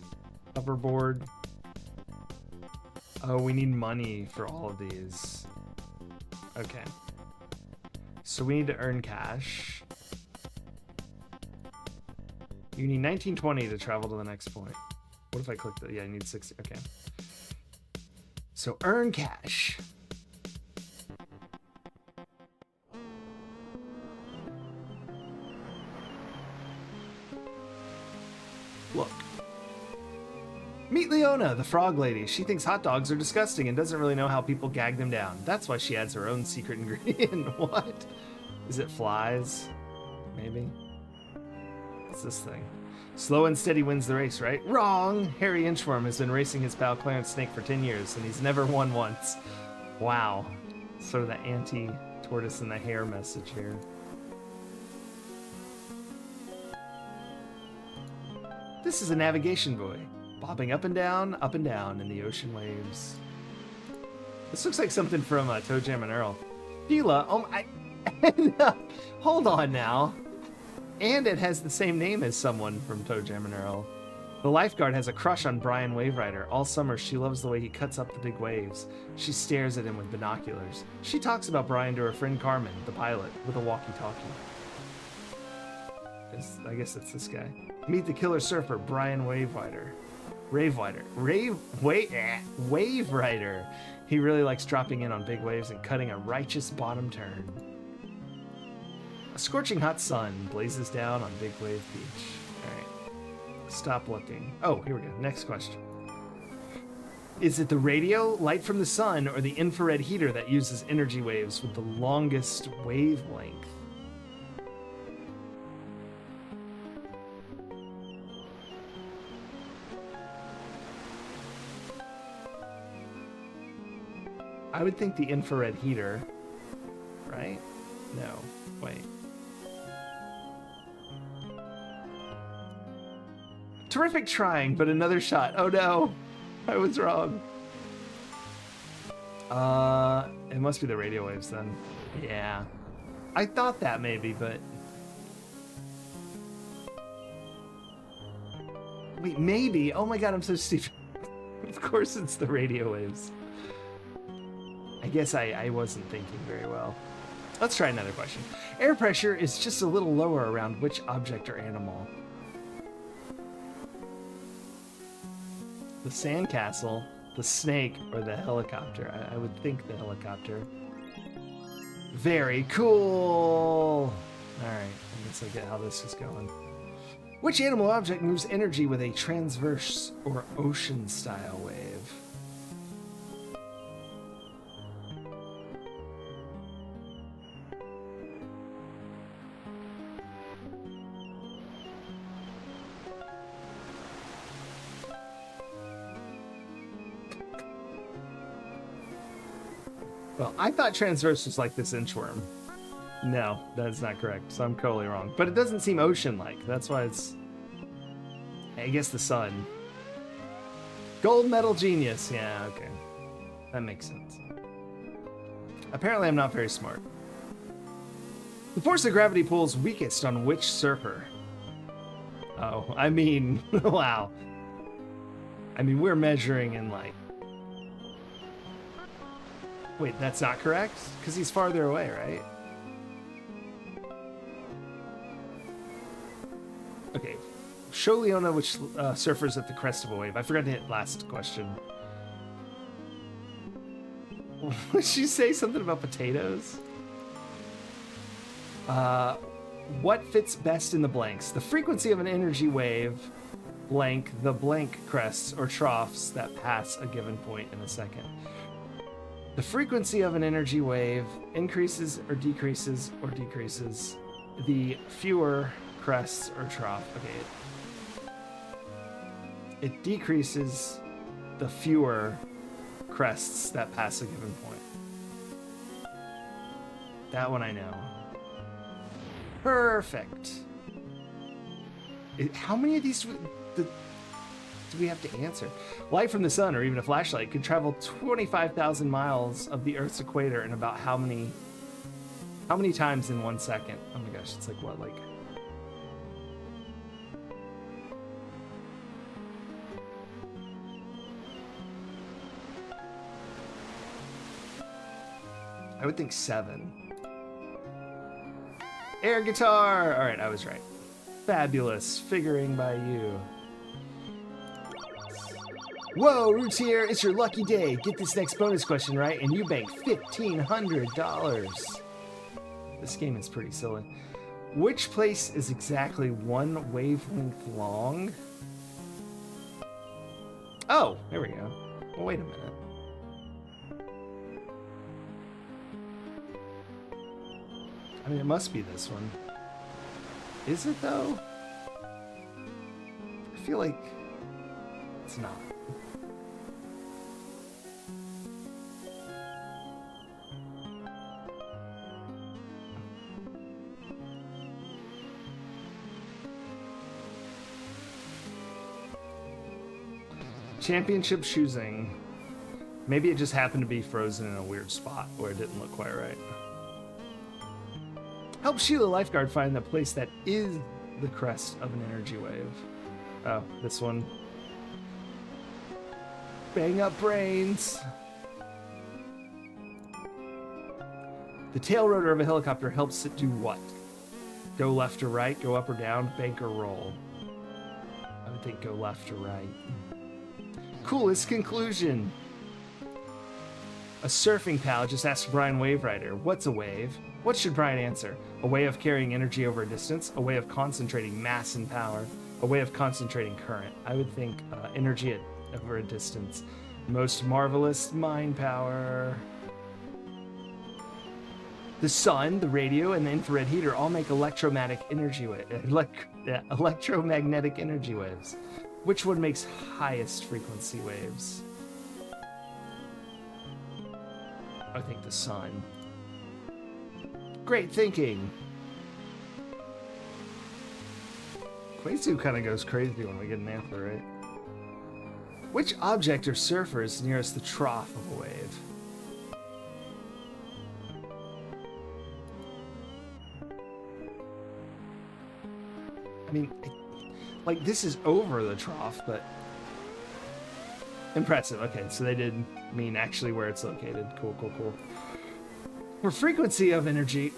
Speaker 1: hoverboard. Oh, we need money for all of these. Okay. So we need to earn cash. You need 1920 to travel to the next point. What if I click the... Yeah, I need 60. Okay. So earn cash. Look. Meet Leona, the frog lady. She thinks hot dogs are disgusting and doesn't really know how people gag them down. That's why she adds her own secret ingredient. What? Is it flies? Maybe? What's this thing? Slow and steady wins the race, right? Wrong! Harry Inchworm has been racing his pal Clarence Snake for 10 years, and he's never won once. Wow. Sort of the anti-tortoise and the hare message here. This is a navigation buoy, bobbing up and down in the ocean waves. This looks like something from Toe Jam and Earl. Sheila, oh my... Hold on now. And it has the same name as someone from Toe Jam and Earl. The lifeguard has a crush on Brian Waverider. All summer, she loves the way he cuts up the big waves. She stares at him with binoculars. She talks about Brian to her friend Carmen, the pilot, with a walkie-talkie. I guess it's this guy. Meet the killer surfer, Brian Waverider. Waverider. He really likes dropping in on big waves and cutting a righteous bottom turn. A scorching hot sun blazes down on Big Wave Beach. All right. Stop looking. Oh, here we go. Next question. Is it the radio, light from the sun, or the infrared heater that uses energy waves with the longest wavelength? I would think the infrared heater, right? No, wait. Terrific trying, but another shot. Oh no, I was wrong. It must be the radio waves then. Yeah. I thought that maybe, but... Wait, maybe? Oh my god, I'm so stupid. Of course it's the radio waves. I guess I wasn't thinking very well. Let's try another question. Air pressure is just a little lower around which object or animal? The sandcastle, the snake, or the helicopter? I would think the helicopter. Very cool! Alright, I guess I get how this is going. Which animal object moves energy with a transverse or ocean-style wave? Well, I thought transverse was like this inchworm. No, that's not correct, so I'm totally wrong. But it doesn't seem ocean-like. That's why it's... I guess the sun. Gold medal genius. Yeah, okay. That makes sense. Apparently I'm not very smart. The force of gravity pulls weakest on which surfer? Oh, I mean, wow. I mean, we're measuring in like... Wait, that's not correct? Because he's farther away, right? Okay. Show Leona which surfers at the crest of a wave. I forgot to hit last question. Did she say something about potatoes? What fits best in the blanks? The frequency of an energy wave, blank, the blank crests or troughs that pass a given point in a second. The frequency of an energy wave increases or decreases the fewer crests or trough. Okay. It decreases the fewer crests that pass a given point. That one I know. Perfect. How many of these do we have to answer? Light from the sun, or even a flashlight, could travel 25,000 miles of the Earth's equator in about how many times in 1 second? Oh my gosh, it's like what, like... I would think 7. Air guitar! Alright, I was right. Fabulous. Figuring by you. Whoa, Roots here. It's your lucky day. Get this next bonus question right, and you bank $1,500. This game is pretty silly. Which place is exactly 1 wavelength long? Oh, there we go. Well, wait a minute. I mean, it must be this one. Is it, though? I feel like it's not. Championship choosing. Maybe it just happened to be frozen in a weird spot where it didn't look quite right. Help Sheila Lifeguard find the place that is the crest of an energy wave. Oh, this one. Bang up brains. The tail rotor of a helicopter helps it do what? Go left or right, go up or down, bank or roll. I would think go left or right. Coolest conclusion. A surfing pal just asked Brian Waverider, what's a wave? What should Brian answer? A way of carrying energy over a distance, a way of concentrating mass and power, a way of concentrating current. I would think energy over a distance. Most marvelous mind power. The sun, the radio, and the infrared heater all make electromagnetic energy waves. Which one makes highest frequency waves? I think the sun. Great thinking. Quazu kind of goes crazy when we get an answer, right? Which object or surfer is nearest the trough of a wave? I mean, like, this is over the trough, but... Impressive. Okay, so they did mean actually where it's located. Cool, cool, cool. For frequency of energy...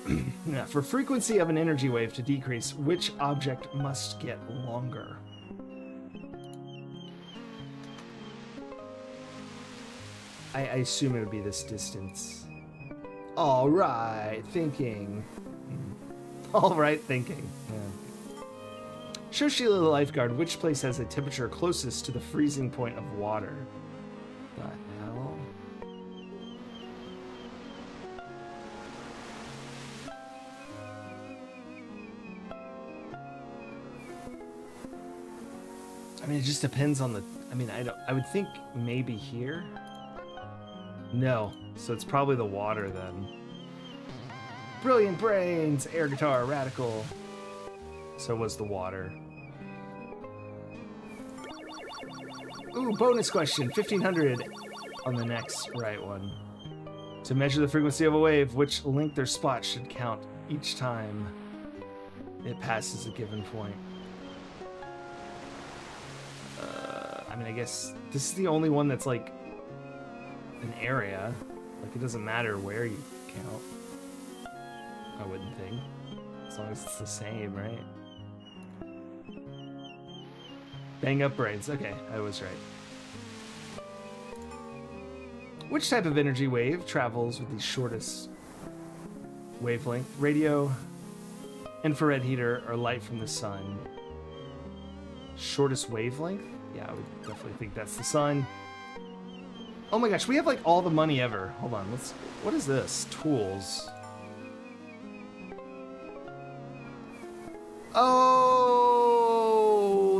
Speaker 1: for frequency of an energy wave to decrease, which object must get longer? I assume it would be this distance. All right, thinking. All right, thinking. Yeah. Show Sheila the lifeguard which place has a temperature closest to the freezing point of water. The hell? I mean, it just depends on the... I mean, I would think maybe here? No. So it's probably the water then. Brilliant brains! Air guitar, radical. So was the water. Ooh, bonus question. 1500 on the next right one. To measure the frequency of a wave, which length or spot should count each time it passes a given point? I mean, I guess this is the only one that's like an area. Like, it doesn't matter where you count. I wouldn't think. As long as it's the same, right? Bang up brains. Okay, I was right. Which type of energy wave travels with the shortest wavelength? Radio, infrared heater, or light from the sun? Shortest wavelength? Yeah, I would definitely think that's the sun. Oh my gosh, we have like all the money ever. Hold on, let's... What is this? Tools. Oh,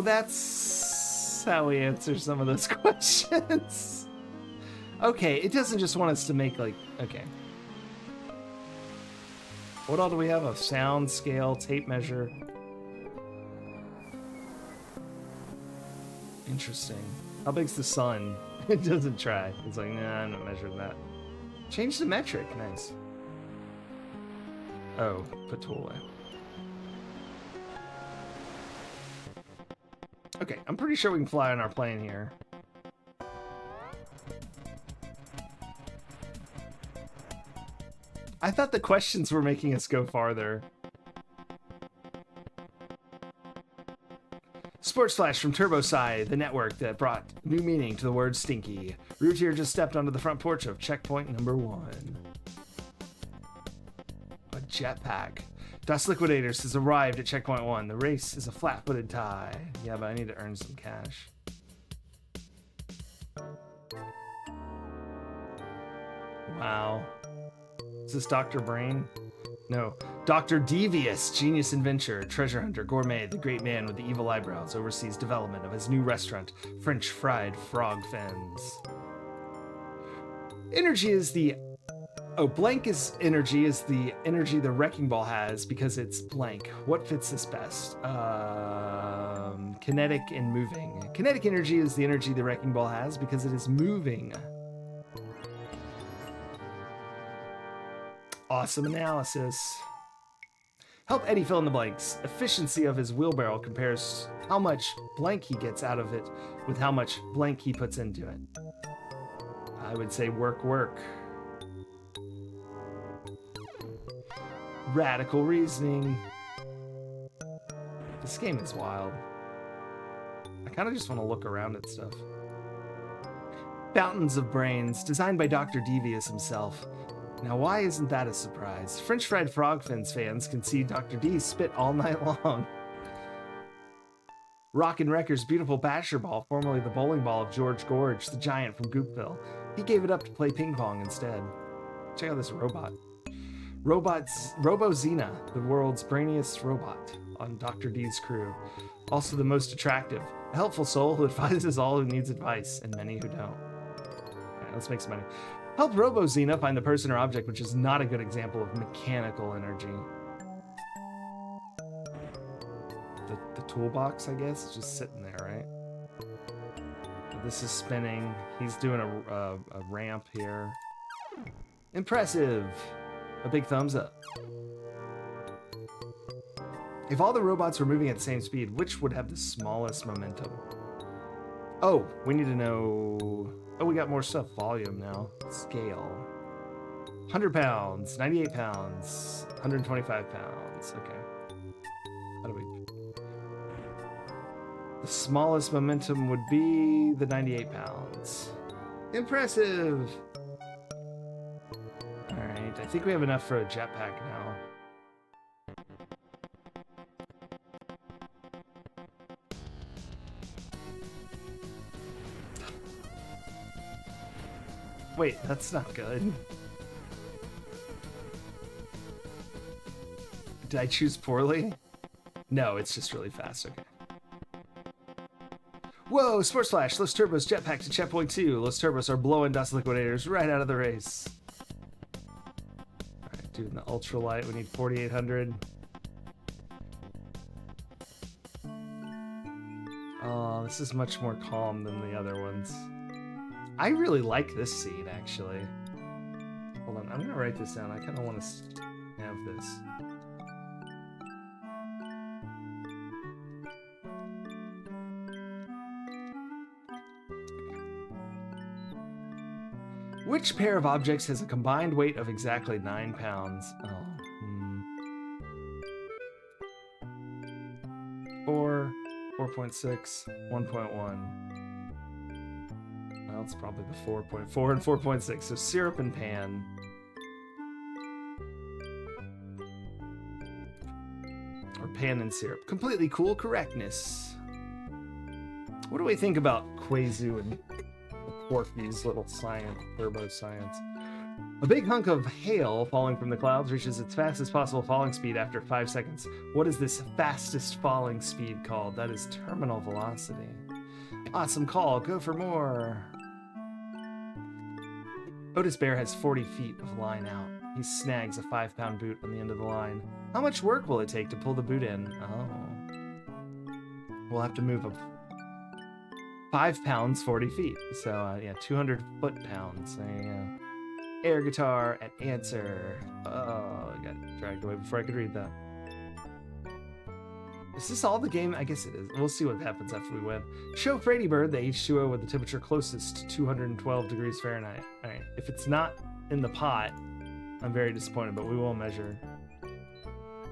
Speaker 1: that's how we answer some of those questions. Okay, it doesn't just want us to make like... Okay. What all do we have? A sound, scale, tape measure. Interesting. How big's the sun? It doesn't try. It's like, nah, I'm not measuring that. Change the metric. Nice. Oh, put tool away. Okay, I'm pretty sure we can fly on our plane here. I thought the questions were making us go farther. Sports Flash from TurboSci, the network that brought new meaning to the word stinky. Root here just stepped onto the front porch of checkpoint number 1. A jetpack. Das Liquidators has arrived at checkpoint 1. The race is a flat-footed tie. Yeah, but I need to earn some cash. Wow. Is this Dr. Brain? No. Dr. Devious, genius inventor, treasure hunter, gourmet, the great man with the evil eyebrows, oversees development of his new restaurant, French Fried Frog Fins. Energy is the... Oh, blank is the energy the wrecking ball has because it's blank. What fits this best? Kinetic and moving. Kinetic energy is the energy the wrecking ball has because it is moving. Awesome analysis. Help Eddie fill in the blanks. Efficiency of his wheelbarrow compares how much blank he gets out of it with how much blank he puts into it. I would say work, work. Radical reasoning. This game is wild. I kind of just want to look around at stuff. Fountains of Brains, designed by Dr. Devious himself. Now, why isn't that a surprise? French Fried Frog Fins fans can see Dr. D spit all night long. Rockin' Wrecker's beautiful basher ball, formerly the bowling ball of George Gorge, the giant from Goopville. He gave it up to play ping pong instead. Check out this robot. Robo-Xena, the world's brainiest robot on Dr. D's crew. Also the most attractive. A helpful soul who advises all who needs advice, and many who don't. Alright, let's make some money. Help Robo-Xena find the person or object, which is not a good example of mechanical energy. The toolbox, I guess, is just sitting there, right? But this is spinning. He's doing a ramp here. Impressive! A big thumbs up. If all the robots were moving at the same speed, which would have the smallest momentum? Oh, we need to know... Oh, we got more stuff. Volume now. Scale. 100 pounds, 98 pounds, 125 pounds. Okay. How do we... The smallest momentum would be the 98 pounds. Impressive! Alright, I think we have enough for a jetpack now. Wait, that's not good. Did I choose poorly? No, it's just really fast, okay. Whoa, Sports Flash, Los Turbos jetpack to checkpoint 2. Los Turbos are blowing dust liquidators right out of the race. Alright, doing the ultralight, we need 4,800. Oh, this is much more calm than the other ones. I really like this scene, actually. Hold on, I'm gonna write this down. I kind of want to have this. Which pair of objects has a combined weight of exactly 9 pounds? Oh, 4, 4.6, 1.1. Well, it's probably the 4.4 and 4.6. So syrup and pan. Or pan and syrup. Completely cool correctness. What do we think about Quazu and Porky's little science, turbo science? A big hunk of hail falling from the clouds reaches its fastest possible falling speed after 5 seconds. What is this fastest falling speed called? That is terminal velocity. Awesome call. Go for more. Otis Bear has 40 feet of line out. He snags a 5-pound boot on the end of the line. How much work will it take to pull the boot in? Oh. We'll have to move 5 pounds, 40 feet. So, yeah, 200 foot-pounds. There you go. Air guitar at answer. Oh, I got dragged away before I could read that. Is this all the game? I guess it is. We'll see what happens after we win. Show Frady Bird the H2O with the temperature closest to 212 degrees Fahrenheit. All right, if it's not in the pot, I'm very disappointed, but we will measure.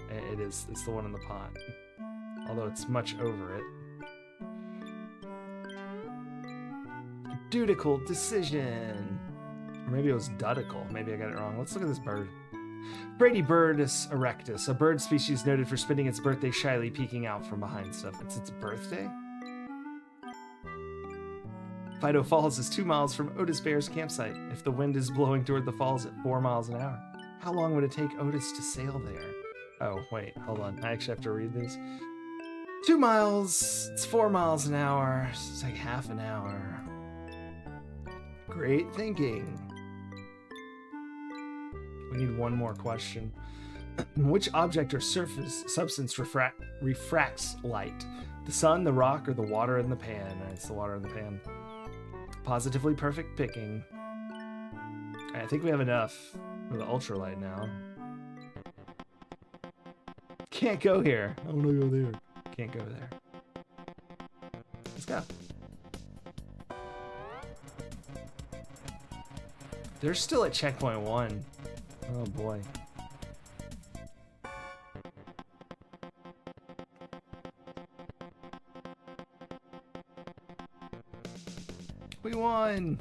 Speaker 1: It is. It's the one in the pot. Although it's much over it. Dudical decision. Or maybe it was dudical. Maybe I got it wrong. Let's look at this bird. Brady Birdus erectus, a bird species noted for spending its birthday shyly peeking out from behind stuff. It's its birthday? Fido Falls is 2 miles from Otis Bear's campsite. If the wind is blowing toward the falls at 4 miles an hour, how long would it take Otis to sail there? Oh, wait, hold on. I actually have to read this. 2 miles, it's 4 miles an hour. It's like half an hour. Great thinking. We need one more question. Which object or substance refracts light? The sun, the rock, or the water in the pan? It's the water in the pan. Positively perfect picking. I think we have enough for the ultralight now. Can't go here. I want to go there. Can't go there. Let's go. They're still at checkpoint 1. Oh boy. We won!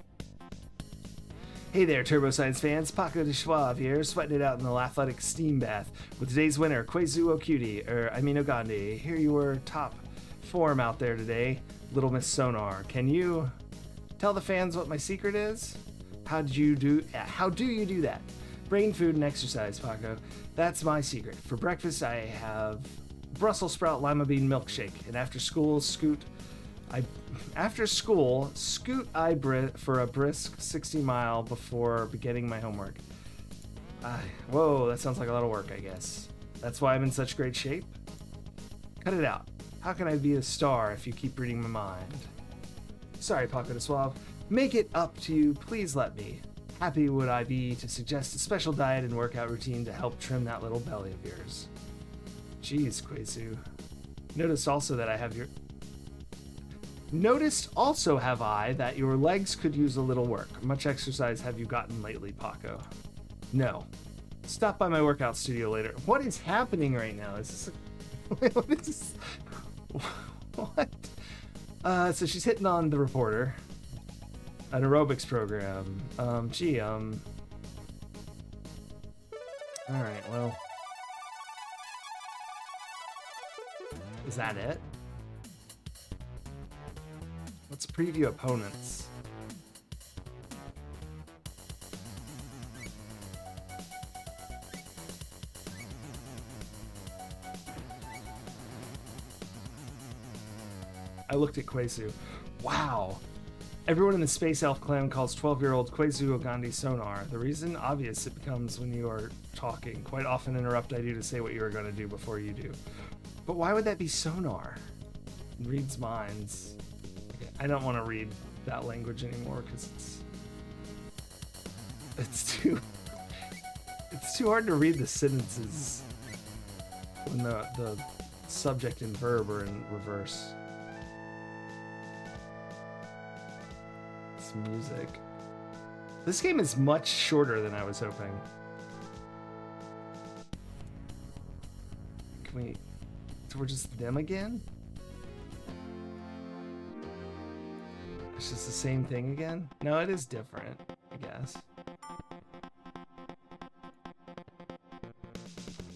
Speaker 1: Hey there, Turbo Science fans. Paco de Schwab here, sweating it out in the athletic steam bath with today's winner, Quazu Okuti, Gandhi. Here you were top form out there today, Little Miss Sonar. Can you tell the fans what my secret is? How do you do that? Brain food and exercise, Paco. That's my secret. For breakfast, I have Brussels sprout lima bean milkshake, and after school, scoot for a brisk 60-mile before beginning my homework. Whoa, that sounds like a lot of work, I guess. That's why I'm in such great shape? Cut it out. How can I be a star if you keep reading my mind? Sorry, Paco de Suave. Make it up to you. Please let me. Happy would I be to suggest a special diet and workout routine to help trim that little belly of yours. Jeez, Kwezu. Noticed also have I that your legs could use a little work. Much exercise have you gotten lately, Paco? No. Stop by my workout studio later. What is happening right now? Is this what is this? What? So she's hitting on the reporter. An aerobics program. Alright, well. Is that it? Let's preview opponents. I looked at Kwezu. Wow. Everyone in the Space Elf clan calls 12-year-old Kwezu Ogandi Sonar. The reason? Obvious. It becomes when you are talking. Quite often interrupt I do to say what you are going to do before you do. But why would that be Sonar? It reads minds. Okay, I don't want to read that language anymore because it's too hard to read the sentences when the subject and verb are in reverse. Music. This game is much shorter than I was hoping. So we're just them again? It's just the same thing again? No, it is different, I guess.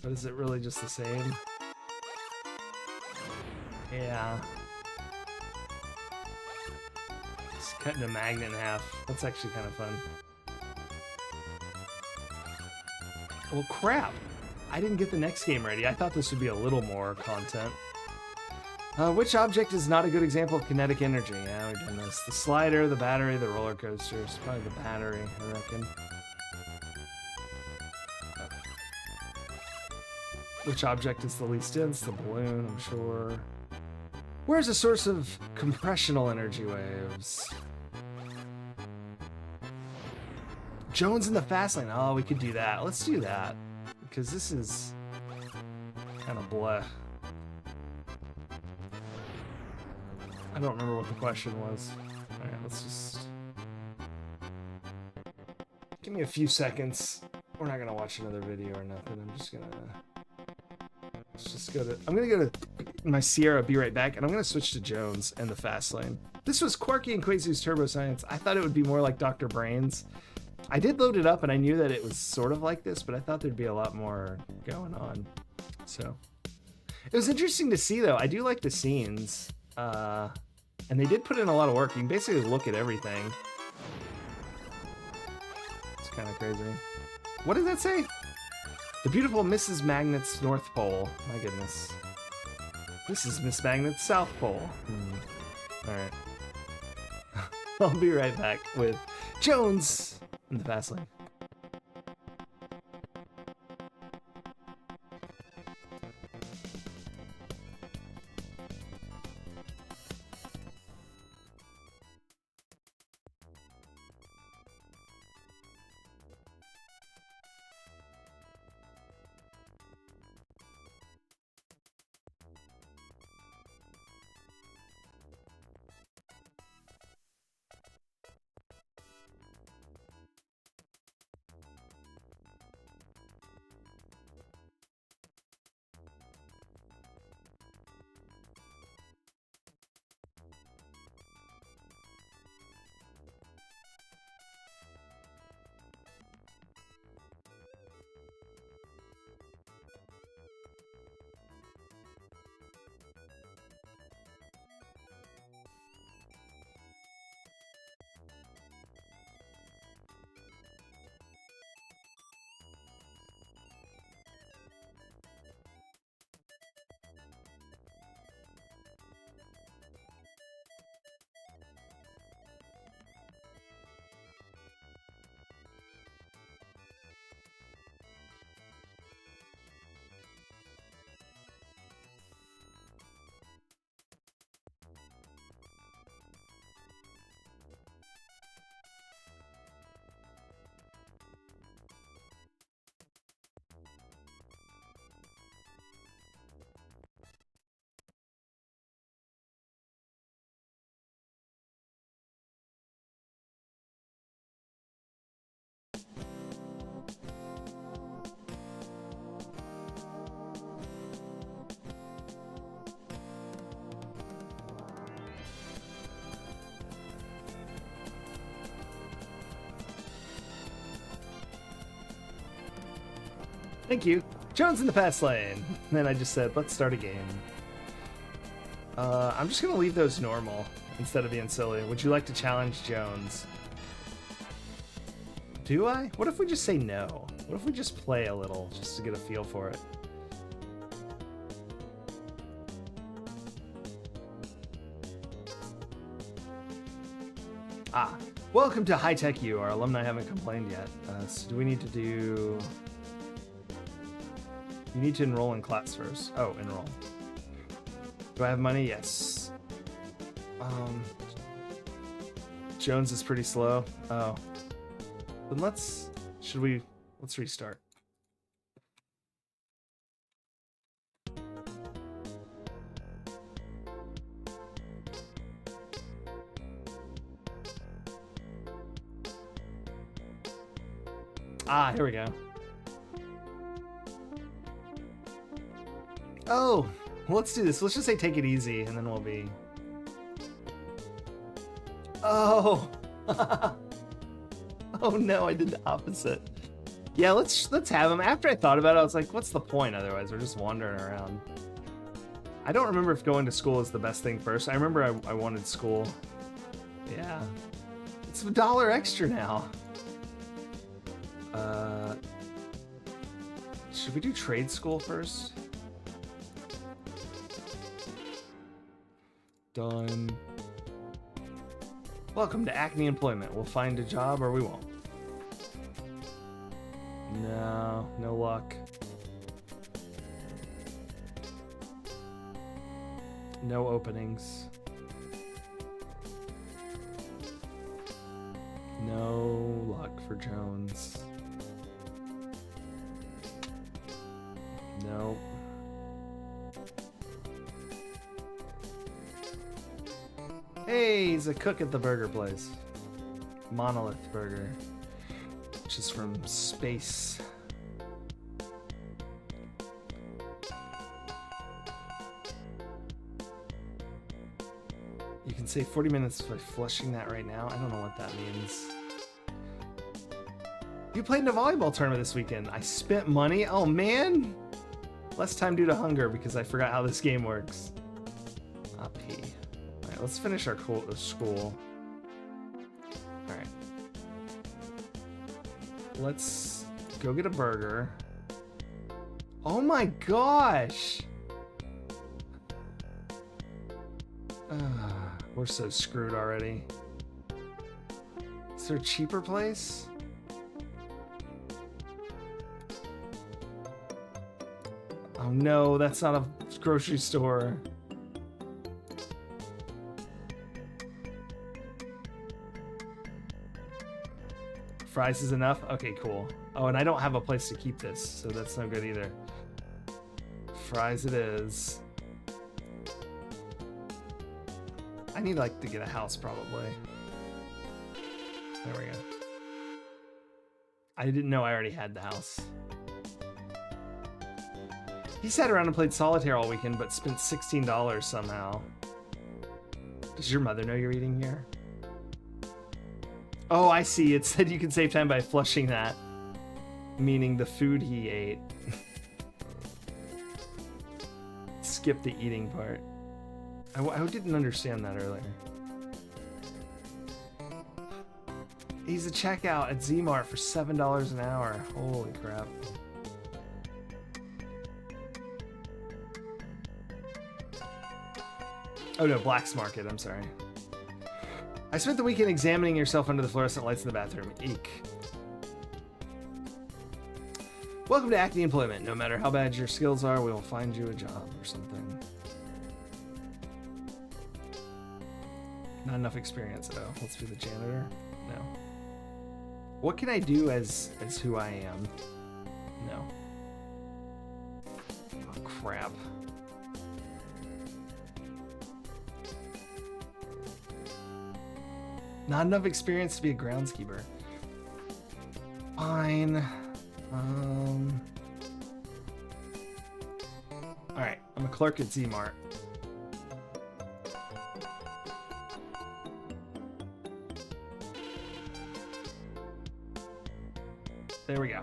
Speaker 1: But is it really just the same? Yeah. Cutting a magnet in half. That's actually kind of fun. Well, crap. I didn't get the next game ready. I thought this would be a little more content. Which object is not a good example of kinetic energy? Yeah, we've done this. The slider, the battery, the roller coaster. It's probably the battery, I reckon. Which object is the least dense? The balloon, I'm sure. Where's the source of compressional energy waves? Jones in the fast lane. Oh, we could do that. Let's do that. Because this is kind of bleh. I don't remember what the question was. Alright, let's just... Give me a few seconds. We're not gonna watch another video or nothing. I'm just gonna... Let's just go to... I'm gonna go to my Sierra, be right back, and I'm gonna switch to Jones and the fast lane. This was Quarky and Kwezu's Turbo Science. I thought it would be more like Dr. Brains. I did load it up and I knew that it was sort of like this, but I thought there'd be a lot more going on. So it was interesting to see though. I do like the scenes. And they did put in a lot of work. You can basically look at everything. It's kind of crazy. What does that say? The beautiful Mrs. Magnet's North Pole. My goodness. This is Miss Magnet's South Pole. Alright. I'll be right back with Jones in the fast lane. Thank you. Jones in the fast lane. And then I just said, let's start a game. I'm just going to leave those normal instead of being silly. Would you like to challenge Jones? Do I? What if we just say no? What if we just play a little just to get a feel for it? Ah, welcome to High Tech U. Our alumni haven't complained yet. So do we need to do... You need to enroll in class first. Oh, enroll. Do I have money? Yes. Jones is pretty slow. Oh. Then let's restart. Ah, here we go. Oh, let's do this. Let's just say take it easy, and then we'll be... Oh! Oh no, I did the opposite. Yeah, let's have him. After I thought about it, I was like, what's the point otherwise? We're just wandering around. I don't remember if going to school is the best thing first. I remember I wanted school. Yeah. It's $1 extra now. Should we do trade school first? Done. Welcome to Acme Employment. We'll find a job or we won't. No, no luck. No openings. No luck for Jones. Nope. Hey, he's a cook at the burger place. Monolith Burger. Which is from space. You can save 40 minutes by flushing that right now. I don't know what that means. You played in a volleyball tournament this weekend. I spent money? Oh man! Less time due to hunger because I forgot how this game works. I'll pee. Alright, let's finish our school. Alright. Let's go get a burger. Oh my gosh! We're so screwed already. Is there a cheaper place? Oh no, that's not a grocery store. Fries is enough? Okay, cool. Oh, and I don't have a place to keep this, so that's no good either. Fries it is. I need like to get a house probably. There we go. I didn't know I already had the house. He sat around and played solitaire all weekend, but spent $16 somehow. Does your mother know you're eating here? Oh, I see. It said you can save time by flushing that. Meaning the food he ate. Skip the eating part. I didn't understand that earlier. He's a checkout at Z-Mart for $7 an hour. Holy crap. Oh no, Black's Market, I'm sorry. I spent the weekend examining yourself under the fluorescent lights in the bathroom. Eek. Welcome to Acme Employment. No matter how bad your skills are, we will find you a job or something. Not enough experience. Oh, let's be the janitor. No. What can I do as who I am? No. Oh, crap. Not enough experience to be a groundskeeper. Fine. Alright, I'm a clerk at Z-Mart. There we go.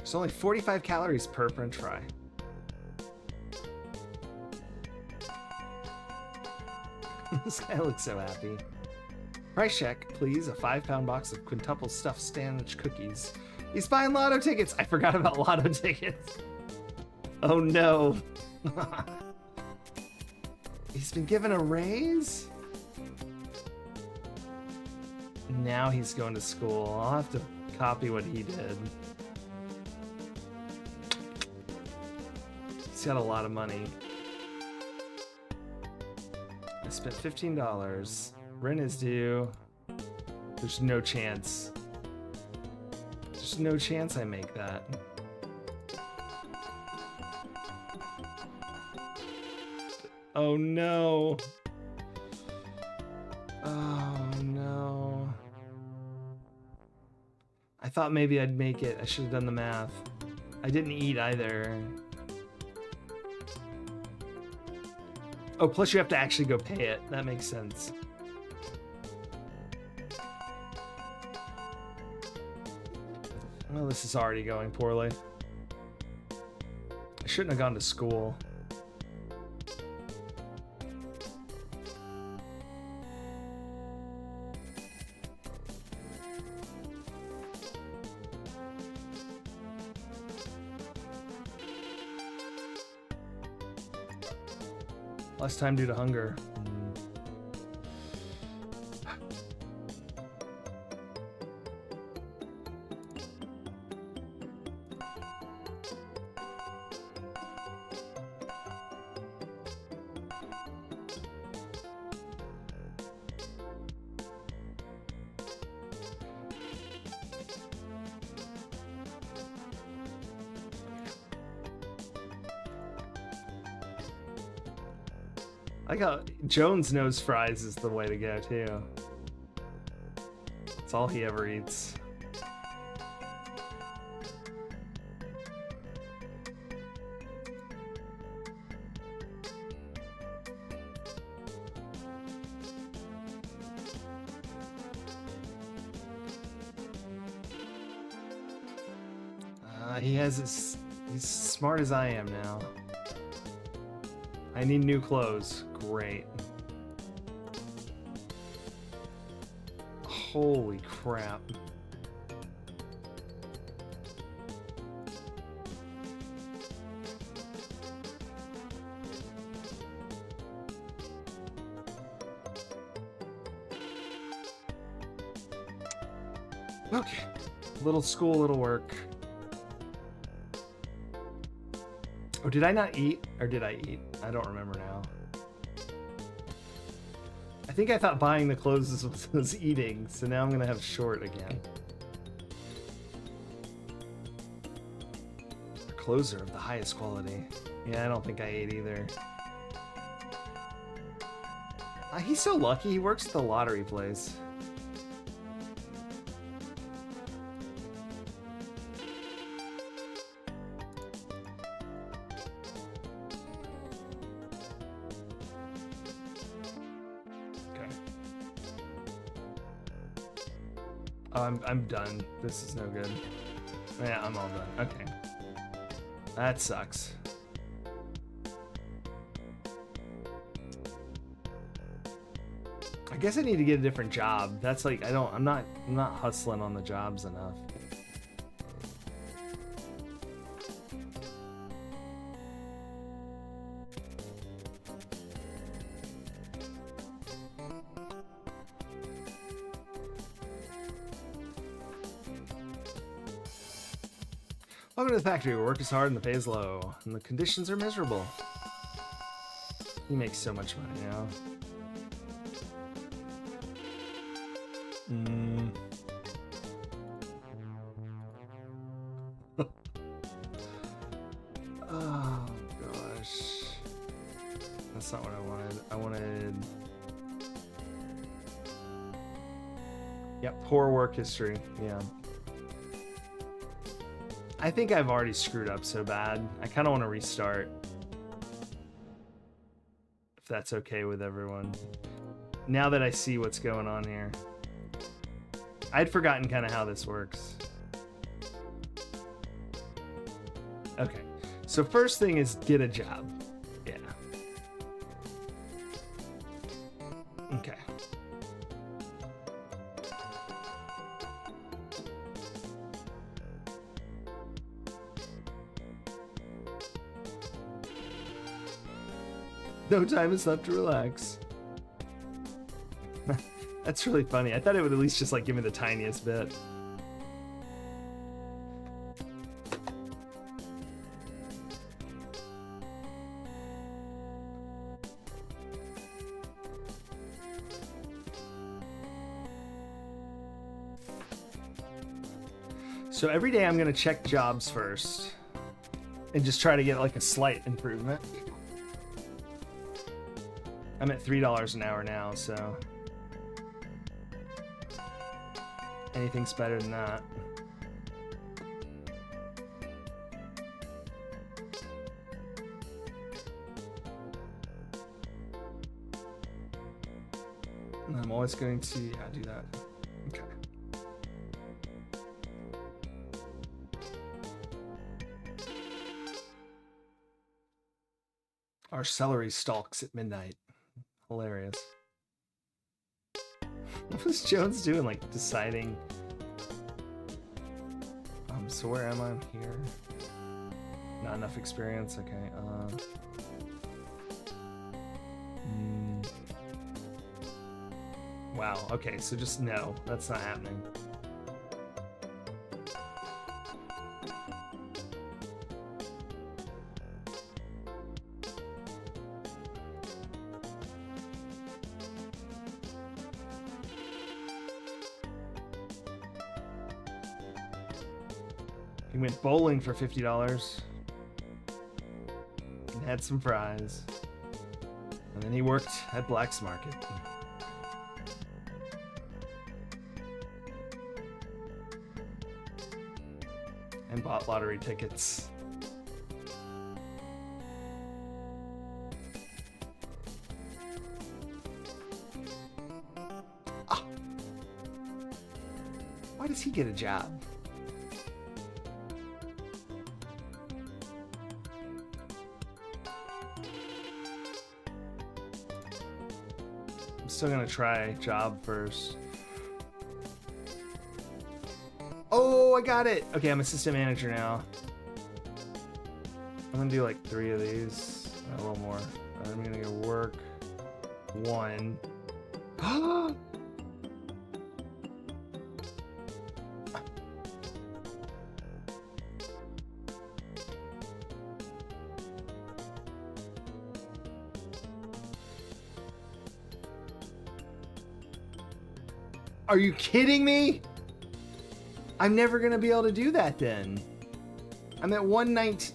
Speaker 1: There's only 45 calories per french fry. This guy looks so happy. Price check, please. A 5-pound box of quintuple stuffed sandwich cookies. He's buying lotto tickets. I forgot about lotto tickets. Oh no. He's been given a raise? Now he's going to school. I'll have to copy what he did. He's got a lot of money. I spent $15. Rent is due. There's no chance. There's no chance I make that. Oh no. Oh no. I thought maybe I'd make it. I should have done the math. I didn't eat either. Oh, plus you have to actually go pay it. That makes sense. Well, this is already going poorly. I shouldn't have gone to school. Less time due to hunger. I got Jones knows fries is the way to go too. It's all he ever eats. He's smart as I am now. I need new clothes. Great. Holy crap. Okay. Little school, little work. Oh, did I not eat? Or did I eat? I don't remember now. I think I thought buying the clothes was eating, so now I'm gonna have short again. The clothes are of the highest quality. Yeah, I don't think I ate either. He's so lucky, he works at the lottery place. I'm done. This is no good. Yeah, I'm all done. Okay. That sucks. I guess I need to get a different job. That's like I'm not hustling on the jobs enough. Welcome to the factory where work is hard and the pay is low, and the conditions are miserable. He makes so much money now. Oh gosh. That's not what I wanted. I wanted... Yep, poor work history. Yeah. I think I've already screwed up so bad. I kind of want to restart. If that's okay with everyone. Now that I see what's going on here. I'd forgotten kind of how this works. Okay. So first thing is get a job. Yeah. Okay. No time is left to relax. That's really funny. I thought it would at least just like give me the tiniest bit. So every day I'm gonna check jobs first and just try to get like a slight improvement. I'm at $3 an hour now, so anything's better than that. And I'm always going to do that. Okay. Our celery stalks at midnight. Hilarious. What was Jones doing? Like deciding. So where am I? I'm here. Not enough experience. Okay. Wow. Okay. So just no. That's not happening. He went bowling for $50 and had some fries. And then he worked at Black's Market. And bought lottery tickets. Ah. Why does he get a job? Still gonna try job first. Oh, I got it. Okay, I'm assistant manager now. I'm gonna do like 3 of these, a little more. I'm gonna go work 1. Are you kidding me? I'm never gonna be able to do that then. I'm at 119.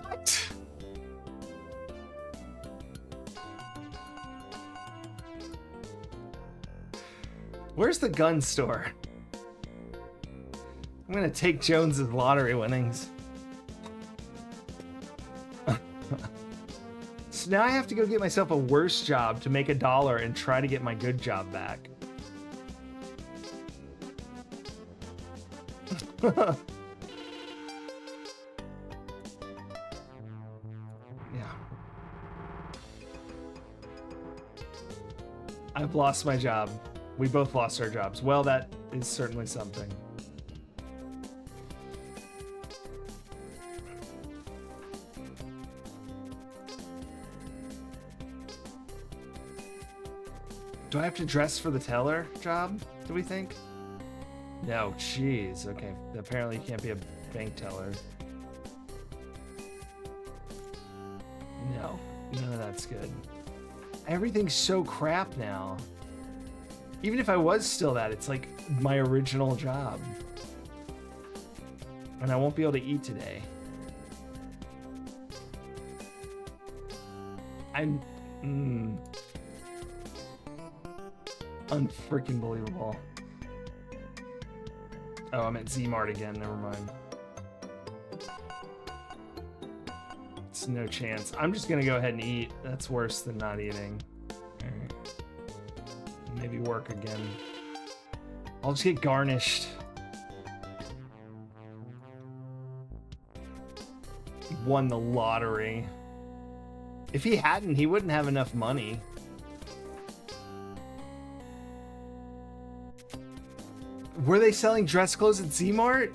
Speaker 1: What? Where's the gun store? I'm gonna take Jones's lottery winnings. So now I have to go get myself a worse job to make $1 and try to get my good job back. Yeah. I've lost my job. We both lost our jobs. Well, that is certainly something. Do I have to dress for the teller job, do we think? No, jeez. Okay, apparently you can't be a bank teller. No, none of that's good. Everything's so crap now. Even if I was still that, it's like my original job. And I won't be able to eat today. I'm... unfreaking believable. Oh, I'm at Z-Mart again, never mind. There's no chance. I'm just gonna go ahead and eat. That's worse than not eating. Alright. Maybe work again. I'll just get garnished. Won the lottery. If he hadn't, he wouldn't have enough money. Were they selling dress clothes at Z-Mart?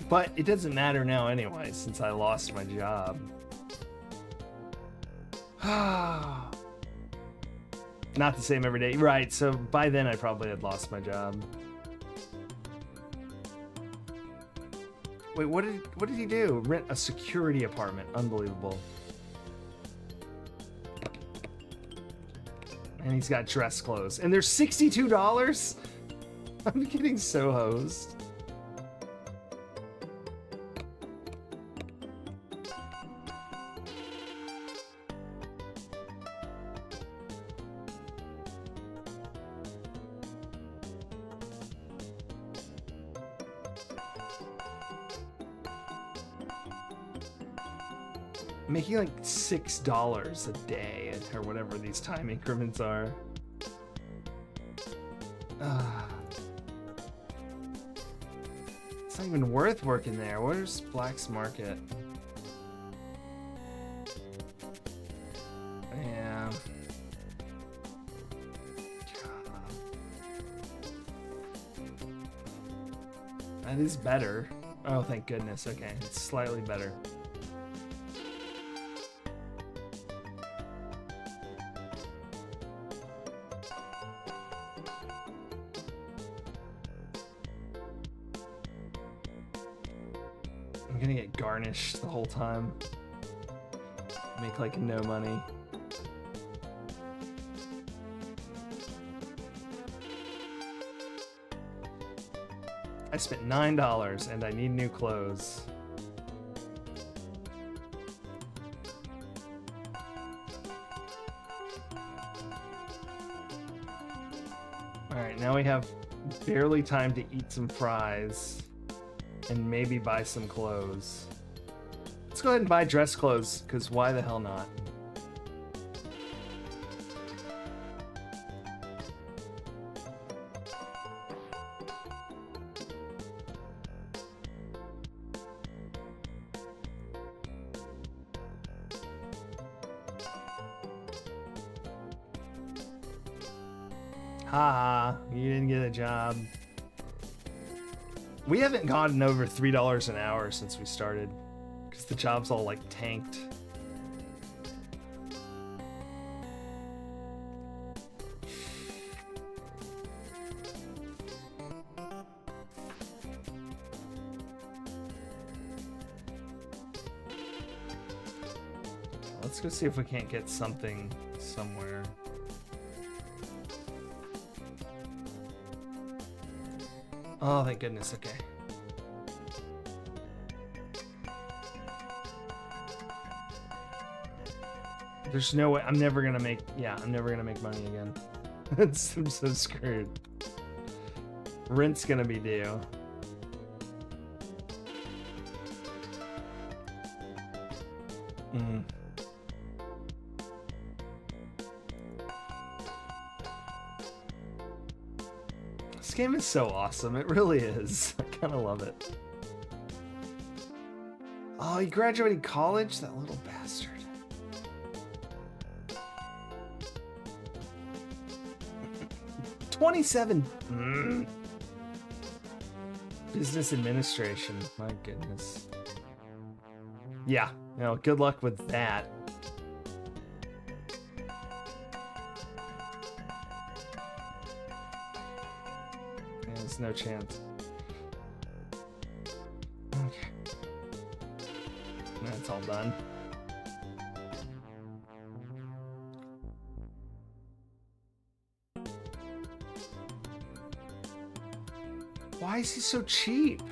Speaker 1: But it doesn't matter now anyway, since I lost my job. Not the same every day. Right, so by then I probably had lost my job. Wait, what did he do? Rent a security apartment. Unbelievable. And he's got dress clothes. And they're $62? I'm getting so hosed. Making like $6 a day or whatever these time increments are. It's not even worth working there. Where's Black's Market? Yeah. That is better. Oh, thank goodness. Okay, it's slightly better. I'm gonna get garnished the whole time. Make like no money. I spent $9 and I need new clothes. Alright, now we have barely time to eat some fries and maybe buy some clothes. Let's go ahead and buy dress clothes, because why the hell not? Haha, you didn't get a job. We haven't gotten over $3 an hour since we started, because the job's all like tanked. Let's go see if we can't get something somewhere. Oh, thank goodness, okay. There's no way, I'm never gonna make money again. I'm so screwed. Rent's gonna be due. This game is so awesome, it really is. I kinda love it. Oh, he graduated college? That little bastard. $27. Business administration. My goodness. Yeah, you know, good luck with that. Yeah, there's no chance. Okay. That's all done. Why is he so cheap?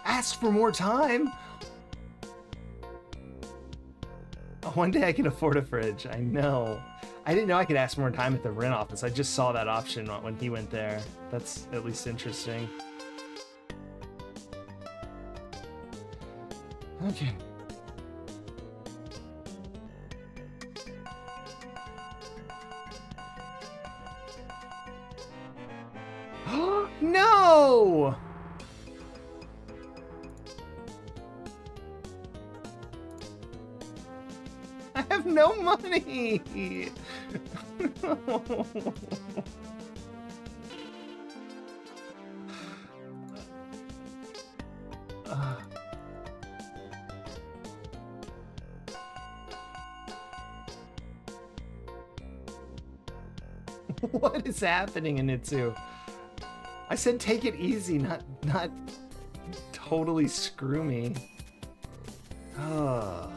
Speaker 1: Ask for more time. One day I can afford a fridge. I know. I didn't know I could ask more time at the rent office. I just saw that option when he went there. That's at least interesting. Okay. No! I have no money! What is happening in it too? I said take it easy, not totally screw me. Oh.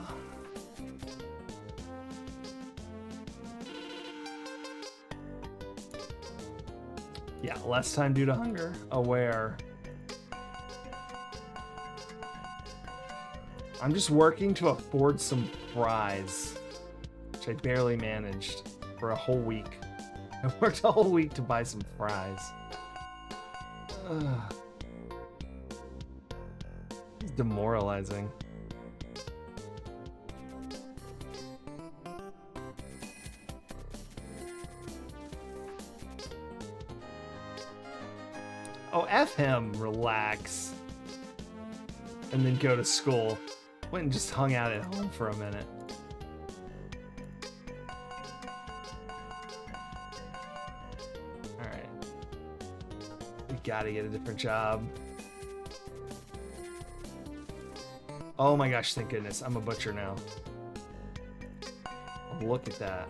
Speaker 1: Yeah, less time due to hunger. Aware. I'm just working to afford some fries, which I barely managed for a whole week. I worked a whole week to buy some fries. Ugh. It's demoralizing. Oh, F him, relax. And then go to school. Went and just hung out at home for a minute. Alright. We gotta get a different job. Oh my gosh, thank goodness. I'm a butcher now. Oh, look at that.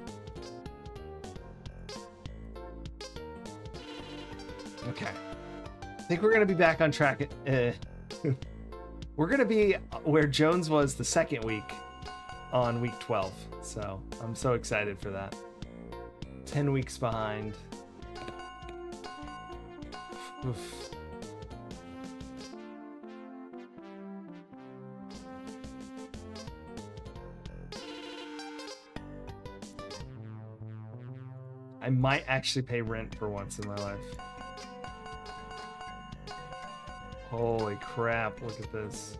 Speaker 1: Okay. I think we're gonna be back on track. We're gonna be where Jones was the second week on week 12. So I'm so excited for that. 10 weeks behind. Oof. I might actually pay rent for once in my life. Holy crap, look at this.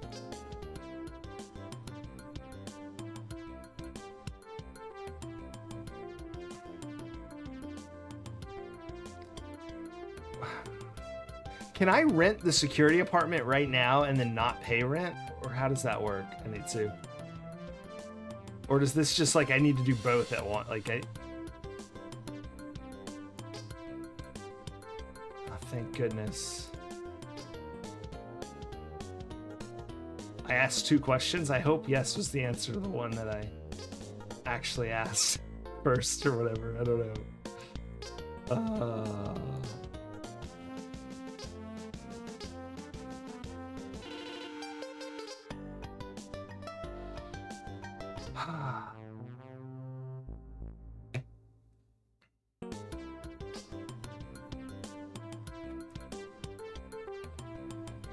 Speaker 1: Can I rent the security apartment right now and then not pay rent? Or how does that work? I need to. Or does this just like I need to do both at once? Like oh, thank goodness. I asked 2 questions. I hope yes was the answer to the one that I actually asked first or whatever. I don't know.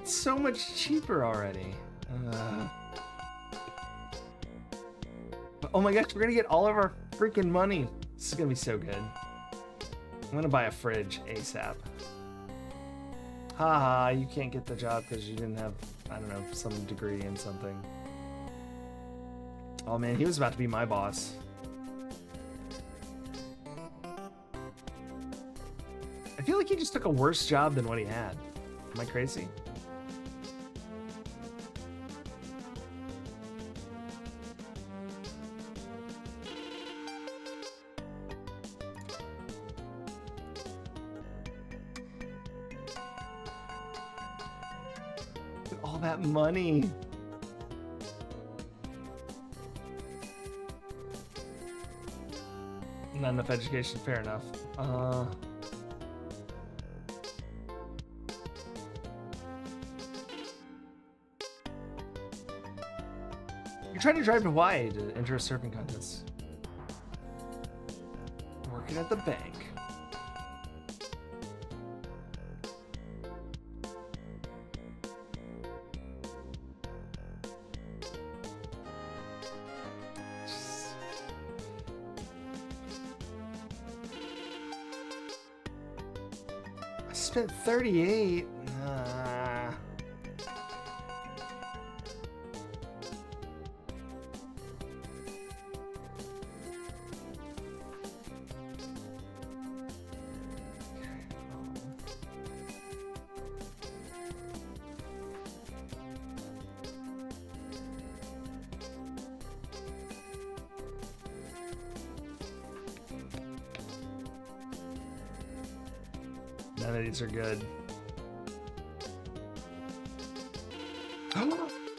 Speaker 1: It's so much cheaper already. Oh my gosh, we're gonna get all of our freaking money. This is gonna be so good. I'm gonna buy a fridge ASAP. Haha, you can't get the job because you didn't have, I don't know, some degree in something. Oh man, he was about to be my boss. I feel like he just took a worse job than what he had. Am I crazy? All that money. Not enough education, fair enough. You're trying to drive to Hawaii to enter a surfing contest. Working at the bank. spent 38. None of these are good.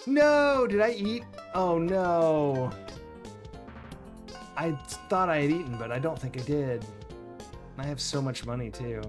Speaker 1: No! Did I eat? Oh no. I thought I had eaten, but I don't think I did. I have so much money too.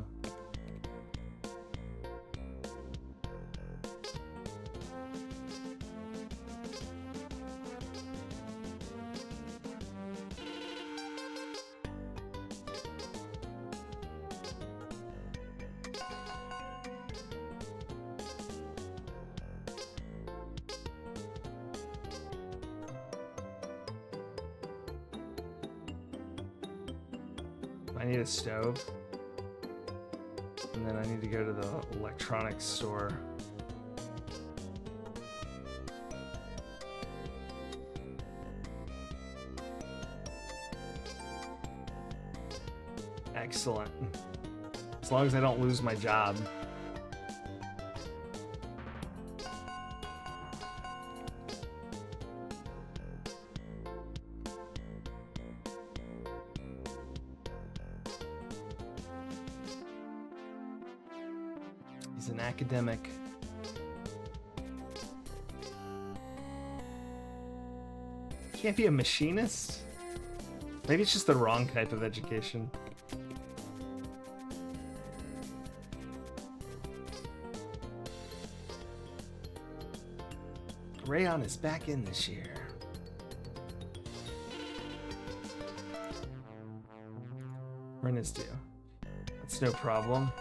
Speaker 1: I need a stove. And then I need to go to the electronics store. Excellent. As long as I don't lose my job. He's an academic. Can't be a machinist? Maybe it's just the wrong type of education. Rayon is back in this year. Rent is due. That's no problem.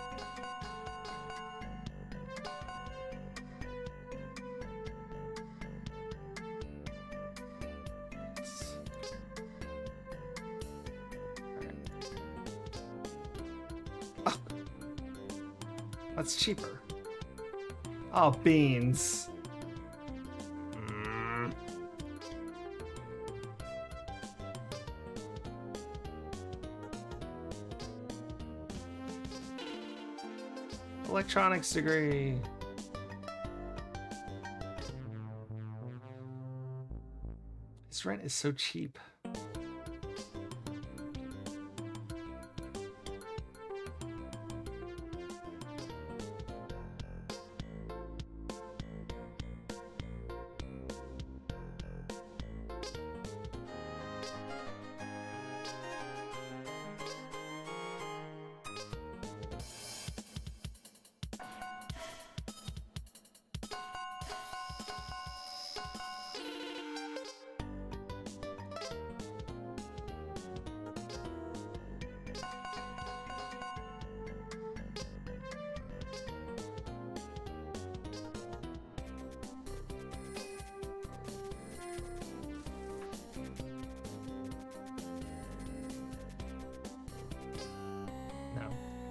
Speaker 1: That's cheaper. Oh, beans. Electronics degree. This rent is so cheap.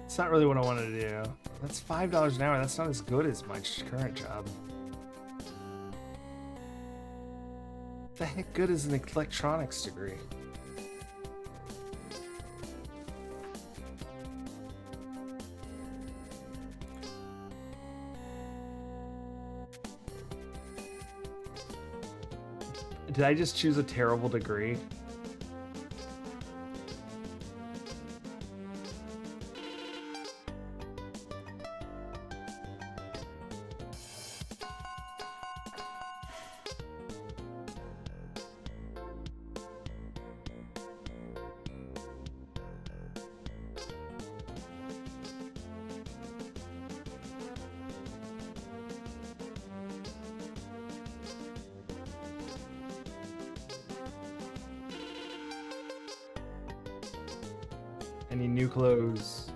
Speaker 1: It's not really what I wanted to do. That's $5 an hour. That's not as good as my current job. The heck good is an electronics degree? Did I just choose a terrible degree? Any new clothes?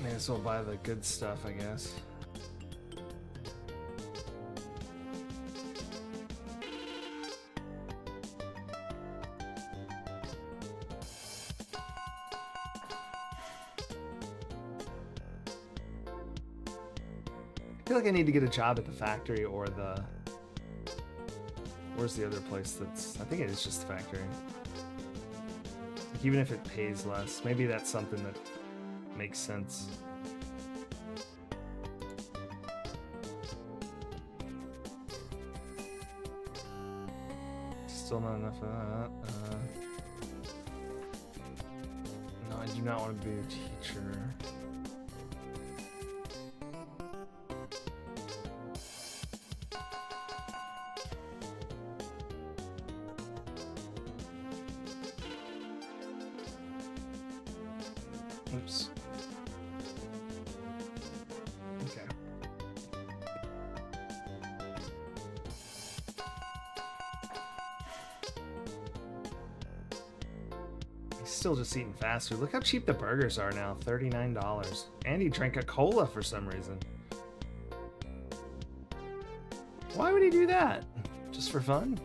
Speaker 1: May as well buy the good stuff, I guess. feel like I need to get a job at the factory or the... Where's the other place that's... I think it is just the factory. Like, even if it pays less, maybe that's something that makes sense. Still not enough of that. No, I do not want to be a teacher. Oops. Okay. He's still just eating fast food. Look how cheap the burgers are now, $39. And he drank a cola for some reason. Why would he do that? Just for fun?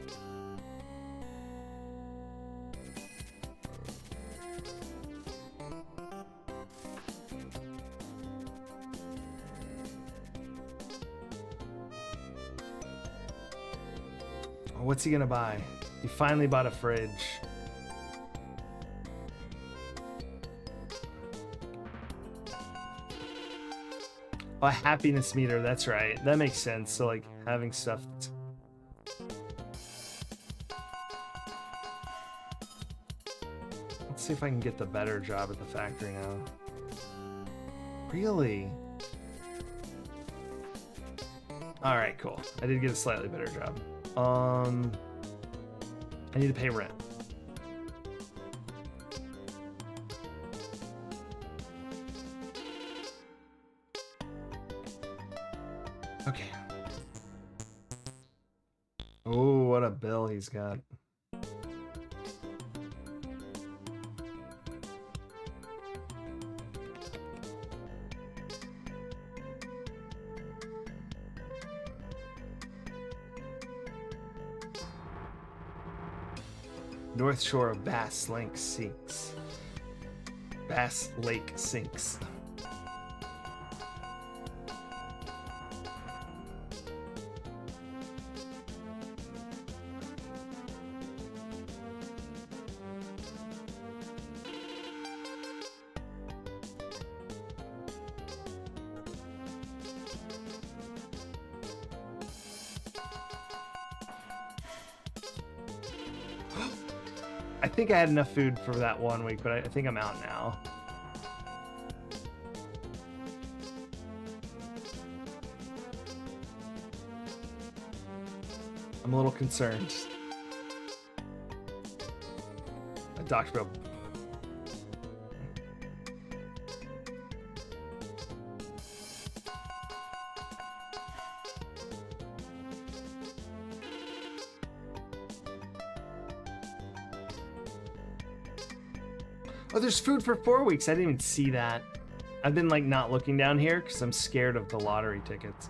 Speaker 1: What's he gonna buy? He finally bought a fridge. Oh, a happiness meter, that's right. That makes sense. So like having stuff Let's see if I can get the better job at the factory now. Really? Alright, cool. I did get a slightly better job. I need to pay rent. Okay. Oh, what a bill he's got. North shore of Bass Lake sinks. Bass Lake sinks. I think I had enough food for that 1 week, but I think I'm out now. I'm a little concerned. Dr. Bill. Oh, there's food for 4 weeks. I didn't even see that. I've been like not looking down here because I'm scared of the lottery tickets.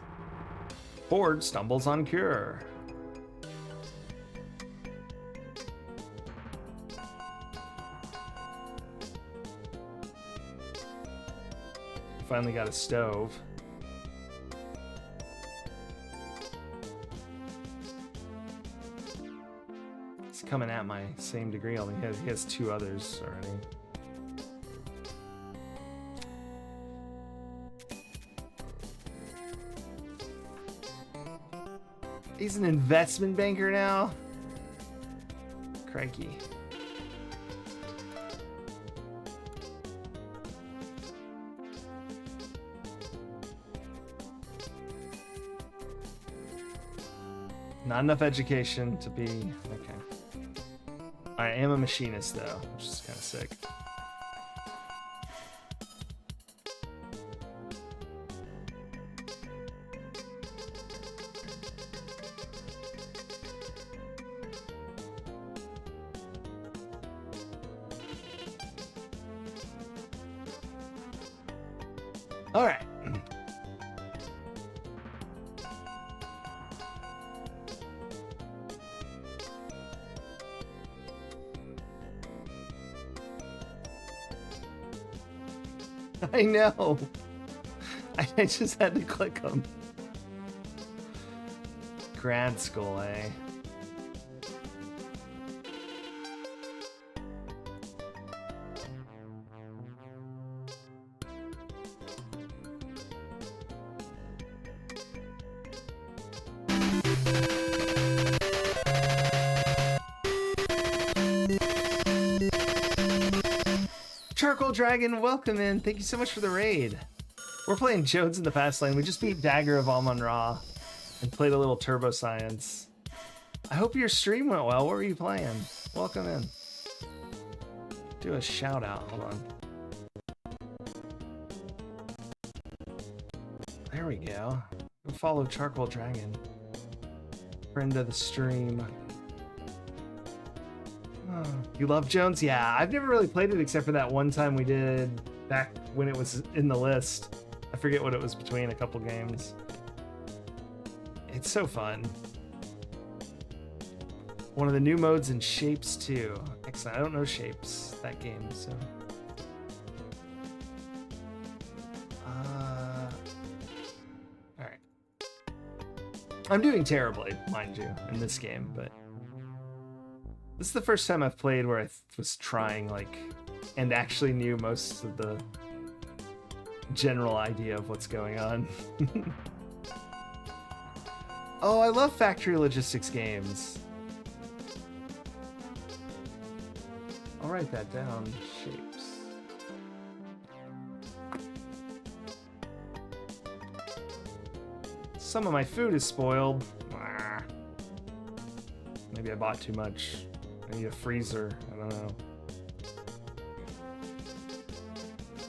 Speaker 1: Ford stumbles on cure. Finally got a stove. It's coming at my same degree. Only he has 2 others already. He's an investment banker now. Cranky. Not enough education to be okay. I am a machinist though, which is kind of sick. All right. I know. I just had to click them. Grad school, eh? Charcoal Dragon, welcome in. Thank you so much for the raid. We're playing Jones in the Fast Lane. We just beat Dagger of Amon Ra and played a little Turbo Science. I hope your stream went well. What were you playing? Welcome in. Do a shout out. Hold on. There we go. Go follow Charcoal Dragon. Friend of the stream. Oh, you love Jones? Yeah, I've never really played it except for that one time we did back when it was in the list. I forget what it was between a couple games. It's so fun. One of the new modes in Shapes too. Excellent. I don't know Shapes, that game, so. Alright. I'm doing terribly, mind you, in this game, but this is the first time I've played where I was trying, like, and actually knew most of the general idea of what's going on. Oh, I love factory logistics games. I'll write that down. Shapes. Some of my food is spoiled. Maybe I bought too much. I need a freezer. I don't know.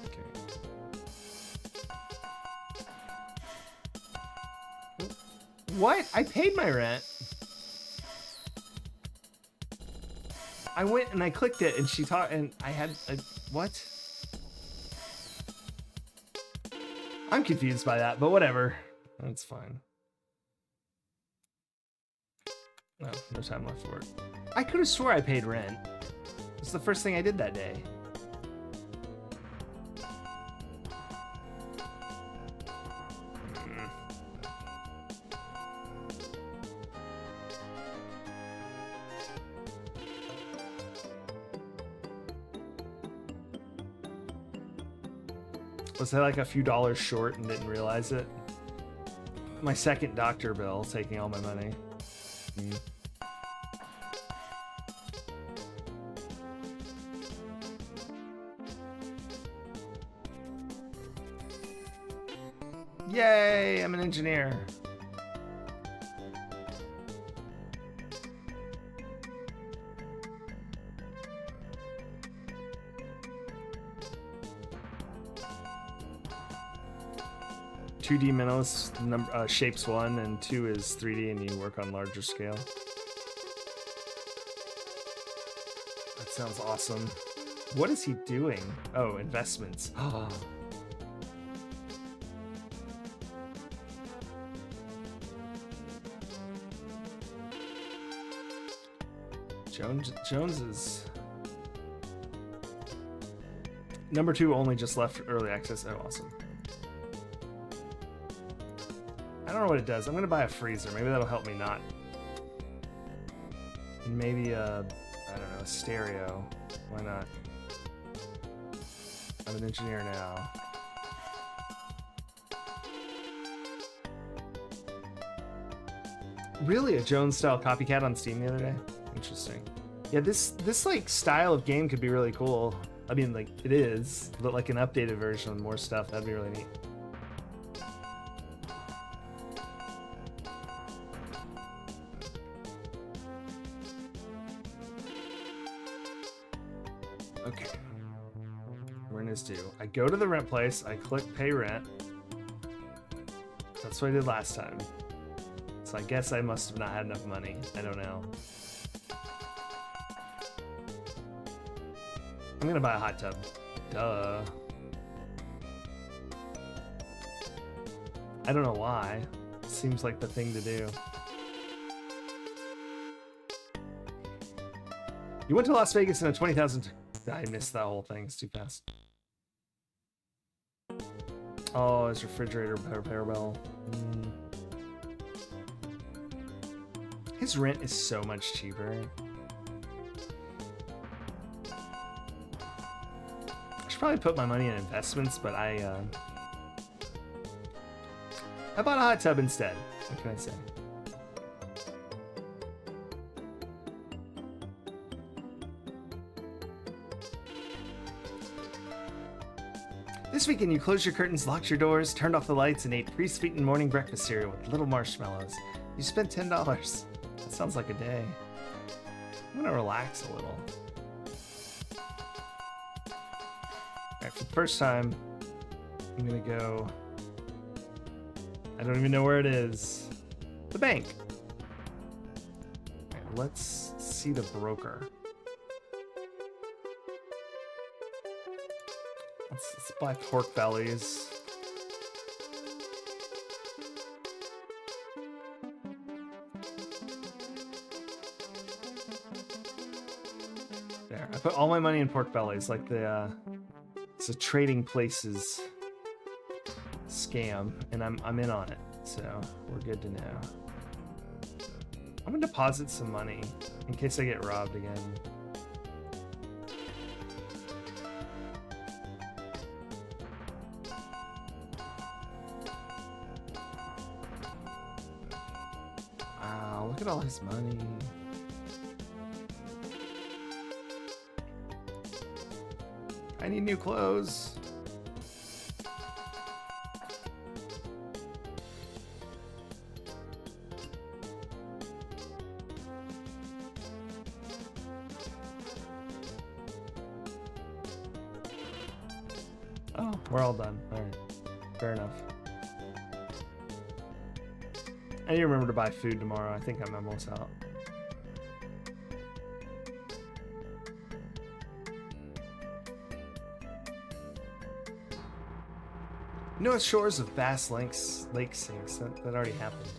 Speaker 1: Okay. What? I paid my rent. I went and I clicked it and she taught and I had a what? I'm confused by that, but whatever. That's fine. No, no time left for it. I could have swore I paid rent. It's the first thing I did that day. Was I like a few dollars short and didn't realize it? My second doctor bill taking all my money. Yay, I'm an engineer. (2D minimalist shapes 1 and 2 is 3D and you work on larger scale. That sounds awesome. What is he doing? Oh, investments. Oh. Jones is number 2 only just left early access. Oh, awesome. I don't know what it does. I'm gonna buy a freezer. Maybe that'll help me not. And maybe I don't know, a stereo. Why not? I'm an engineer now. Really, a Jones style copycat on Steam the other day? Interesting. Yeah, this like style of game could be really cool. I mean, like it is, but like an updated version with more stuff, that'd be really neat. Okay. Rent is due. I go to the rent place, I click pay rent. That's what I did last time. So I guess I must have not had enough money. I don't know. I'm gonna buy a hot tub. Duh. I don't know why. Seems like the thing to do. You went to Las Vegas in a 20,000... I missed that whole thing. It's too fast. Oh, his refrigerator repair bill. His rent is so much cheaper. I should probably put my money in investments, but I bought a hot tub instead. What can I say? This weekend, you closed your curtains, locked your doors, turned off the lights, and ate pre-sweetened morning breakfast cereal with little marshmallows. You spent $10. That sounds like a day. I'm gonna relax a little. Alright, for the first time, I'm gonna go... I don't even know where it is. The bank. Alright, let's see the broker. Let's buy pork bellies. There, I put all my money in pork bellies, like it's a Trading Places scam, and I'm in on it, so we're good to know. I'm gonna deposit some money in case I get robbed again. Look at all his money. I need new clothes. Oh, we're all done. All right. Fair enough. I need to remember to buy food tomorrow. I think I'm almost out. North shores of Bass Lake sinks. That already happened.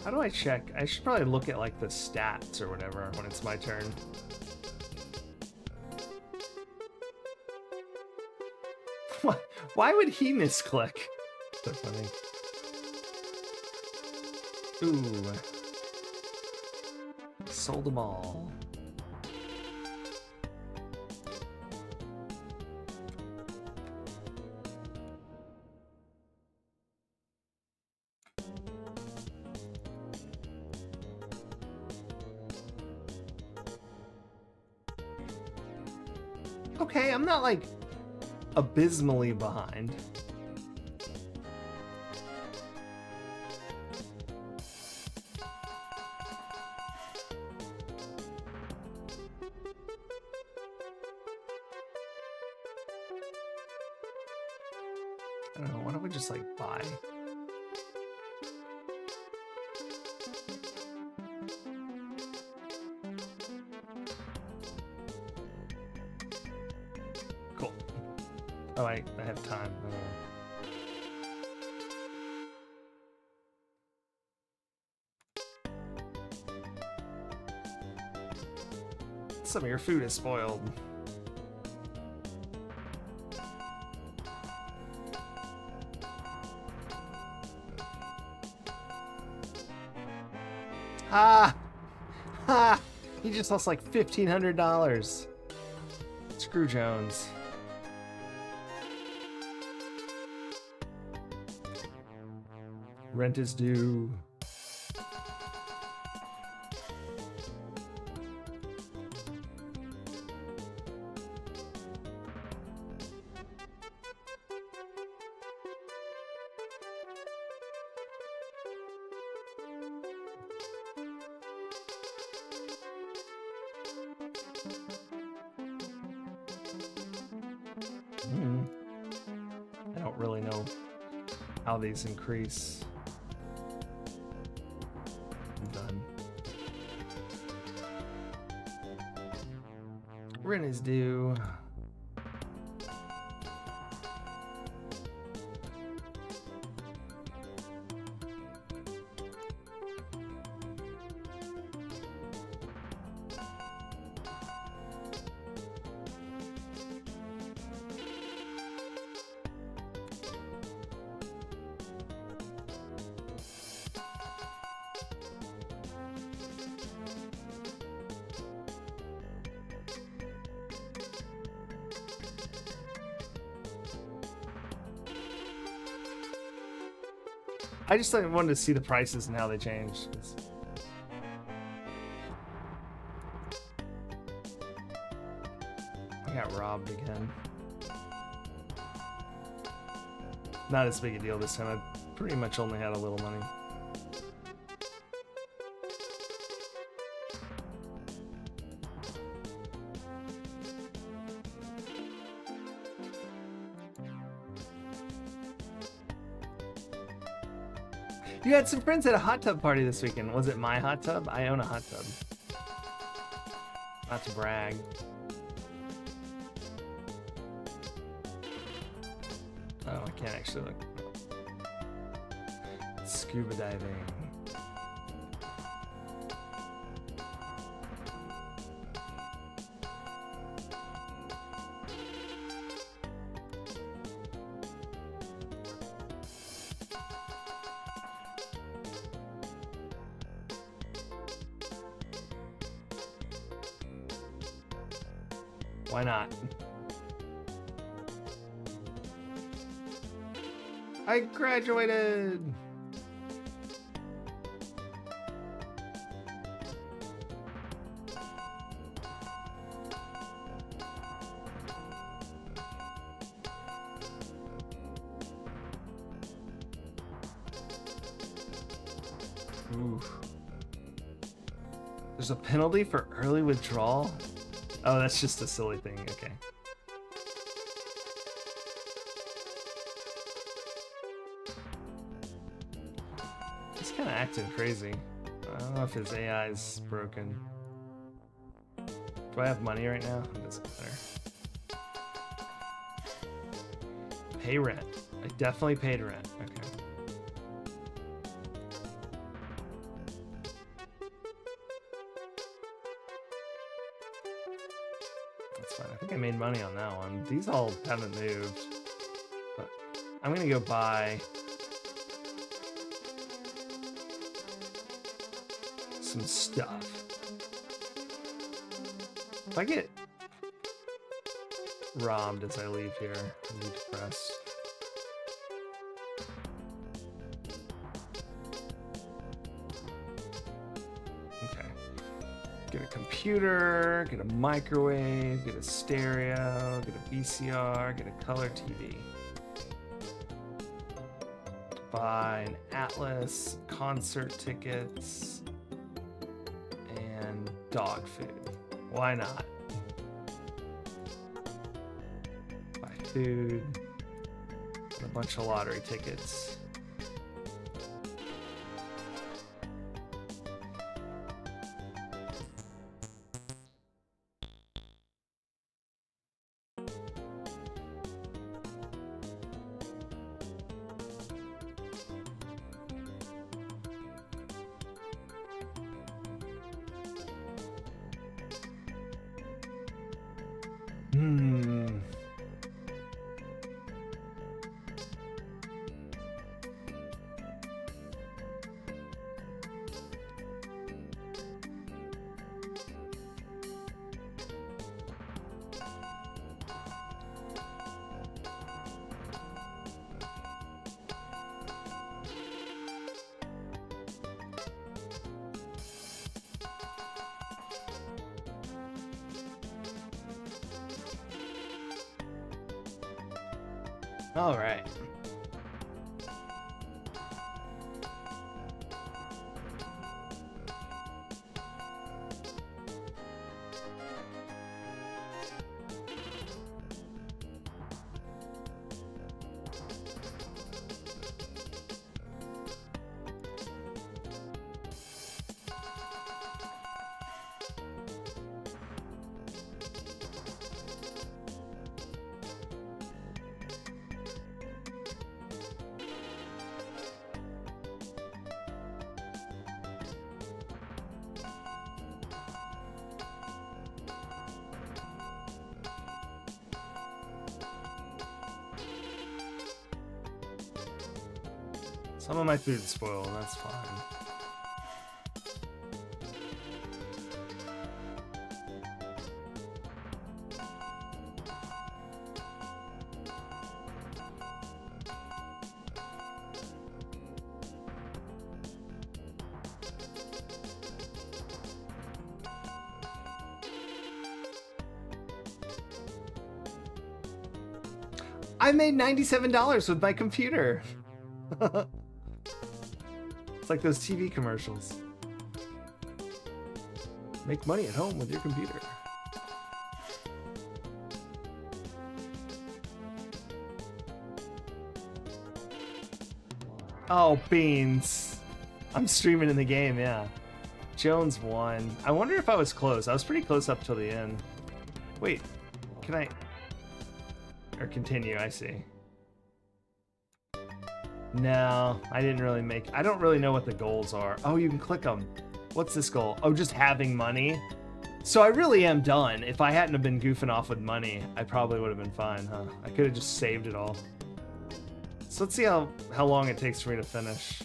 Speaker 1: How do I check? I should probably look at like the stats or whatever when it's my turn. Why would he misclick? So funny. Ooh. Sold them all. Okay, I'm not like abysmally behind. I don't know, why don't we just like buy? Cool. Oh, I have time. Some of your food is spoiled. Ah! Ha! He just lost like $1,500. Screw Jones. Rent is due. I don't really know how these increase. I'm done. Rent is due. I just wanted to see the prices and how they changed. I got robbed again. Not as big a deal this time. I pretty much only had a little money. You had some friends at a hot tub party this weekend. Was it my hot tub? I own a hot tub. Not to brag. Oh, I can't actually look. Scuba diving. Why not? I graduated! Oof. There's a penalty for early withdrawal? Oh, that's just a silly thing. Okay. He's kind of acting crazy. I don't know if his AI is broken. Do I have money right now? It doesn't matter. Pay rent. I definitely paid rent. Okay. I think I made money on that one. These all haven't moved. But I'm gonna go buy some stuff. If I get robbed as I leave here, I'm depressed. Okay. Get a computer, get a microwave, get a stereo, get a VCR, get a color TV. Buy an Atlas, concert tickets, and dog food. Why not? Buy food, and a bunch of lottery tickets. All right. Some of my food's spoiled, that's fine. I made $97 with my computer. It's like those TV commercials. Make money at home with your computer. Oh, beans. I'm streaming in the game, yeah. Jones won. I wonder if I was close. I was pretty close up till the end. Wait, can I... Or continue, I see. No, I didn't really make... I don't really know what the goals are. Oh, you can click them. What's this goal? Oh, just having money? So I really am done. If I hadn't have been goofing off with money, I probably would have been fine, huh? I could have just saved it all. So let's see how long it takes for me to finish.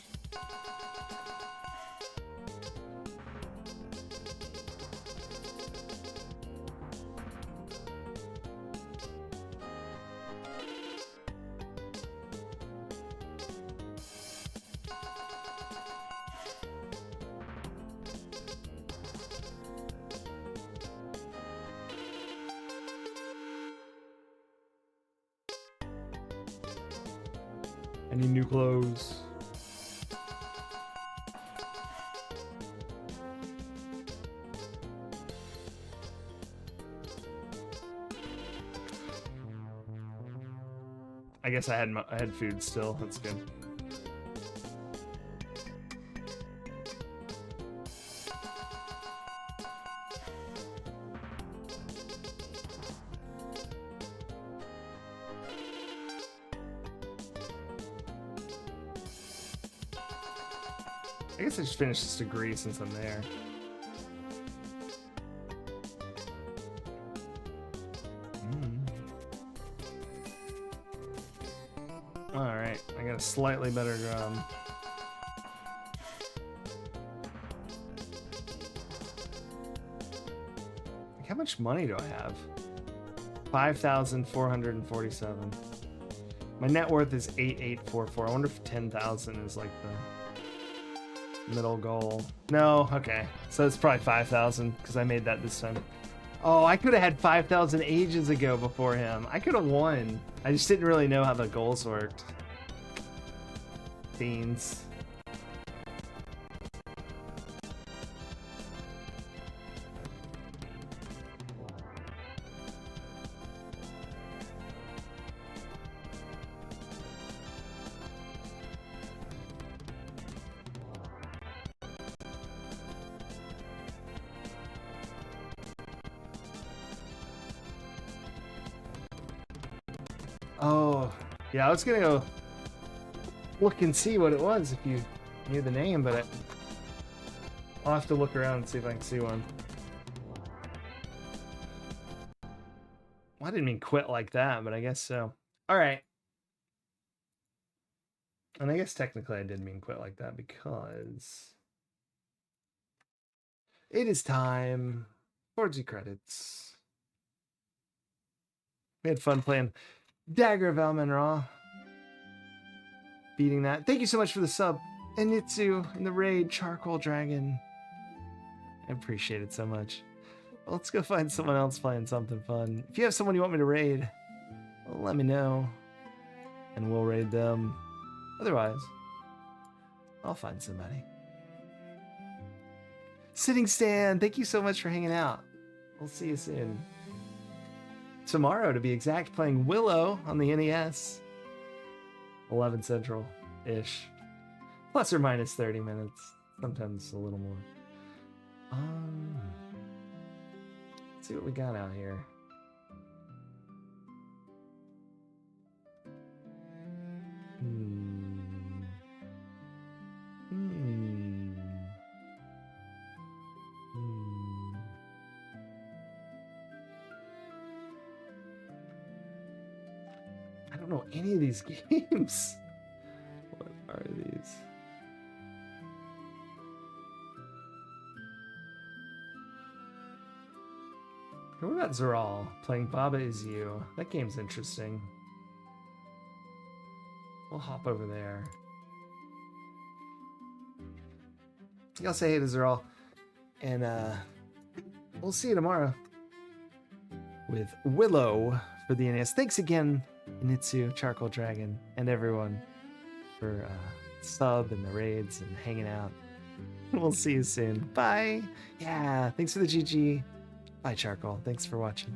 Speaker 1: I need new clothes. I guess I had food still. That's good. I guess I just finished this degree since I'm there. Alright, I got a slightly better drum. How much money do I have? 5,447. My net worth is 8,844. I wonder if 10,000 is like the middle goal. No, okay. So it's probably 5,000 because I made that this time. Oh, I could have had 5,000 ages ago before him. I could have won. I just didn't really know how the goals worked. Beans. Oh, yeah, I was gonna go look and see what it was if you knew the name, but I'll have to look around and see if I can see one. Well, I didn't mean quit like that, but I guess so. All right. And I guess technically I did mean quit like that because it is time for the credits. We had fun playing Dagger of Amon Ra. Beating that. Thank you so much for the sub. And Nitsu in the raid, Charcoal Dragon. I appreciate it so much. Well, let's go find someone else playing something fun. If you have someone you want me to raid, well, let me know. And we'll raid them. Otherwise, I'll find somebody. Sitting Stan, thank you so much for hanging out. We'll see you soon. Tomorrow, to be exact, playing Willow on the NES. 11 Central-ish. Plus or minus 30 minutes. Sometimes a little more. Let's see what we got out here. I don't know any of these games. What are these? What about Zeral playing Baba Is You? That game's interesting. We'll hop over there. I'll say hey to Zeral. And we'll see you tomorrow with Willow for the NES. Thanks again Initsu, Charcoal Dragon, and everyone for sub and the raids and hanging out. We'll see you soon. Bye. Yeah, thanks for the GG. Bye, Charcoal. Thanks for watching.